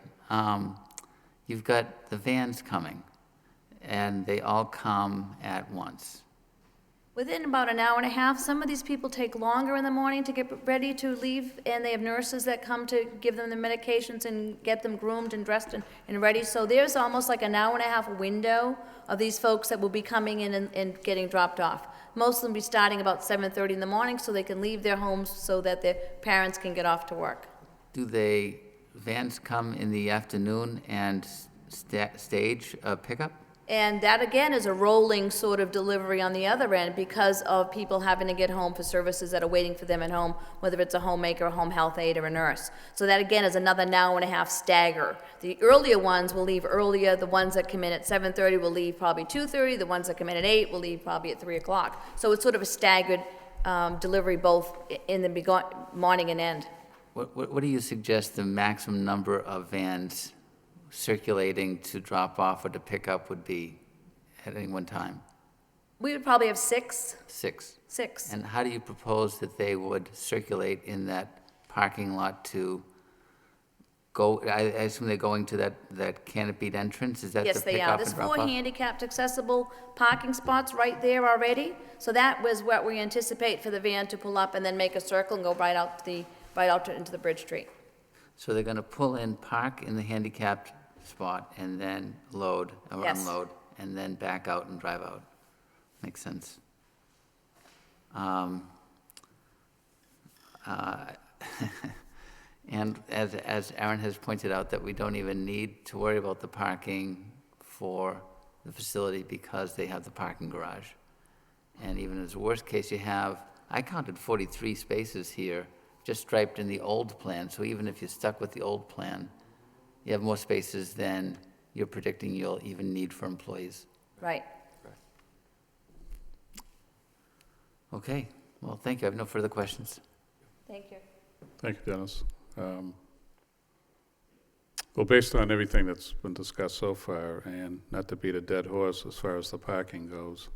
You've got the vans coming, and they all come at once. Within about an hour and a half, some of these people take longer in the morning to get ready to leave, and they have nurses that come to give them the medications and get them groomed and dressed and ready. So there's almost like an hour and a half window of these folks that will be coming in and getting dropped off. Most of them be starting about 7:30 in the morning so they can leave their homes so that their parents can get off to work. Do vans come in the afternoon and stage a pickup? And that, again, is a rolling sort of delivery on the other end because of people having to get home for services that are waiting for them at home, whether it's a homemaker, a home health aide, or a nurse. So that, again, is another hour and a half stagger. The earlier ones will leave earlier. The ones that come in at 7:30 will leave probably 2:30. The ones that come in at 8 will leave probably at 3 o'clock. So it's sort of a staggered delivery both in the morning and end. What do you suggest the maximum number of vans circulating to drop off or to pick up would be at any one time? We would probably have 6. 6. 6. And how do you propose that they would circulate in that parking lot to go? I assume they're going to that canopied entrance? Is that Yes, the they pick are. up There's and drop 4 off? handicapped accessible parking spots right there already. So that was what we anticipate for the van to pull up and then make a circle and go right out into the Bridge Street. So they're going to pull in, park in the handicapped spot, and then load or Yes. unload, and then back out and drive out. Makes sense. And as Aaron has pointed out, that we don't even need to worry about the parking for the facility because they have the parking garage. And even as a worst case, I counted 43 spaces here, just striped in the old plan. So even if you're stuck with the old plan, you have more spaces than you're predicting you'll even need for employees. Right. Okay, well, thank you. I have no further questions. Thank you. Thank you, Dennis. Well, based on everything that's been discussed so far, and not to beat a dead horse as far as the parking goes,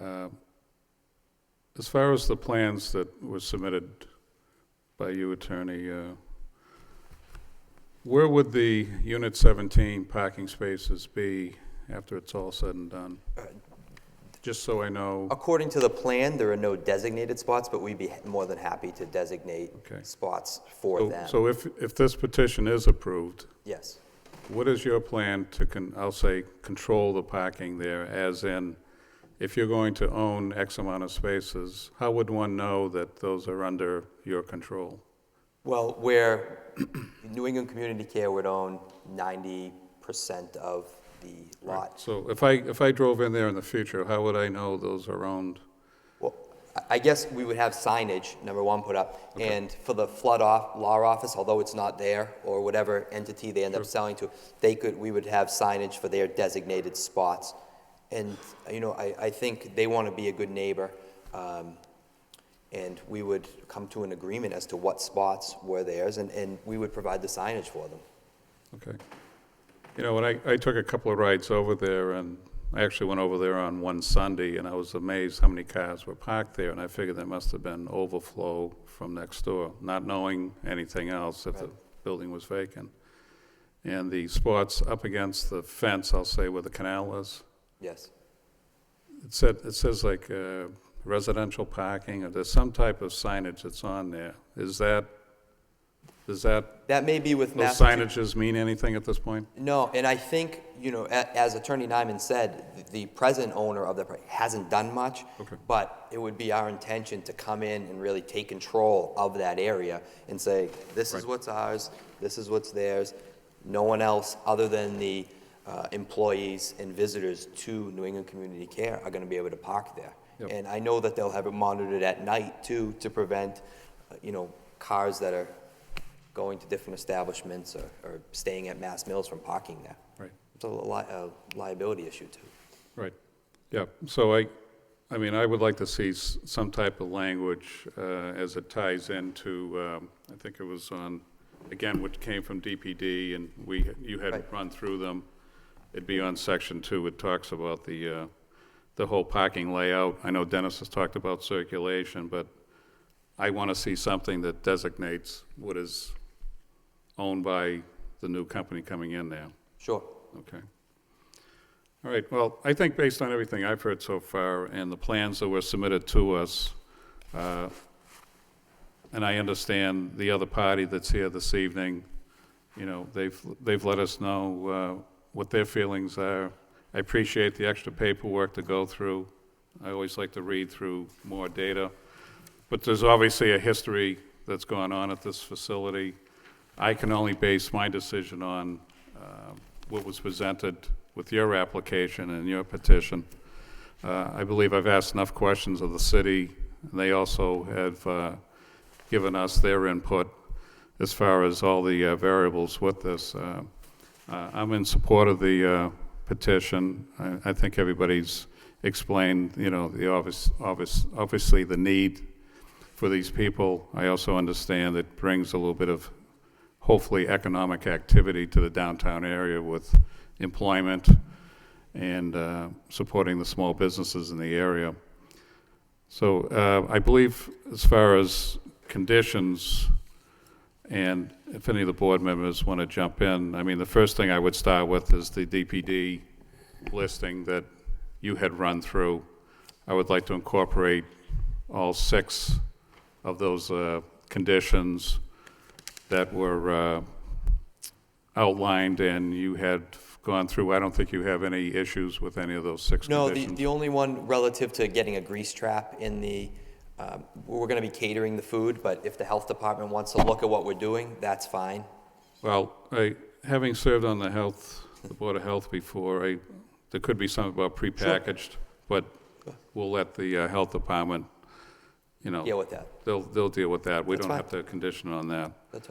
as far as the plans that were submitted by you, Attorney, where would the Unit 17 parking spaces be after it's all said and done? Just so I know. According to the plan, there are no designated spots, but we'd be more than happy to designate spots for them. So if this petition is approved, yes. What is your plan to, I'll say, control the parking there, as in, if you're going to own X amount of spaces, how would one know that those are under your control? Well, where New England Community Care would own 90% of the lot. Right. So if I drove in there in the future, how would I know those are owned? Well, I guess we would have signage, number one, put up, and for the flood law office, although it's not there, or whatever entity they end up selling to, we would have signage for their designated spots. And, you know, I think they want to be a good neighbor, and we would come to an agreement as to what spots were theirs, and we would provide the signage for them. Okay. You know, when I took a couple of rides over there, and I actually went over there on one Sunday, and I was amazed how many cars were parked there, and I figured there must have been overflow from next door, not knowing anything else if the building was vacant. And the spots up against the fence, I'll say, where the canal is. Yes. It says like residential parking, or there's some type of signage that's on there. Does that may be with those signages mean anything at this point? No, and I think, you know, as Attorney Nyman said, the present owner of the property hasn't done much, but it would be our intention to come in and really take control of that area and say, this is what's ours, this is what's theirs. No one else other than the employees and visitors to New England Community Care are going to be able to park there. Yep. And I know that they'll have it monitored at night too, to prevent, you know, cars that are going to different establishments or staying at Mass Mills from parking there. Right. It's a liability issue too. Right. Yeah. So I mean, I would like to see some type of language as it ties into, I think it was on, again, which came from DPD, and you had run through them. It'd be on section 2. It talks about the whole parking layout. I know Dennis has talked about circulation, but I want to see something that designates what is owned by the new company coming in there. Sure. Okay. All right, well, I think based on everything I've heard so far and the plans that were submitted to us, and I understand the other party that's here this evening, you know, they've let us know what their feelings are. I appreciate the extra paperwork to go through. I always like to read through more data. But there's obviously a history that's gone on at this facility. I can only base my decision on what was presented with your application and your petition. I believe I've asked enough questions of the city, and they also have given us their input as far as all the variables with this. I'm in support of the petition. I think everybody's explained, you know, the obviously the need for these people. I also understand it brings a little bit of, hopefully, economic activity to the downtown area with employment and supporting the small businesses in the area. So I believe as far as conditions, and if any of the board members want to jump in, I mean, the first thing I would start with is the DPD listing that you had run through. I would like to incorporate all 6 of those conditions that were outlined and you had gone through. I don't think you have any issues with any of those 6 conditions. No, the only one relative to getting a grease trap in the, we're going to be catering the food, but if the health department wants to look at what we're doing, that's fine. Well, having served on the Board of Health before, there could be something about prepackaged, but we'll let the health department, you know, deal with that. They'll deal with that. We That's don't fine. have to condition on that. That's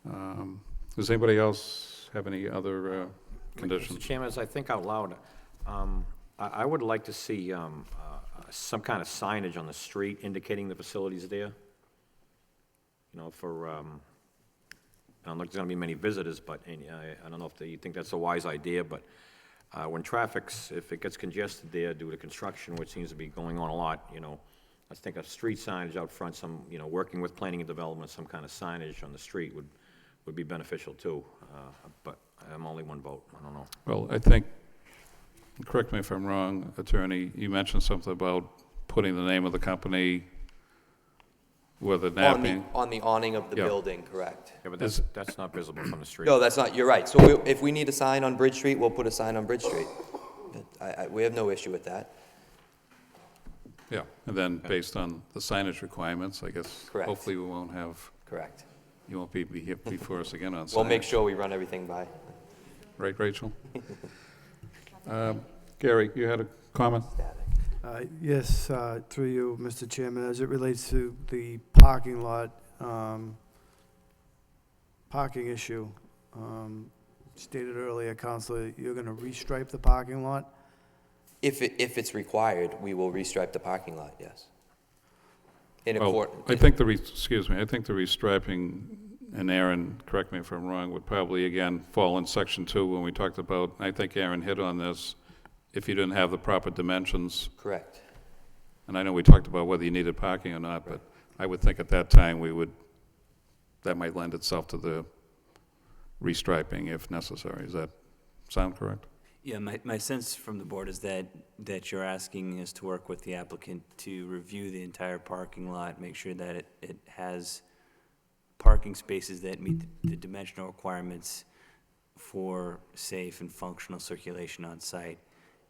fine. Does anybody else folks have any other conditions? Mr. Chairman, as I think out loud, I would like to see some kind of signage on the street indicating the facilities there. You know, for, I don't know if there's going to be many visitors, but I don't know if you think that's a wise idea, but when if it gets congested there due to construction, which seems to be going on a lot, you know, I think a street signage out front, working with planning and development, some kind of signage on the street would be beneficial too. But I'm only one vote. I don't know. Well, I think, correct me if I'm wrong, Attorney, you mentioned something about putting the name of the company where the napping. On the awning of the building, correct. Yeah, but that's not visible from the street. No, that's not, you're right. So if we need a sign on Bridge Street, we'll put a sign on Bridge Street. We have no issue with that. Yeah, and then based on the signage requirements, I guess, Correct. hopefully we won't have. Correct. You won't be here before us again on signage. We'll make sure we run everything by. Right, Rachel? Gary, you had a comment? Yes, through you, Mr. Chairman, as it relates to the parking lot, parking issue, stated earlier, Counselor, you're going to restripe the parking lot? If it's required, we will restripe the parking lot, yes. I think the restriping, and Aaron, correct me if I'm wrong, would probably, again, fall in Section 2 when we talked about, I think Aaron hit on this, if you didn't have the proper dimensions. Correct. And I know we talked about whether you needed parking or not, but I would think at that time that might lend itself to the restriping if necessary. Does that sound correct? Yeah, my sense from the board is that you're asking us to work with the applicant to review the entire parking lot, make sure that it has parking spaces that meet the dimensional requirements for safe and functional circulation on site.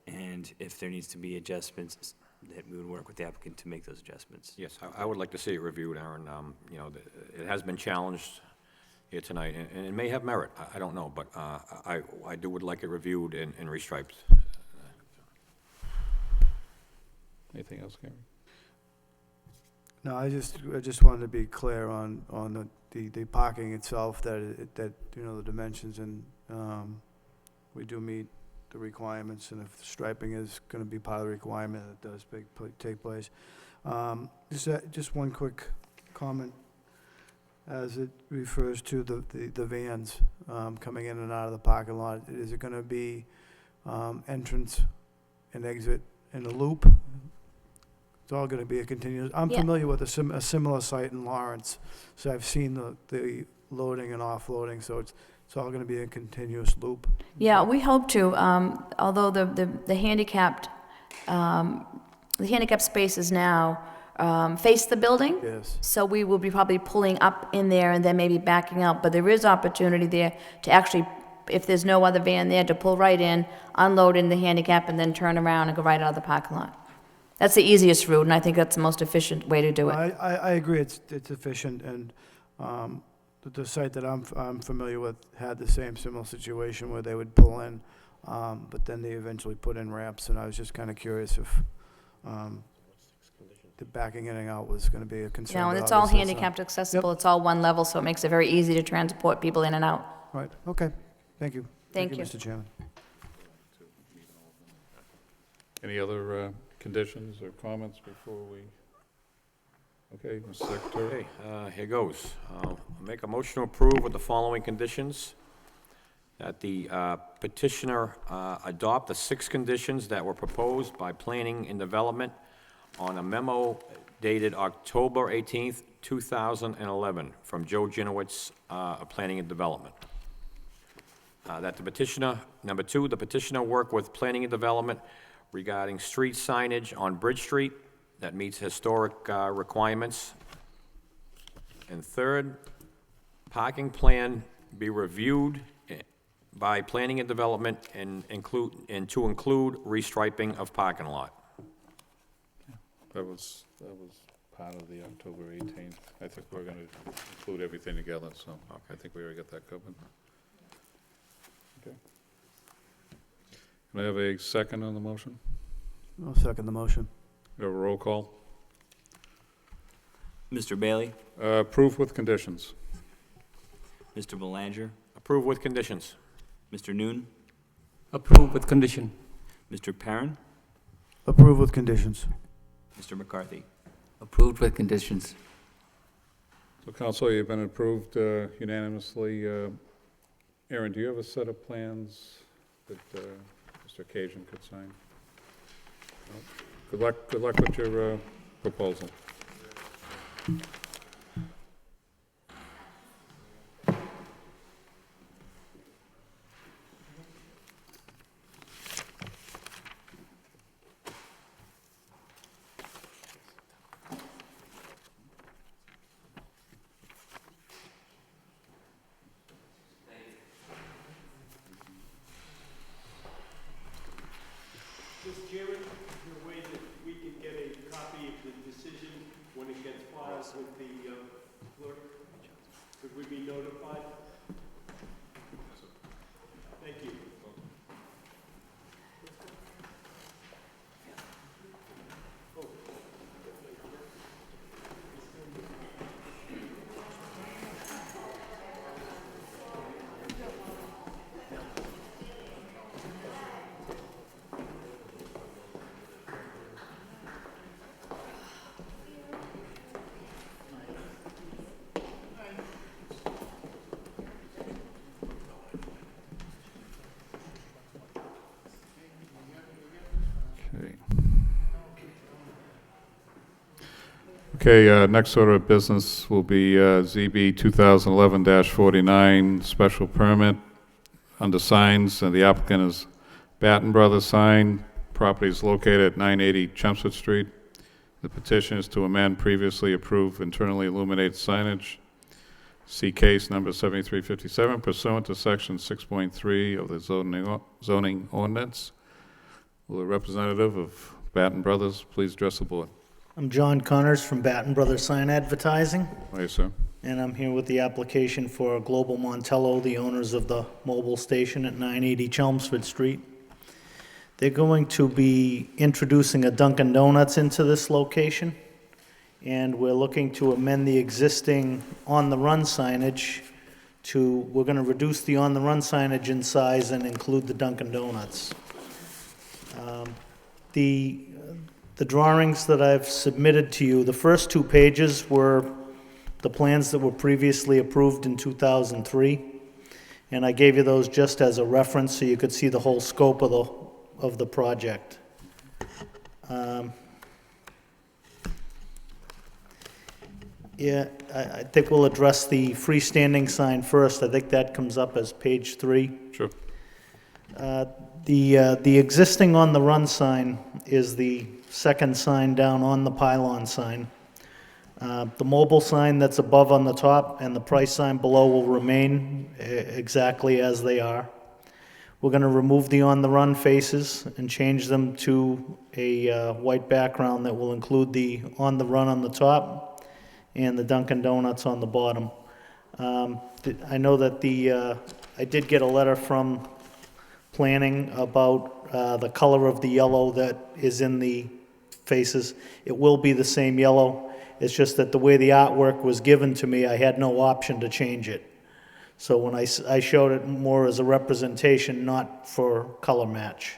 And if there needs to be adjustments, that we would work with the applicant to make those adjustments. Yes, I would like to see it reviewed, Aaron. It has been challenged here tonight, and it may have merit. I don't know, but I would like it reviewed and restriped. Anything else, Gary? No, I just wanted to be clear on the parking itself, that the dimensions, and we do meet the requirements, and if striping is going to be part of the requirement, it does take place. Just one quick comment as it refers to the vans coming in and out of the parking lot. Is it going to be entrance and exit in a loop? It's all going to be a continuous. I'm familiar with a similar site in Lawrence, so I've seen the loading and offloading, so it's all going to be a continuous loop. Yeah, we hope to, although the handicapped spaces now face the building. Yes. So we will be probably pulling up in there and then maybe backing out, but there is opportunity there to actually, if there's no other van there, to pull right in, unload in the handicap, and then turn around and go right out of the parking lot. That's the easiest route, and I think that's the most efficient way to do it. I agree, it's efficient, and the site that I'm familiar with had the similar situation where they would pull in, but then they eventually put in ramps, and I was just kind of curious if the backing in and out was going to be a concern. No, and but it's all obviously it's not. handicapped accessible, it's all one level, so it makes it very easy to transport people in and out. Right, okay, thank you. Thank you. Mr. Chairman. Any other conditions or comments before we? Okay, Mr. Secretary. Okay, here goes. I'll make a motion to approve with the following conditions. That the petitioner adopt the 6 conditions that were proposed by Planning and Development on a memo dated October 18th, 2011, from Joe Jinowitz of Planning and Development. That the petitioner, number 2, the petitioner work with Planning and Development regarding street signage on Bridge Street that meets historic requirements. And 3rd, parking plan be reviewed by Planning and Development and to include restriping of parking lot. That was part of the October 18th. I think we're going to include everything together, so I think we already got that covered. Okay. Can I have a second on the motion? I'll second the motion. We have a roll call. Mr. Bailey? Approve with conditions. Mr. Belanger? Approve with conditions. Mr. Noon, Approve with condition. Mr. Perrin, Approve with conditions. Mr. McCarthy. Approved with conditions. So Council, you've been approved unanimously. Aaron, do you have a set of plans that Mr. Occasion could sign? No? Good luck with your proposal. Mr. Chairman, is there a way that we can get a copy of the decision when it gets filed with the clerk? Could we be notified? Thank you. Okay, next order of business will be ZB 2011-49, special permit under signs, and the applicant is Batten Brothers Sign. Property is located at 980 Chelmsford Street. The petition is to amend previously approved internally illuminated signage. See case number 7357 pursuant to section 6.3 of the zoning ordinance. Will a representative of Batten Brothers please address the board? I'm John Connors from Batten Brothers Sign Advertising. Hi, sir. And I'm here with the application for Global Montello, the owners of the mobile station at 980 Chelmsford Street. They're going to be introducing a Dunkin' Donuts into this location, and we're looking to amend the existing on-the-run signage to, we're going to reduce the on-the-run signage in size and include the Dunkin' Donuts. The drawings that I've submitted to you, the first 2 pages were the plans that were previously approved in 2003, and I gave you those just as a reference so you could see the whole scope of the project. Yeah, I think we'll address the freestanding sign first. I think that comes up as page 3. Sure. The existing on-the-run sign is the second sign down on the pylon sign. The mobile sign that's above on the top and the price sign below will remain exactly as they are. We're going to remove the on-the-run faces and change them to a white background that will include the on-the-run on the top and the Dunkin' Donuts on the bottom. I know that I did get a letter from planning about the color of the yellow that is in the faces. It will be the same yellow. It's just that the way the artwork was given to me, I had no option to change it. So when I showed it more as a representation, not for color match.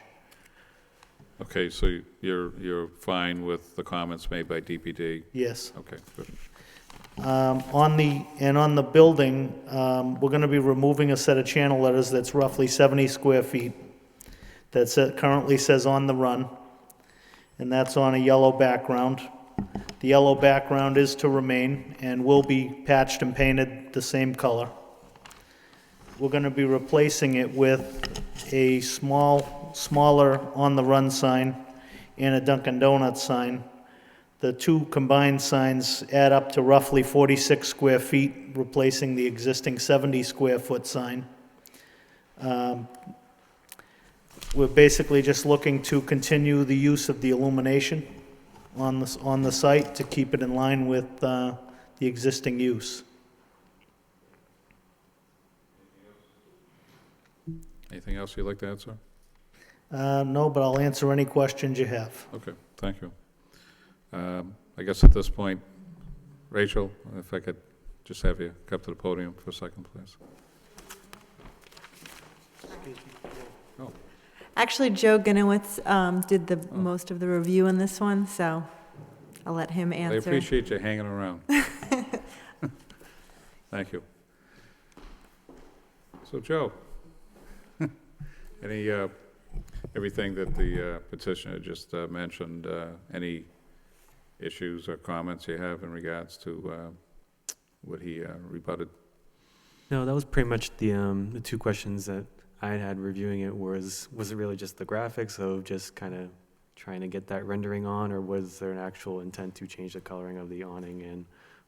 Okay, so you're fine with the comments made by DPD? Yes. Okay, good. On the building, we're going to be removing a set of channel letters that's roughly 70 square feet that currently says on the run, and that's on a yellow background. The yellow background is to remain and will be patched and painted the same color. We're going to be replacing it with a smaller on-the-run sign and a Dunkin' Donuts sign. The 2 combined signs add up to roughly 46 square feet, replacing the existing 70 square foot sign. We're basically just looking to continue the use of the illumination on the site to keep it in line with the existing use. Anything else you'd like to add, sir? No, but I'll answer any questions you have. Okay, thank you. I guess at this point, Rachel, if I could just have you come to the podium for a second, please. Oh, Actually, Joe Gunowitz did the most of the review on this one, so I'll let him I answer. appreciate you hanging around. Thank you. So, Joe, any, everything that the petitioner just mentioned, any issues or comments you have in regards to what he rebutted? No, that was pretty much the two questions that I had reviewing it. Was it really just the graphics of just kind of trying to get that rendering on, or was there an actual intent to change the coloring of the awning and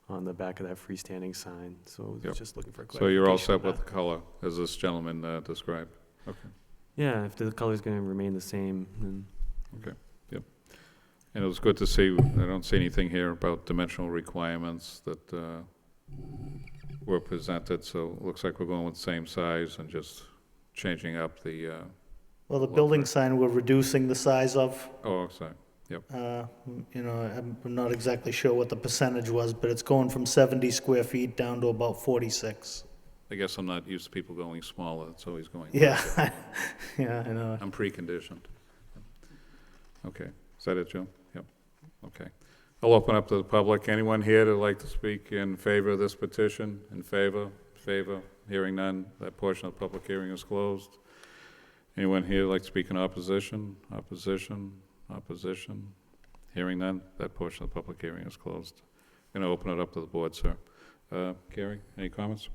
on the back of that freestanding sign? So I was just looking for clarification. So you're all on set with that. the color, as this gentleman described? Okay. Yeah, if the color's going to remain the same, then. Okay, yep. And it was good to see, I don't see anything here about dimensional requirements that were presented, so it looks like we're going with the same size and just changing up the, Well, the building sign, we're reducing the size of. oh, sorry, yep. You know, I'm not exactly sure what the percentage was, but it's going from 70 square feet down to about 46. I guess I'm not used to people going smaller, it's always going. Yeah, yeah, I know. I'm preconditioned. Okay, is that it, Joe? Yep, okay. I'll open up to the public. Anyone here that'd like to speak in favor of this petition? In favor? Favor? Hearing none, that portion of the public hearing is closed. Anyone here like to speak in opposition? Opposition? Opposition? Hearing none, that portion of the public hearing is closed. Going to open it up to the board, sir. Gary, any comments?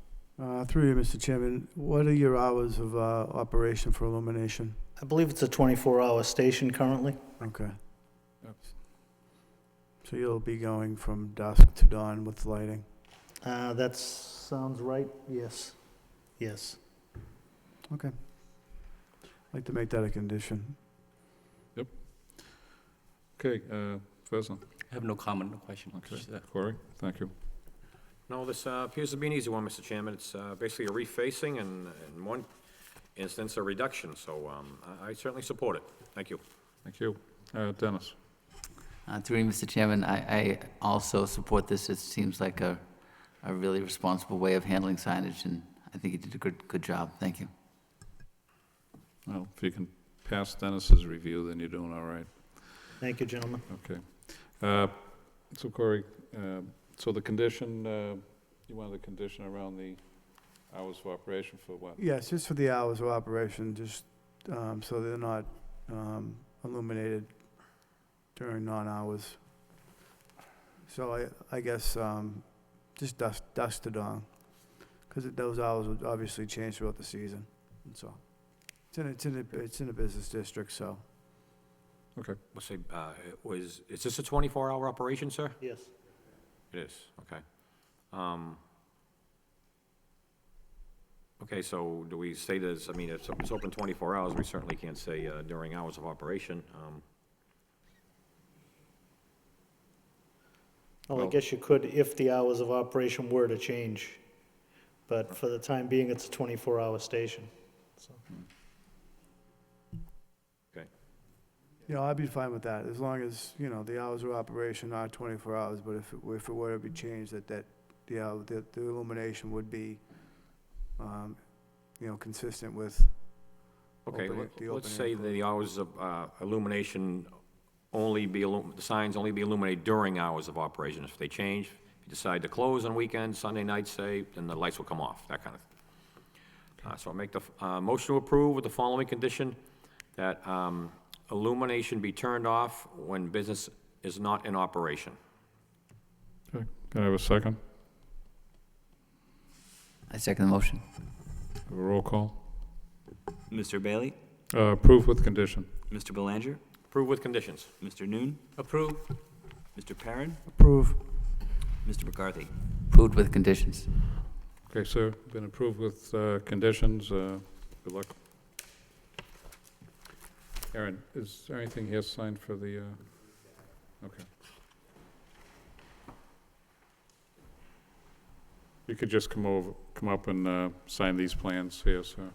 Through you, Mr. Chairman, what are your hours of operation for illumination? I believe it's a 24-hour station currently. Okay. So you'll be going from dusk to dawn with lighting? That sounds right, yes. Yes. Okay. I'd like to make that a condition. Yep. Okay, Fezlin. I have no comment, no question. Okay, Just, Corey, thank you. No, this appears to be an easy one, Mr. Chairman. It's basically a refacing and in one instance, a reduction, so I certainly support it. Thank you. Thank you. Dennis. Through you, Mr. Chairman, I also support this. It seems like a really responsible way of handling signage, and I think you did a good job. Thank you. Well, if you can pass Dennis's review, then you're doing all right. Thank you, gentlemen. Okay. So Corey, so the condition, you wanted the condition around the hours of operation for what? Yes, just for the hours of operation, just so they're not illuminated during non-hours. So I guess just dusk to dawn, because those hours would obviously change throughout the season, and so. It's in a business district, so. Okay. We'll say, is this a 24-hour operation, sir? Yes. It is, okay. Okay, so do we say this, I mean, if it's open 24 hours, we certainly can't say during hours of operation. Well, I guess you could if the hours of operation were to change, but for the time being, it's a 24-hour station, so. Okay. You know, I'd be fine with that, as long as, you know, the hours of operation are 24 hours, but if it were to be changed, that the illumination would be, you know, consistent with. Okay, the let's opening. say the hours of illumination the signs only be illuminated during hours of operation. If they change, if you decide to close on weekends, Sunday nights, say, then the lights will come off, that kind of thing. So I'll make the motion to approve with the following condition, that illumination be turned off when business is not in operation. Okay, can I have a second? I second the motion. Have a roll call? Mr. Bailey? Approved with condition. Mr. Belanger? Approve with conditions. Mr. Noon? Approve. Mr. Perrin? Approve. Mr. McCarthy? Approved with conditions. Okay, sir, been approved with conditions. Good luck. Aaron, is there anything here signed for the, okay. You could just come up and sign these plans here, sir.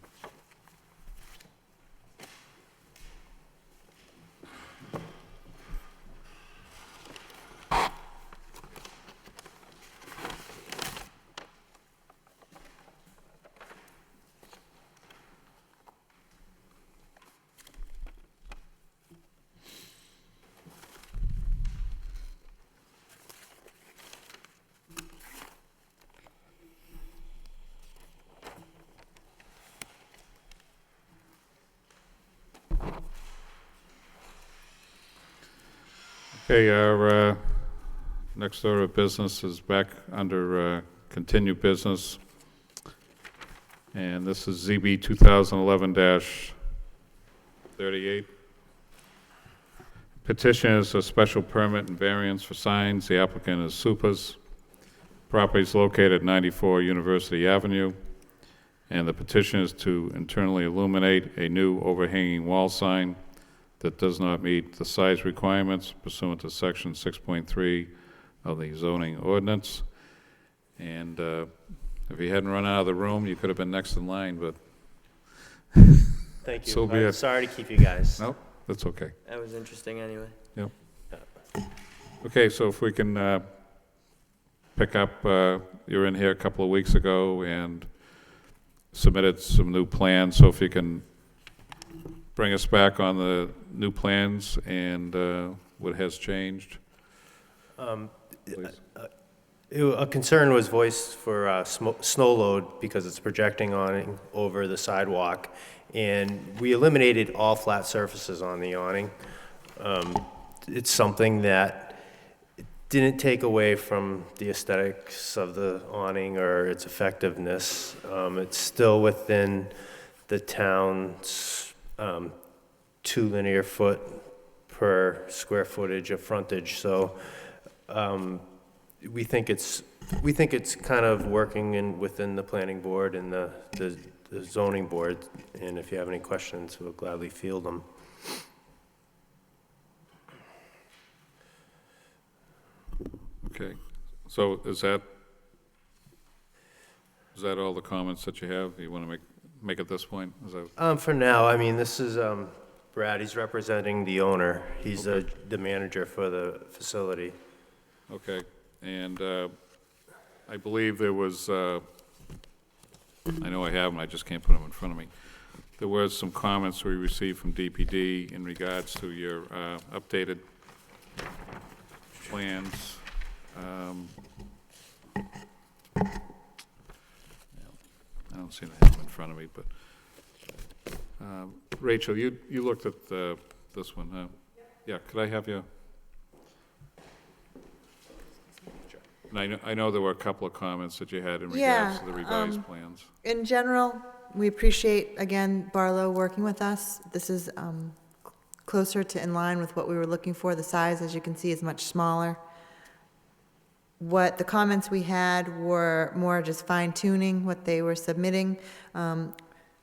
Okay, our next order of business is back under continued business. And this is ZB 2011-38. Petition is a special permit and variance for signs. The applicant is Supers. Property is located at 94 University Avenue. And the petition is to internally illuminate a new overhanging wall sign that does not meet the size requirements pursuant to section 6.3 of the zoning ordinance. And if you hadn't run out of the room, you could have been next in line, but Thank you. so be I'm it. sorry to keep you guys. Nope, that's okay. That was interesting anyway. Yep. Okay, so if we can pick up, you were in here a couple of weeks ago and submitted some new plans, so if you can bring us back on the new plans and what has changed. Please. A concern was voiced for snow load because it's projecting awning over the sidewalk, and we eliminated all flat surfaces on the awning. It's something that didn't take away from the aesthetics of the awning or its effectiveness. It's still within the town's 2 linear foot per square footage of frontage, so we think it's kind of working within the planning board and the zoning board, and if you have any questions, we'll gladly field them. Okay, so is that all the comments that you have? You want to make at this point? Is that... For now, I mean, this is Brad. He's representing the owner. He's Okay. the manager for the facility. Okay, and I believe there was, I know I have them, I just can't put them in front of me. There was some comments we received from DPD in regards to your updated plans. I don't seem to have them in front of me, but Rachel, you looked at this one, huh? Yeah, could I have you? And I know there were a couple of comments that you had in regards to the revised plans. In general, we appreciate, again, Barlow working with us. This is closer to in line with what we were looking for. The size, as you can see, is much smaller. What the comments we had were more just fine-tuning what they were submitting.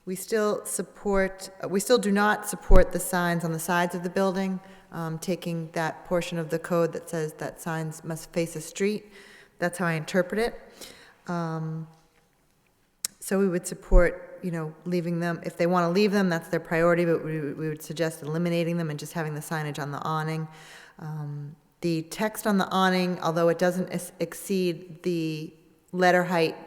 We still do not support the signs on the sides of the building, taking that portion of the code that says that signs must face a street. That's how I interpret it. So we would support, leaving them. If they want to leave them, that's their priority, but we would suggest eliminating them and just having the signage on the awning. The text on the awning, although it doesn't exceed the letter height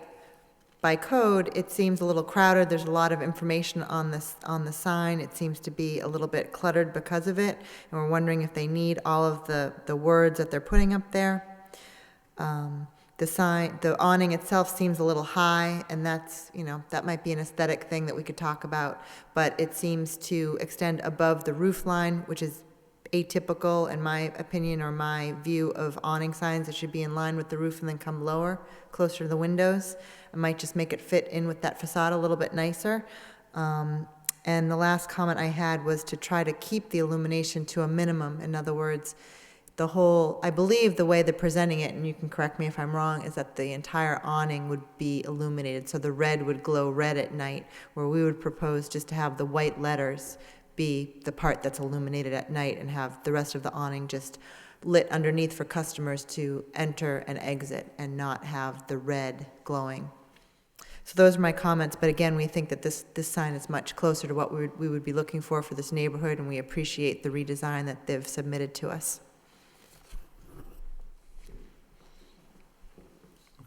by code, it seems a little crowded. There's a lot of information on the sign. It seems to be a little bit cluttered because of it, and we're wondering if they need all of the words that they're putting up there. The awning itself seems a little high, and that's, that might be an aesthetic thing that we could talk about, but it seems to extend above the roof line, which is atypical in my opinion, or my view of awning signs. That should be in line with the roof and then come lower, closer to the windows. It might just make it fit in with that facade a little bit nicer. And the last comment I had was to try to keep the illumination to a minimum. In other words, I believe the way they're presenting it, and you can correct me if I'm wrong, is that the entire awning would be illuminated. So the red would glow red at night, where we would propose just to have the white letters be the part that's illuminated at night and have the rest of the awning just lit underneath for customers to enter and exit and not have the red glowing. So those are my comments, but again, we think that this sign is much closer to what we would be looking for this neighborhood, and we appreciate the redesign that they've submitted to us.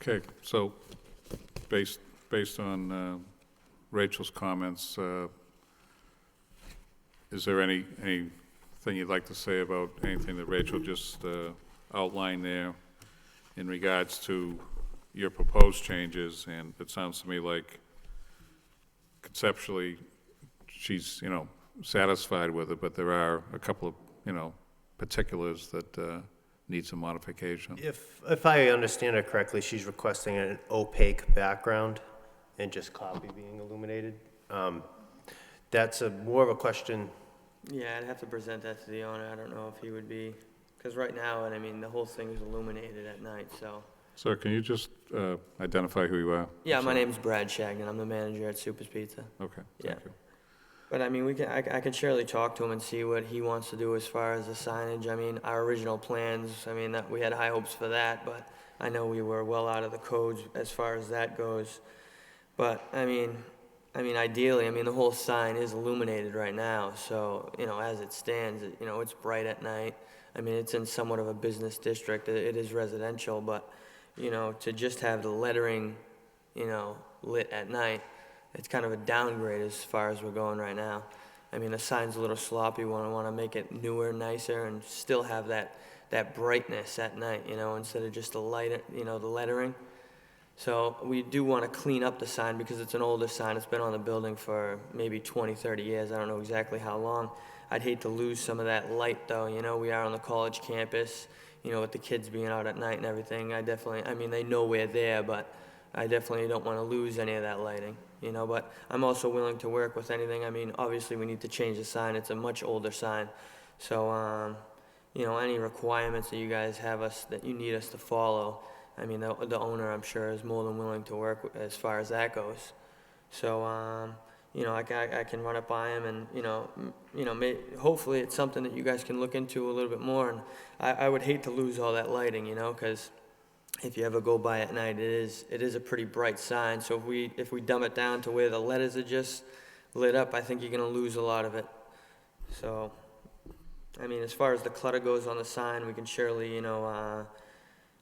Okay, so based on Rachel's comments, is there anything you'd like to say about anything that Rachel just outlined there in regards to your proposed changes? And it sounds to me like conceptually she's, satisfied with it, but there are a couple of, particulars that need some modification. If I understand it correctly, she's requesting an opaque background and just copy being illuminated. That's more of a question. Yeah, I'd have to present that to the owner. I don't know if he would be, because right now, I mean, the whole thing is illuminated at night, so. Sir, can you just identify who you are? Yeah, my name's Brad Shagnon. I'm the manager at Super's Pizza. Okay, Yeah. thank you. But I mean, I can surely talk to him and see what he wants to do as far as the signage. I mean, our original plans, I mean, that we had high hopes for that, but I know we were well out of the codes as far as that goes. But I mean, ideally, I mean, the whole sign is illuminated right now, so, you know, as it stands, you know, it's bright at night. I mean, it's in somewhat of a business district. It is residential, but, you know, to just have the lettering, you know, lit at night, it's kind of a downgrade as far as we're going right now. I mean, the sign's a little sloppy. We want to make it newer, nicer, and still have that brightness at night, you know, instead of just the light, you know, the lettering. So we do want to clean up the sign because it's an older sign. It's been on the building for maybe 20, 30 years. I don't know exactly how long. I'd hate to lose some of that light, though. You know, we are on the college campus, you know, with the kids being out at night and everything. I mean, they know we're there, but I definitely don't want to lose any of that lighting, you know, but I'm also willing to work with anything. I mean, obviously we need to change the sign. It's a much older sign. So, you know, any requirements that you guys have that you need us to follow, I mean, the owner, I'm sure, is more than willing to work as far as that goes. So, you know, I can run it by him, and you know, hopefully it's something that you guys can look into a little bit more. And I would hate to lose all that lighting, you know, because if you ever go by at night, it is a pretty bright sign. So if we dumb it down to where the letters are just lit up, I think you're gonna lose a lot of it. So, I mean, as far as the clutter goes on the sign, we can surely, you know,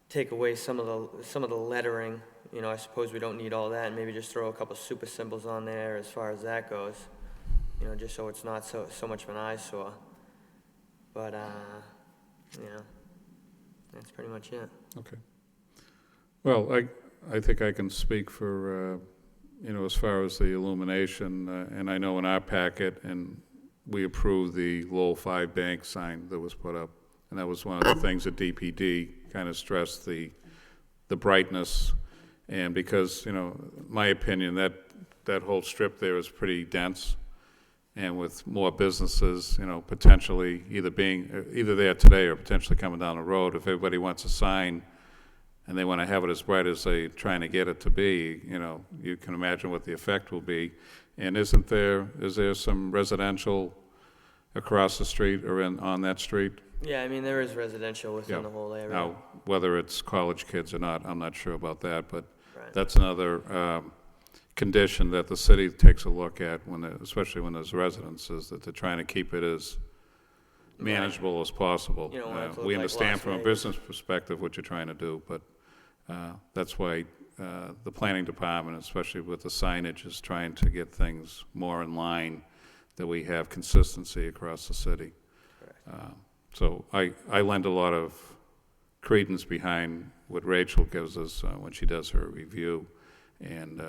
take away some of the lettering. You know, I suppose we don't need all that, and maybe just throw a couple super symbols on there as far as that goes. You know, just so it's not so much of an eyesore. But you know, that's pretty much it. Okay. Well, I think I can speak for, you know, as far as the illumination, and I know in our packet, and we approved the Lowell 5 Bank sign that was put up, and that was one of the things that DPD kind of stressed, the brightness, and because, you know, my opinion, that whole strip there is pretty dense, and with more businesses, you know, potentially either there today or potentially coming down the road, if everybody wants a sign and they want to have it as bright as they're trying to get it to be, you know, you can imagine what the effect will be. And is there some residential across the street or on that street? Yeah, I mean, there is residential within the whole area. Now, whether it's college kids or not, I'm not sure about that, but Right. that's another condition that the city takes a look at, especially when there's residences, that they're trying to keep it as manageable as possible. You don't want it to look We like understand Las from a Vegas. business perspective what you're trying to do, but that's why the planning department, especially with the signage, is trying to get things more in line, that we have consistency across the city. So I lend a lot of credence behind what Rachel gives us when she does her review, and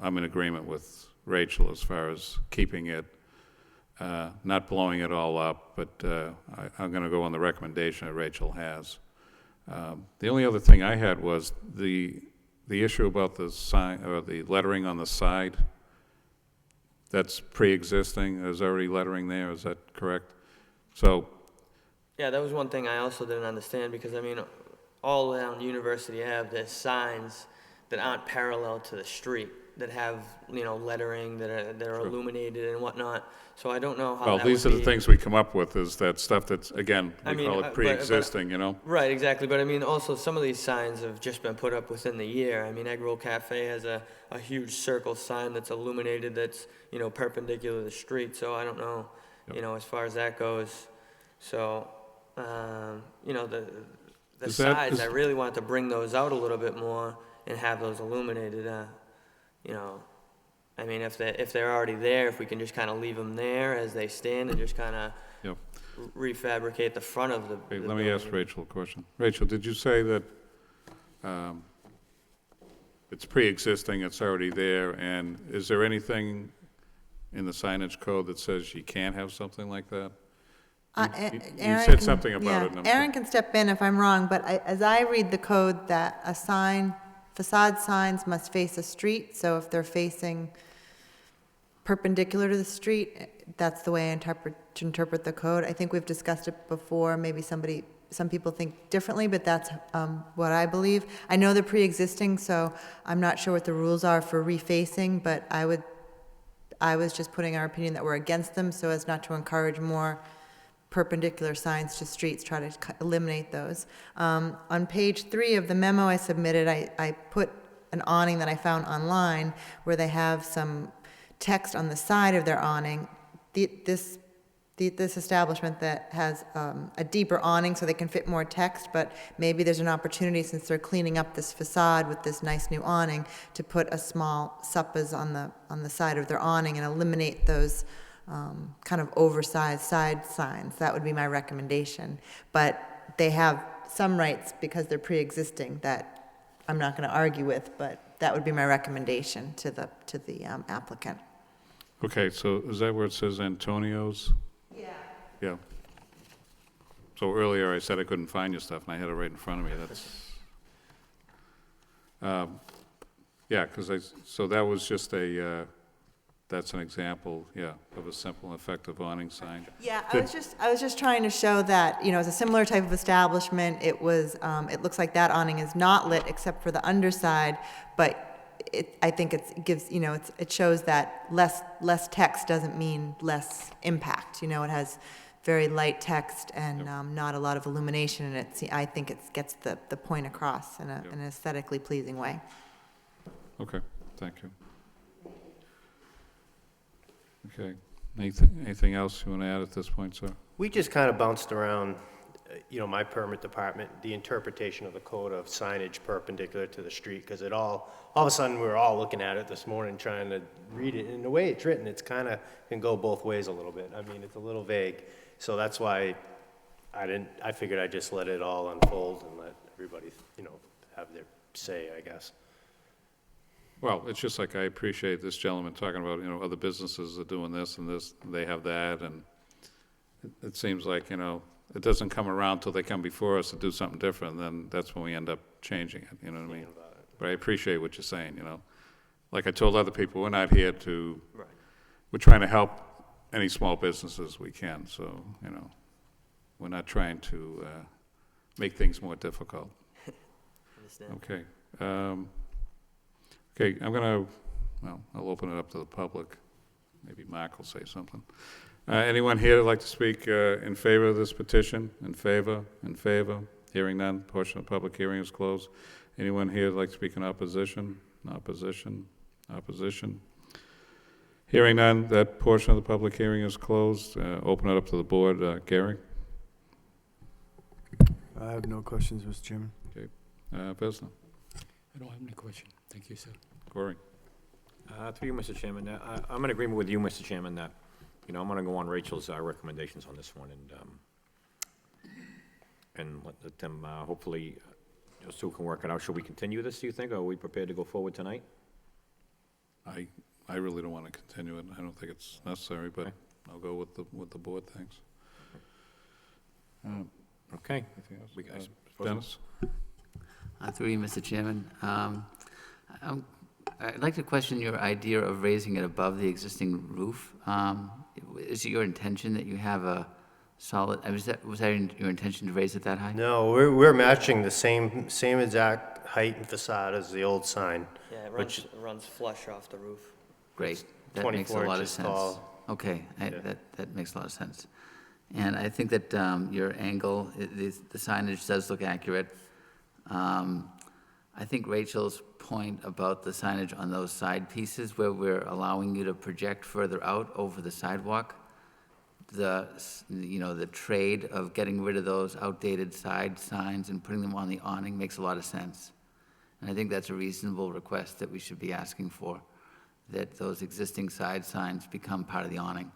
I'm in agreement with Rachel as far as keeping it, not blowing it all up, but I'm going to go on the recommendation that Rachel has. The only other thing I had was the issue about the sign, or the lettering on the side. That's pre-existing. There's already lettering there. Is that correct? So, Yeah, that was one thing I also didn't understand, because I mean, all around University Ave, there's signs that aren't parallel to the street, that have, you know, lettering, that are illuminated and whatnot. So I don't know how well, that these would are the be. things we come up with, is that stuff that's, again, I we mean, call but- it pre-existing, you know? Right, exactly. But I mean, also some of these signs have just been put up within the year. I mean, Egg Roll Cafe has a huge circle sign that's illuminated, that's, you know, perpendicular to the street. So I don't know, you know, as far as that goes. So, you know, the Is that- sides, I really want to bring those out a little bit more and have those illuminated. You know, I mean, if they're already there, if we can just kind of leave them there as they stand and just kind of Yep. refabricate the front of the. Hey, the let me ask building. Rachel a question. Rachel, did you say that it's pre-existing, it's already there, and is there anything in the signage code that says you can't have something like that? You Aaron said can- something about yeah, it. and I'm Aaron can step in if I'm wrong, but as I read the code, that a sign, facade signs must face a street, so if they're facing perpendicular to the street, that's the way I interpret the code. I think we've discussed it before, maybe some people think differently, but that's what I believe. I know they're pre-existing, so I'm not sure what the rules are for refacing, but I was just putting our opinion that we're against them so as not to encourage more perpendicular signs to streets, try to eliminate those. On page 3 of the memo I submitted, I put an awning that I found online where they have some text on the side of their awning. This establishment that has a deeper awning so they can fit more text, but maybe there's an opportunity, since they're cleaning up this facade with this nice new awning, to put a small suppas on the side of their awning and eliminate those kind of oversized side signs. That would be my recommendation. But they have some rights because they're pre-existing that I'm not going to argue with, but that would be my recommendation to the applicant. Okay, so is that where it says Antonio's? Yeah. Yeah. So earlier I said I couldn't find your stuff, and I had it right in front of me. That's, yeah, so that was just that's an example, yeah, of a simple, effective awning sign. Yeah, I was just trying to show that, it's a similar type of establishment. It looks like that awning is not lit except for the underside, but I think it shows that less text doesn't mean less impact. It has very light text and not a lot of illumination, and I think it gets the point across in an aesthetically pleasing way. Okay, thank you. Okay, anything else you want to add at this point, sir? We just kind of bounced around, my permit department, the interpretation of the code of signage perpendicular to the street, because all of a sudden, we were all looking at it this morning, trying to read it, and the way it's written, it's kind of can go both ways a little bit. I mean, it's a little vague, so that's why I figured I'd just let it all unfold and let everybody, have their say, I guess. Well, it's just like I appreciate this gentleman talking about, other businesses are doing this and this, they have that, and it seems like, it doesn't come around till they come before us to do something different, then that's when we end up changing it, you know what I mean? But I appreciate what you're saying, Like I told other people, we're not here to, we're trying to help any small businesses we can, so, we're not trying to make things more difficult. Okay. Okay, I'll open it up to the public. Maybe Mark will say something. Anyone here that'd like to speak in favor of this petition? In favor? In favor? Hearing none, portion of the public hearing is closed. Anyone here that'd like to speak in opposition? Opposition? Opposition? Hearing none, that portion of the public hearing is closed. Open it up to the board. Gary? I have no questions, Mr. Chairman. Okay. Vesna? I don't have any question. Thank you, sir. Corey? Through you, Mr. Chairman, I'm in agreement with you, Mr. Chairman, that, I'm going to go on Rachel's recommendations on this one, and let them, hopefully, those two can work it out. Should we continue this, do you think, or are we prepared to go forward tonight? I really don't want to continue it. I don't think it's necessary, but I'll go with the board, thanks. Okay. Anything else? We guys. Dennis? Through you, Mr. Chairman. I'd like to question your idea of raising it above the existing roof. Is it your intention that you have a solid, was that your intention to raise it that high? No, we're matching the same exact height and facade as the old sign. Yeah, which it runs flush off the roof. Great. That makes a 24 lot of inches sense. tall. Okay, that makes a lot of sense. And I think that your angle, the signage does look accurate. I think Rachel's point about the signage on those side pieces where we're allowing you to project further out over the sidewalk, the trade of getting rid of those outdated side signs and putting them on the awning makes a lot of sense. And I think that's a reasonable request that we should be asking for, that those existing side signs become part of the awning,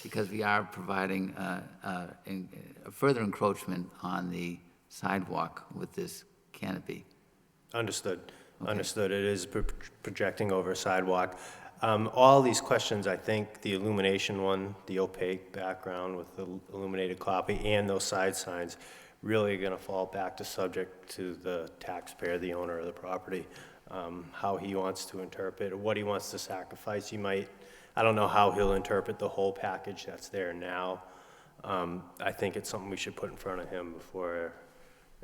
because we are providing a further encroachment on the sidewalk with this canopy. Understood. Okay. Understood. It is projecting over a sidewalk. All these questions, I think, the illumination one, the opaque background with the illuminated copy, and those side signs, really are gonna fall back to subject to the taxpayer, the owner of the property, how he wants to interpret, or what he wants to sacrifice. He might, I don't know how he'll interpret the whole package that's there now. I think it's something we should put in front of him before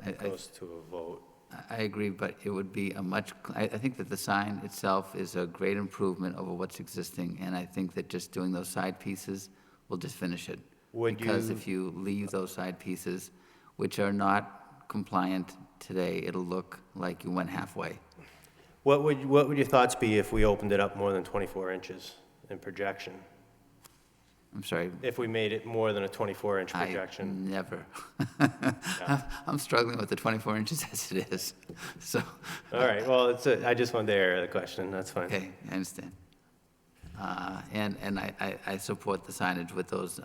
it goes to a vote. I agree, but it would be a much, I think that the sign itself is a great improvement over what's existing, and I think that just doing those side pieces will just finish it. Because if you leave those side pieces, which are not compliant today, it'll look like you went halfway. What would your thoughts be if we opened it up more than 24 inches in projection? I'm sorry? If we made it more than a 24-inch projection? Never. I'm struggling with the 24 inches as it is, so. All right, well, I just wanted to air the question, that's fine. Okay, I understand. And I support the signage with those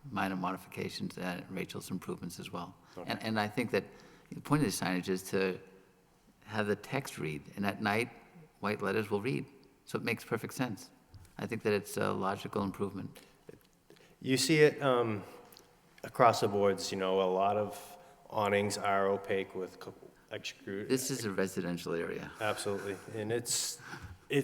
minor modifications and Rachel's improvements as well. Okay. And I think that the point of the signage is to have the text read, and at night, white letters will read. So it makes perfect sense. I think that it's a logical improvement. You see it across the boards, you know, a lot of awnings are opaque with extrude. This is a residential area. Absolutely, and it's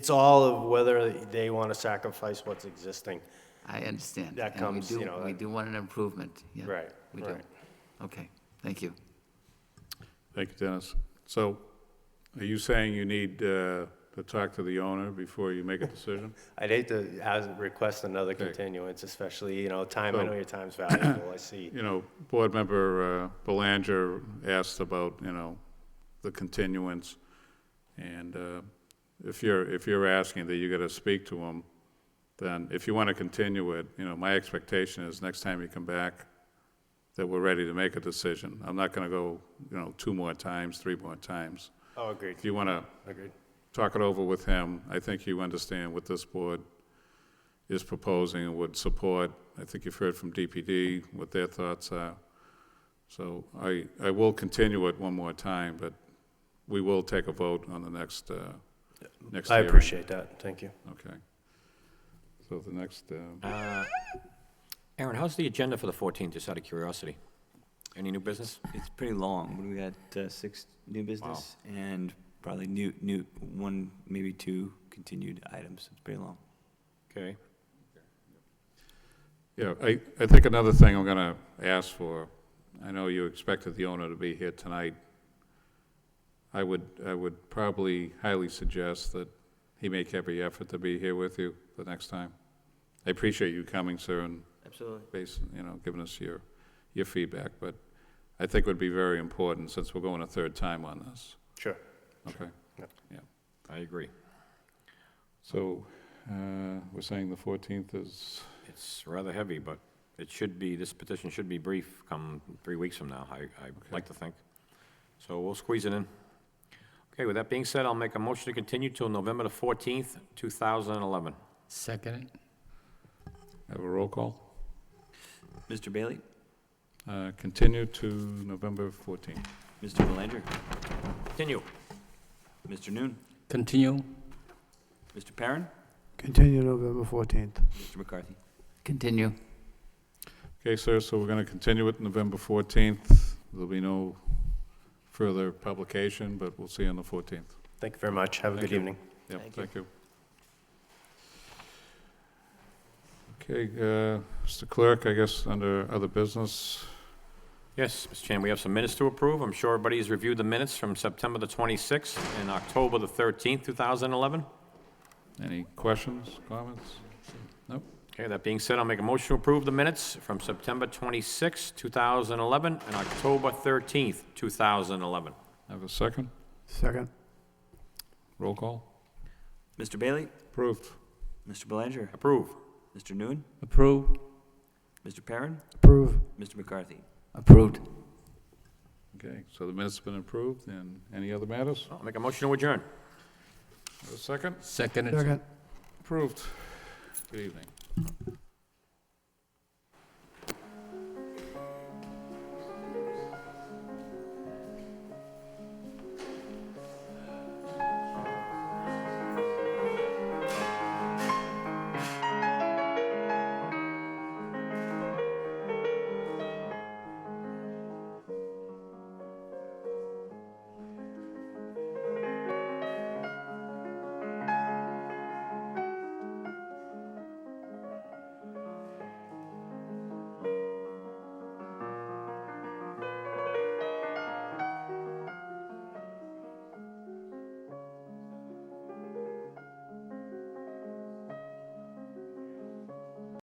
all of whether they want to sacrifice what's existing. I understand. That And comes, you know. We do want an improvement. Yeah, Right, we do. right. Okay, thank you. Thank you, Dennis. So, are you saying you need to talk to the owner before you make a decision? I'd hate to request another continuance, especially, you know, time, I know your time's valuable, I see. You know, Board Member Belanger asked about, you know, the continuance, and if you're asking that you got to speak to him, then if you want to continue it, you know, my expectation is next time you come back, that we're ready to make a decision. I'm not going to go, you know, 2 more times, 3 more times. Oh, agreed. If you want to talk it over with him, I think you understand what this board is proposing and would support. I think you've heard from DPD what their thoughts are. So I will continue it 1 more time, but we will take a vote on the next I appreciate that, thank you. Okay. So the next... Aaron, how's the agenda for the 14th, just out of curiosity? Any new business? It's pretty long. We got 6 new business and probably new 1, maybe 2 continued items. It's pretty long. Okay. Yeah, I think another thing I'm going to ask for, I know you expected the owner to be here tonight. I would probably highly suggest that he make every effort to be here with you the next time. I appreciate you coming, sir, and Absolutely. you know, giving us your feedback, but I think it would be very important since we're going a 3rd time on this. Sure. Okay. Yep. Yeah. I agree. So we're saying the 14th is... It's rather heavy, but it should be, this petition should be brief come 3 weeks from now, I'd like to think. So we'll squeeze it in. Okay, with that being said, I'll make a motion to continue till November the 14th, 2011. Second. Have a roll call. Mr. Bailey? Continue to November 14th. Mr. Belanger? Continue. Mr. Noon? Continue. Mr. Perrin? Continue November 14th. Mr. McCarthy? Continue. Okay, sir, so we're going to continue it November 14th. There'll be no further publication, but we'll see you on the 14th. Thank you very much, have a good evening. Yeah, thank you. Okay, Mr. Clerk, I guess under other business. Yes, Mr. Chairman, we have some minutes to approve. I'm sure everybody's reviewed the minutes from September the 26th and October the 13th, 2011. Any questions, comments? Nope. Okay, that being said, I'll make a motion to approve the minutes from September 26th, 2011 and October 13th, 2011. Have a second? Second. Roll call? Mr. Bailey? Approved. Mr. Belanger? Approve. Mr. Noon? Approve. Mr. Perrin? Approve. Mr. McCarthy? Approved. Okay, so the minutes have been approved, and any other matters? I'll make a motion to adjourn. Have a second? Second. Second. Approved. Good evening.